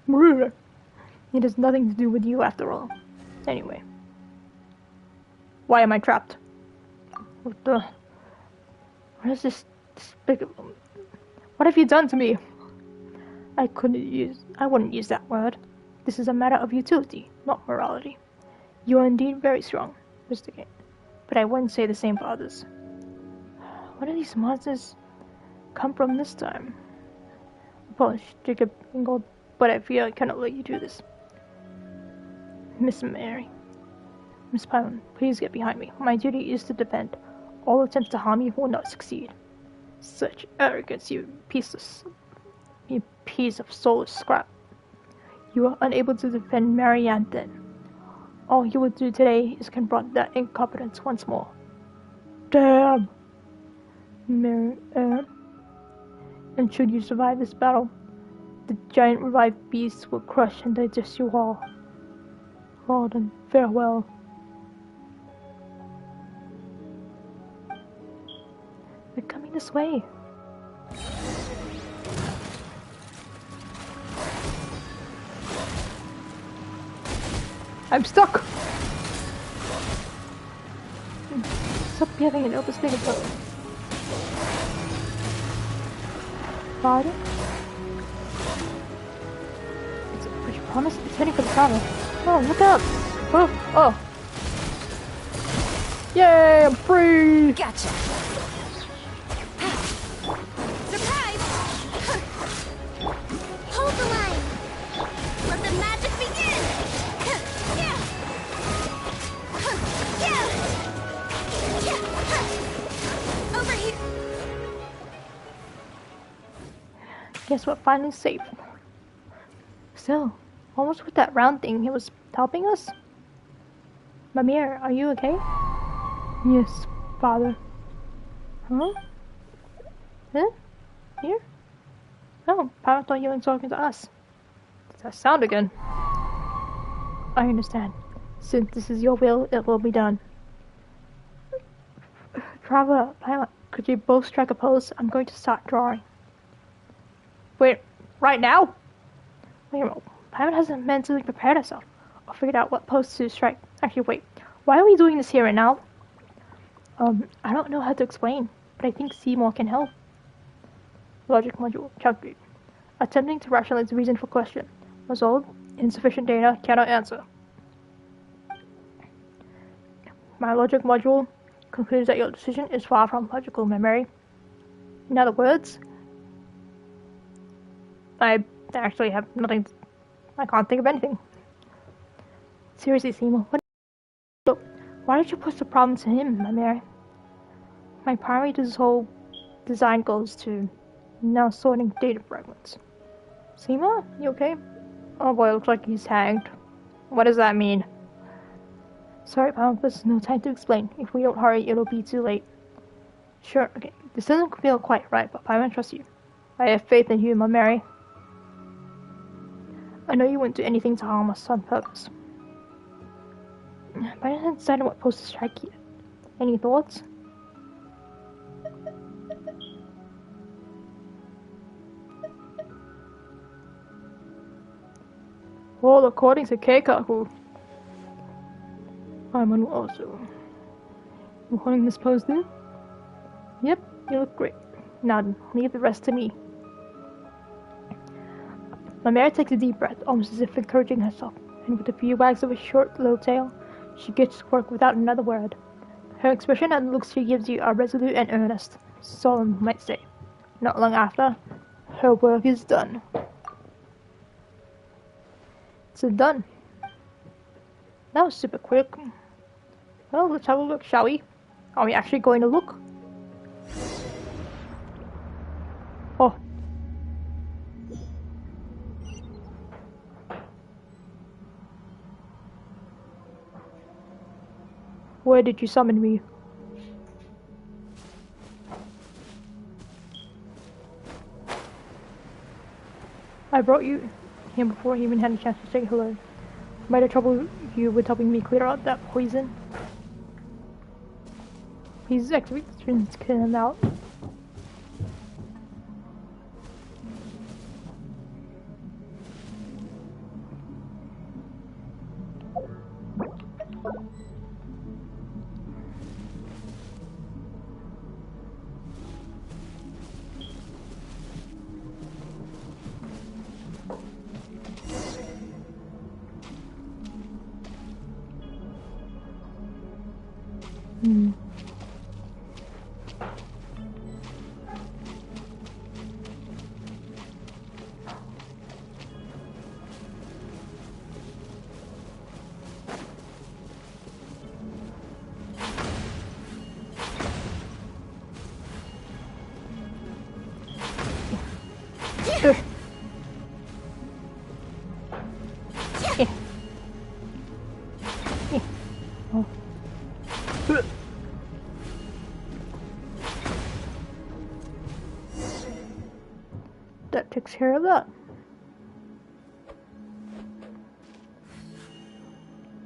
E: It has nothing to do with you after all. Anyway. Why am I trapped? What is this despicable? What have you done to me? I wouldn't use that word. This is a matter of utility, not morality. You are indeed very strong, Mr. Kane. But I wouldn't say the same for others. Where do these monsters come from this time? Apologies, Jacob Ingold, but I fear I cannot let you do this. Miss Mary. Miss Pyron, please get behind me. My duty is to defend. All attempts to harm you will not succeed. Such arrogance, you piece of soulless scrap. You are unable to defend Marianne then. All you will do today is confront that incompetence once more. Damn! And should you survive this battle, the giant revived beasts will crush and digest you all. Well then, farewell. They're coming this way. I'm stuck! Stop having an open state of Father? But you promised it's heading for the father. Oh, look out! Oh! Yay, I'm free!
F: Gotcha!
D: Surprise! Hold the line! Let the magic begin! Over here!
E: Guess what? Finally safe. Still, almost with that round thing, he was helping us? Mimir, are you okay? Yes, father. Huh? Huh? Here? Oh, I thought you were talking to us. Does that sound again? I understand. Since this is your will, it will be done. Traveler, pilot, could you both strike a pose? I'm going to start drawing. Wait, right now? Wait a minute. Pilot hasn't mentally prepared herself or figured out what pose to strike. Actually, wait. Why are we doing this here and now? I don't know how to explain, but I think Seymour can help. Logic module, calculate. Attempting to rationalize the reason for question. Result, insufficient data, cannot answer. My logic module concludes that your decision is far from logical memory. In other words, I actually have nothing. I can't think of anything. Seriously, Seymour, why did you push the problem to him, Mary? My primary whole design goes to now sorting data fragments. Seymour, you okay? Oh boy, looks like he's hanged. What does that mean? Sorry, Pam, there's no time to explain. If we don't hurry, it'll be too late. Sure, okay. This doesn't feel quite right, but I trust you. I have faith in you, Mary. I know you wouldn't do anything to harm us on purpose. But I haven't decided what pose to strike yet. Any thoughts? Well, according to Keikaku, I'm also. You holding this pose too? Yep, you look great. Now then, leave the rest to me. Mary takes a deep breath, almost as if encouraging herself, and with a few wags of a short, low tail, she gets to work without another word. Her expression and the looks she gives you are resolute and earnest, solemn, you might say. Not long after, her work is done. It's done. That was super quick. Well, let's have a look, shall we? Are we actually going to look? Oh. Where did you summon me? I brought you here before he even had a chance to say hello. Might have troubled you with helping me clear out that poison. He's experienced clearing him out. That takes care of that.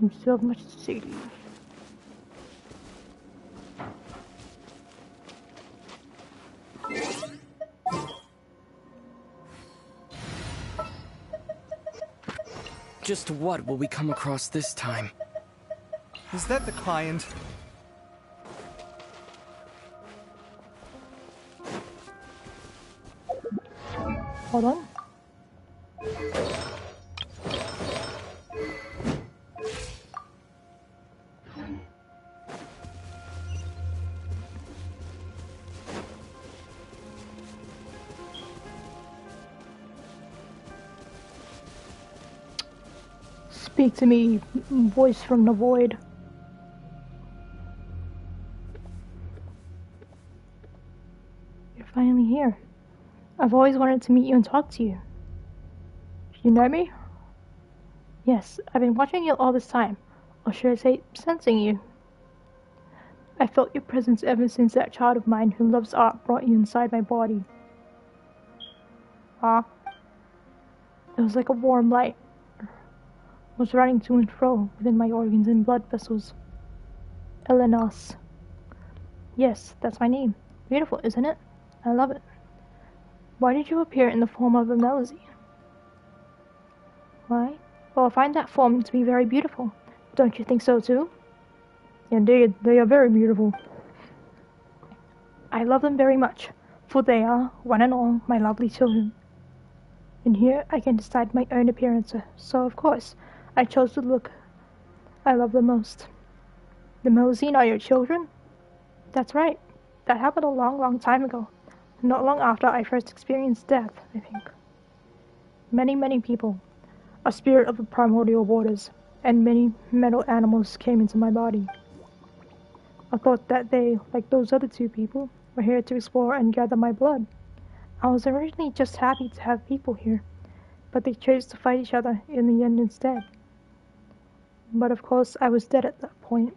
E: You still have much to say to you.
B: Just what will we come across this time?
A: Is that the client?
E: Hold on. Speak to me, voice from the void. You're finally here. I've always wanted to meet you and talk to you. You know me? Yes, I've been watching you all this time. Or should I say, sensing you. I felt your presence ever since that child of mine who loves art brought you inside my body. It was like a warm light was running to and fro within my organs and blood vessels. Elenos. Yes, that's my name. Beautiful, isn't it? I love it. Why did you appear in the form of a Melusine? Why? Well, I find that form to be very beautiful. Don't you think so too? Indeed, they are very beautiful. I love them very much, for they are, one and all, my lovely children. And here I can decide my own appearance, so of course, I chose the look I love the most. The Melusine are your children? That's right. That happened a long, long time ago. Not long after I first experienced death, I think. Many, many people, a spirit of the primordial waters, and many metal animals came into my body. I thought that they, like those other two people, were here to explore and gather my blood. I was originally just happy to have people here, but they chose to fight each other in the end instead. But of course, I was dead at that point.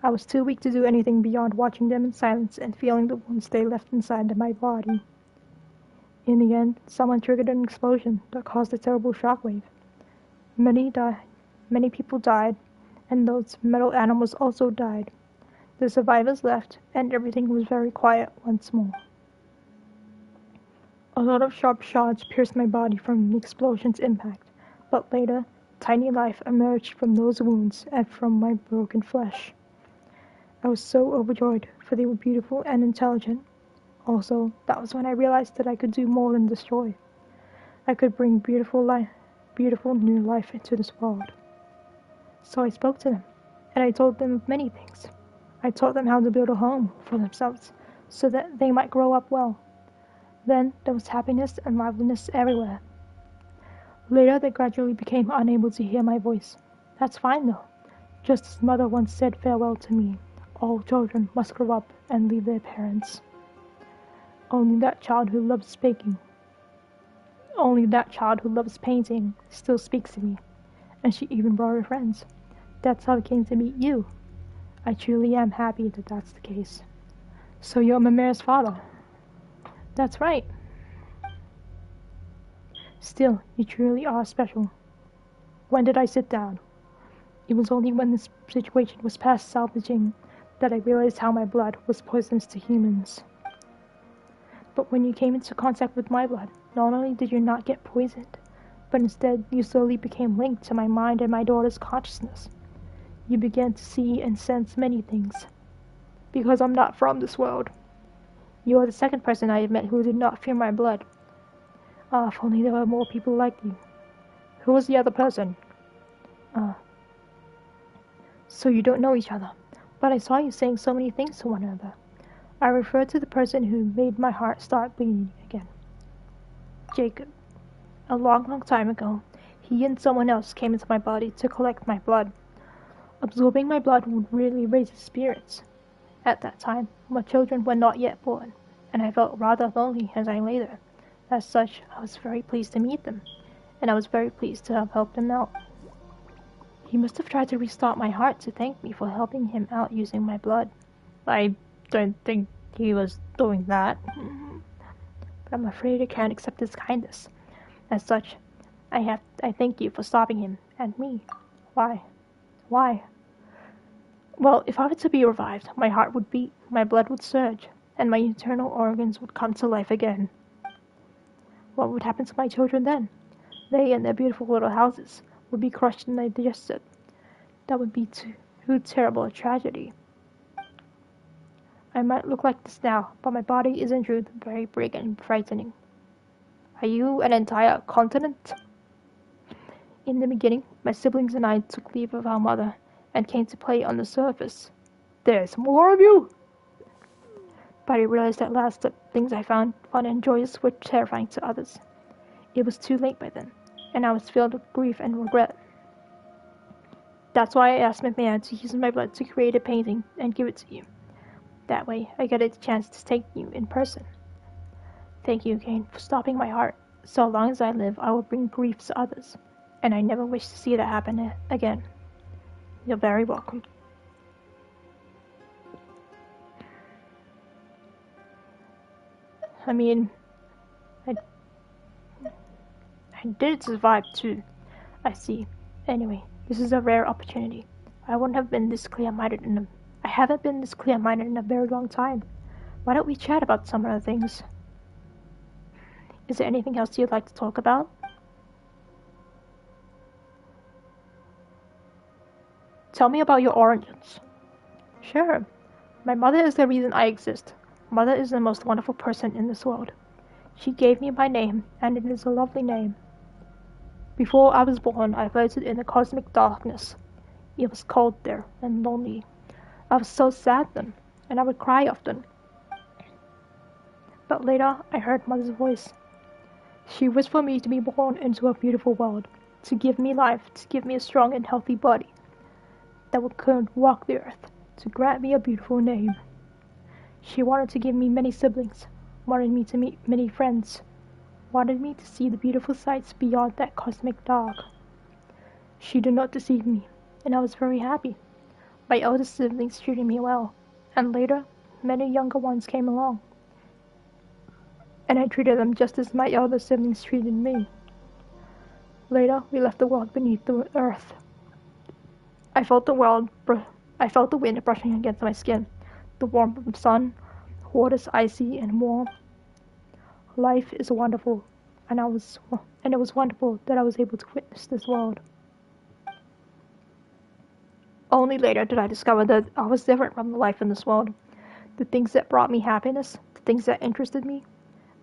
E: I was too weak to do anything beyond watching them in silence and feeling the wounds they left inside my body. In the end, someone triggered an explosion that caused a terrible shockwave. Many people died, and those metal animals also died. The survivors left, and everything was very quiet once more. A lot of sharp shards pierced my body from the explosion's impact, but later, tiny life emerged from those wounds and from my broken flesh. I was so overjoyed, for they were beautiful and intelligent. Also, that was when I realized that I could do more than destroy. I could bring beautiful new life into this world. So I spoke to them, and I told them of many things. I taught them how to build a home for themselves, so that they might grow up well. Then there was happiness and liveliness everywhere. Later, they gradually became unable to hear my voice. That's fine, though. Just as Mother once said farewell to me, all children must grow up and leave their parents. Only that child who loves painting still speaks to me, and she even brought her friends. That's how I came to meet you. I truly am happy that that's the case. So you're Mimer's father? That's right. Still, you truly are special. When did I sit down? It was only when this situation was past salvaging that I realized how my blood was poisonous to humans. But when you came into contact with my blood, not only did you not get poisoned, but instead you slowly became linked to my mind and my daughter's consciousness. You began to see and sense many things. Because I'm not from this world. You are the second person I have met who did not fear my blood. Ah, if only there were more people like you. Who was the other person? So you don't know each other, but I saw you saying so many things to one another. I refer to the person who made my heart start bleeding again. Jacob. A long time ago, he and someone else came into my body to collect my blood. Absorbing my blood would really raise his spirits. At that time, my children were not yet born, and I felt rather lonely as I lay there. As such, I was very pleased to meet them, and I was very pleased to have helped them out. He must have tried to restart my heart to thank me for helping him out using my blood. I don't think he was doing that. But I'm afraid I can't accept his kindness. As such, I thank you for stopping him, and me. Why? Why? Well, if I were to be revived, my heart would beat, my blood would surge, and my internal organs would come to life again. What would happen to my children then? They and their beautiful little houses would be crushed and digested. That would be too terrible a tragedy. I might look like this now, but my body is in truth very big and frightening. Are you an entire continent? In the beginning, my siblings and I took leave of our mother and came to play on the surface. There's more of you! But I realized at last that things I found fun and joyous were terrifying to others. It was too late by then, and I was filled with grief and regret. That's why I asked my man to use my blood to create a painting and give it to you. That way, I get a chance to take you in person. Thank you again for stopping my heart. So long as I live, I will bring grief to others, and I never wish to see that happen again. You're very welcome. I mean, I did survive too. I see. Anyway, this is a rare opportunity. I haven't been this clear-minded in a very long time. Why don't we chat about some other things? Is there anything else you'd like to talk about? Tell me about your origins. Sure. My mother is the reason I exist. Mother is the most wonderful person in this world. She gave me my name, and it is a lovely name. Before I was born, I floated in the cosmic darkness. It was cold there and lonely. I was so sad then, and I would cry often. But later, I heard Mother's voice. She wished for me to be born into a beautiful world, to give me life, to give me a strong and healthy body that could walk the earth, to grant me a beautiful name. She wanted to give me many siblings, wanted me to meet many friends, wanted me to see the beautiful sights beyond that cosmic dark. She did not deceive me, and I was very happy. My eldest siblings treated me well, and later, many younger ones came along, and I treated them just as my elder siblings treated me. Later, we left the world beneath the earth. I felt the wind brushing against my skin, the warmth of the sun, waters icy and warm. Life is wonderful, and it was wonderful that I was able to witness this world. Only later did I discover that I was different from the life in this world. The things that brought me happiness, the things that interested me,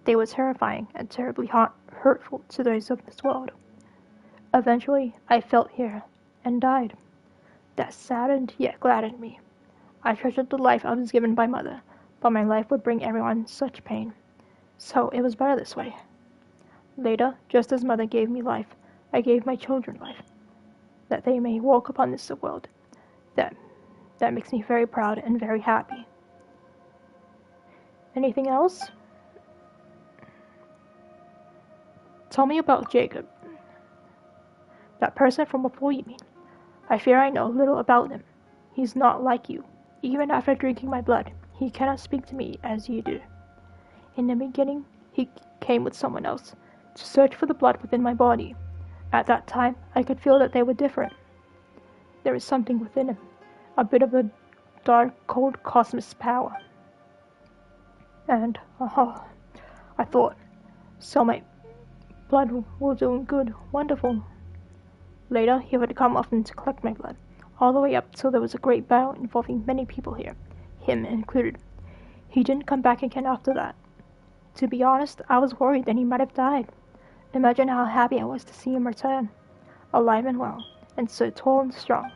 E: they were terrifying and terribly hurtful to those of this world. Eventually, I fell here and died. That saddened yet gladdened me. I treasured the life I was given by Mother, but my life would bring everyone such pain. So it was better this way. Later, just as Mother gave me life, I gave my children life, that they may walk upon this world. That makes me very proud and very happy. Anything else? Tell me about Jacob. That person from before, you mean? I fear I know little about him. He's not like you. Even after drinking my blood, he cannot speak to me as you do. In the beginning, he came with someone else to search for the blood within my body. At that time, I could feel that they were different. There is something within him, a bit of a dark, cold cosmos power. And, I thought, so my blood was doing good, wonderful. Later, he would come often to collect my blood, all the way up till there was a great battle involving many people here, him included. He didn't come back again after that. To be honest, I was worried that he might have died. Imagine how happy I was to see him return, alive and well, and so tall and strong.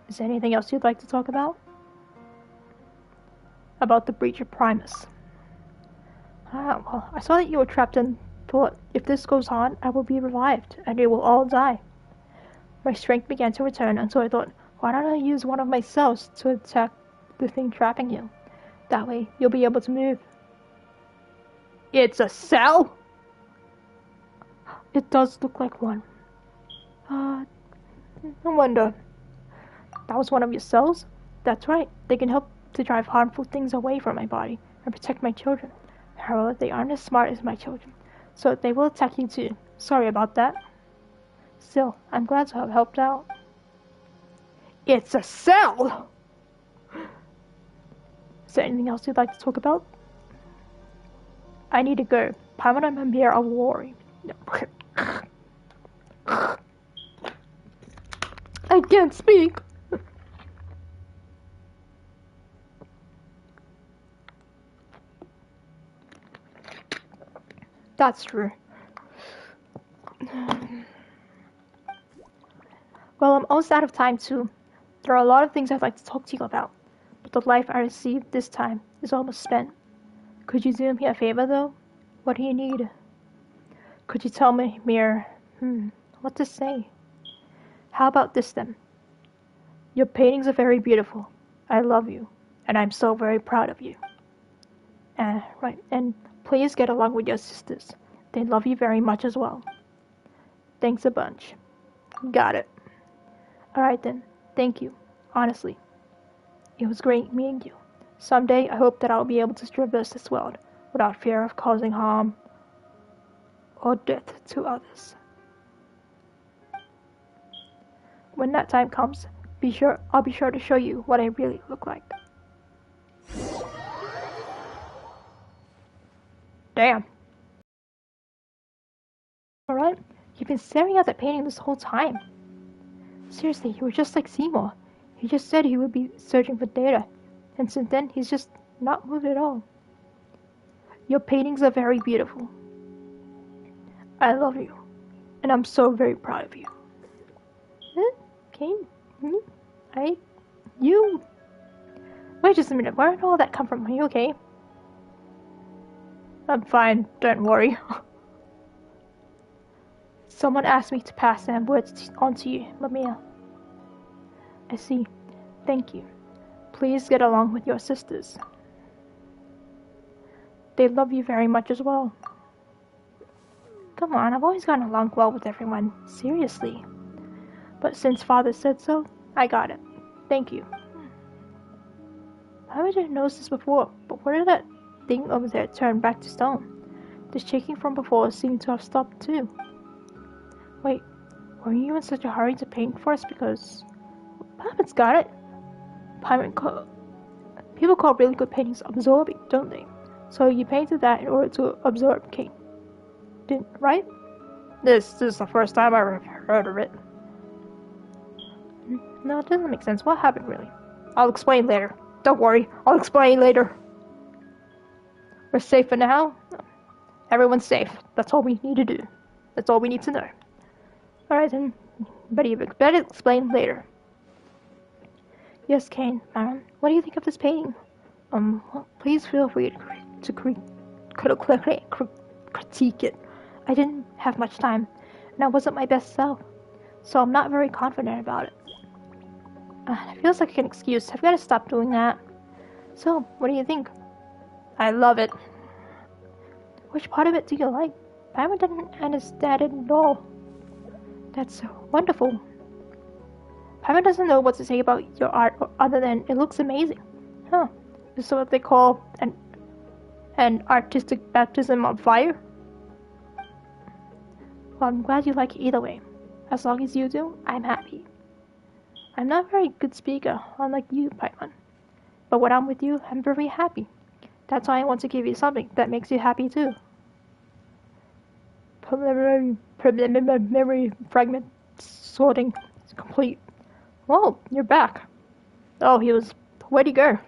E: Is there anything else you'd like to talk about? About the breach of Primus. Well, I saw that you were trapped and thought, if this goes on, I will be revived, and you will all die. My strength began to return, and so I thought, why don't I use one of my cells to attack the thing trapping you? That way, you'll be able to move. It's a cell? It does look like one. No wonder. That was one of your cells? That's right. They can help to drive harmful things away from my body and protect my children. However, they aren't as smart as my children, so they will attack you too. Sorry about that. Still, I'm glad to have helped out. It's a cell! Is there anything else you'd like to talk about? I need to go. Paimon and Mimir are worried. I can't speak. That's true. Well, I'm almost out of time too. There are a lot of things I'd like to talk to you about, but the life I received this time is almost spent. Could you do me a favor though? What do you need? Could you tell me, Mir, what to say? How about this then? Your paintings are very beautiful. I love you, and I'm so very proud of you. Right, and please get along with your sisters. They love you very much as well. Thanks a bunch. Got it. Alright then, thank you, honestly. It was great meeting you. Someday I hope that I'll be able to traverse this world without fear of causing harm or death to others. When that time comes, I'll be sure to show you what I really look like. Damn. Alright, you've been staring at that painting this whole time. Seriously, you were just like Seymour. He just said he would be searching for data, and since then he's just not moved at all. Your paintings are very beautiful. I love you, and I'm so very proud of you. Kane? You? Wait just a minute, where did all that come from? Are you okay? I'm fine, don't worry. Someone asked me to pass them words on to you, Lamia. I see. Thank you. Please get along with your sisters. They love you very much as well. Come on, I've always gotten along well with everyone. Seriously. But since Father said so, I got it. Thank you. I didn't notice this before, but where did that thing over there turn back to stone? The shaking from before seemed to have stopped too. Wait, were you in such a hurry to paint for us because... Paimon's got it. People call really good paintings absorbing, don't they? So you painted that in order to absorb Kane. Right? This is the first time I've ever heard of it. No, it doesn't make sense. What happened really? I'll explain later. Don't worry, I'll explain later. We're safe for now. Everyone's safe. That's all we need to do. That's all we need to know. Alright then, but you better explain later. Yes, Kane, what do you think of this painting? Well, please feel free to critique it. I didn't have much time, and I wasn't my best self, so I'm not very confident about it. It feels like an excuse. I've got to stop doing that. So, what do you think? I love it. Which part of it do you like? Paimon didn't understand it at all. That's wonderful. Paimon doesn't know what to say about your art other than it looks amazing. Huh. Is this what they call an artistic baptism of fire? Well, I'm glad you like it either way. As long as you do, I'm happy. I'm not a very good speaker, unlike you, Paimon. But when I'm with you, I'm very happy. That's why I want to give you something that makes you happy too. Memory fragment sorting is complete. Well, you're back. Oh, where'd he go?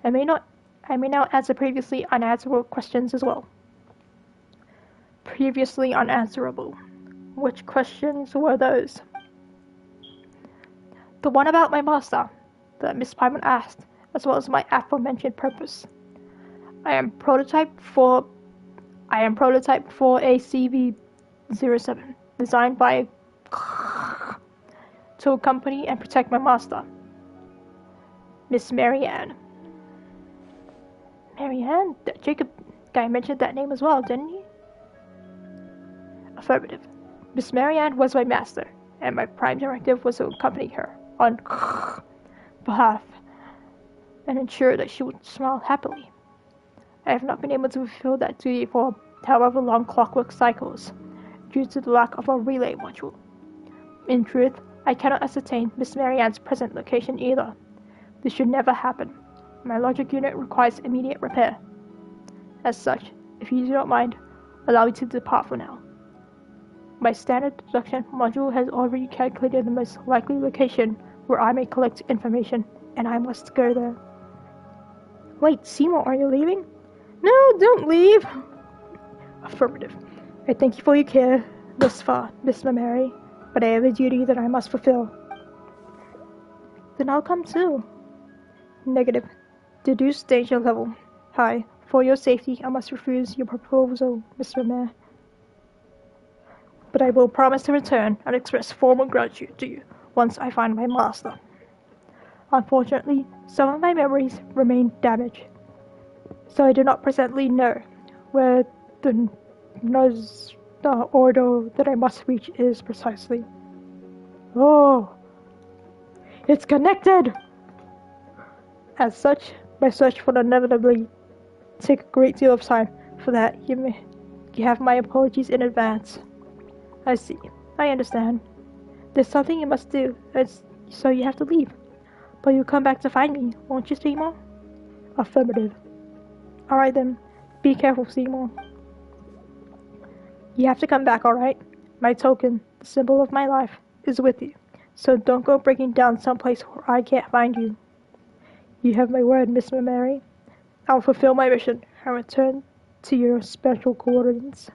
E: I may now answer previously unanswerable questions as well. Previously unanswerable. Which questions were those? The one about my master that Miss Paimon asked, as well as my aforementioned purpose. I am prototype for a CV-07, designed by to accompany and protect my master, Miss Marianne. Marianne? Jacob guy mentioned that name as well, didn't he? Affirmative. Miss Marianne was my master, and my prime directive was to accompany her on behalf and ensure that she would smile happily. I have not been able to fulfill that duty for however long clockwork cycles, due to the lack of a relay module. In truth, I cannot ascertain Miss Marianne's present location either. This should never happen. My logic unit requires immediate repair. As such, if you do not mind, allow me to depart for now. My standard deduction module has already calculated the most likely location where I may collect information, and I must go there. Wait, Seymour, are you leaving? No, don't leave! Affirmative. I thank you for your care thus far, Miss Mary, but I have a duty that I must fulfill. Then I'll come too. Negative. Deduced danger level. High. For your safety, I must refuse your proposal, Miss Mary. But I will promise to return and express formal gratitude to you once I find my master. Unfortunately, some of my memories remain damaged, so I do not presently know where the order that I must reach is precisely. Oh, it's connected! As such, my search will inevitably take a great deal of time. For that, you have my apologies in advance. I see. I understand. There's something you must do, so you have to leave. But you'll come back to find me, won't you, Seymour? Affirmative. Alright then. Be careful, Seymour. You have to come back, alright? My token, the symbol of my life, is with you. So don't go breaking down someplace where I can't find you. You have my word, Miss Mary. I'll fulfill my mission and return to your special coordinates.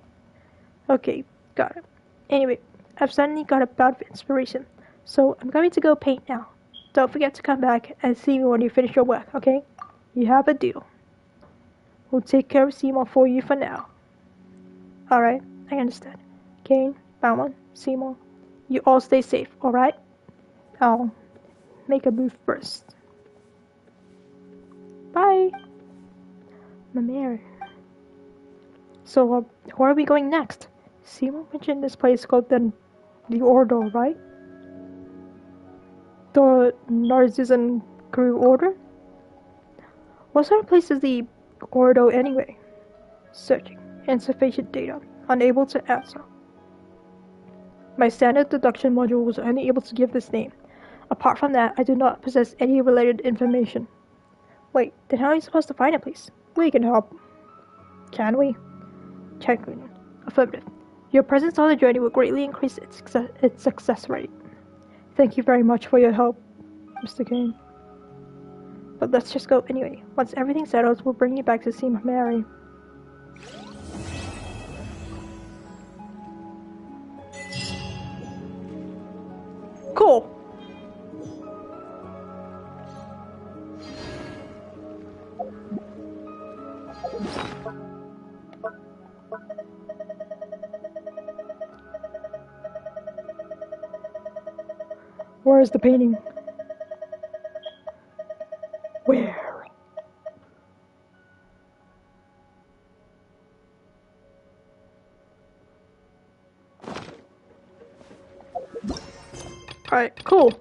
E: Okay, got it. Anyway, I've suddenly got a bout of inspiration, so I'm going to go paint now. Don't forget to come back and see me when you finish your work, okay? You have a deal. We'll take care of Seymour for you for now. Alright, I understand. Kane, Bauman, Seymour, you all stay safe, alright? I'll make a move first. Bye! Mary. So, where are we going next? Seymour mentioned this place called the Order, right? The Narcissan Crew Order? What sort of place is the Ordo anyway? Searching. Insufficient data. Unable to answer. My standard deduction module was only able to give this name. Apart from that, I do not possess any related information. Wait, then how are you supposed to find a place? We can help. Can we? Checking. Affirmative. Your presence on the journey will greatly increase its success rate. Thank you very much for your help, Mr. Kane. But let's just go anyway. Once everything settles, we'll bring you back to see Mary. Cool. Where is the painting? Where? Alright, cool.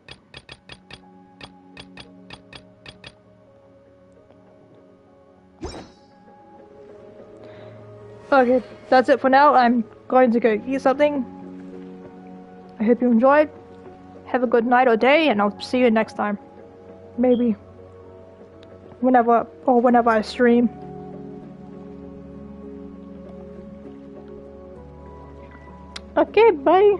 E: Okay, that's it for now. I'm going to go eat something. I hope you enjoyed. Have a good night or day, and I'll see you next time. Maybe. Whenever I stream. Okay, bye.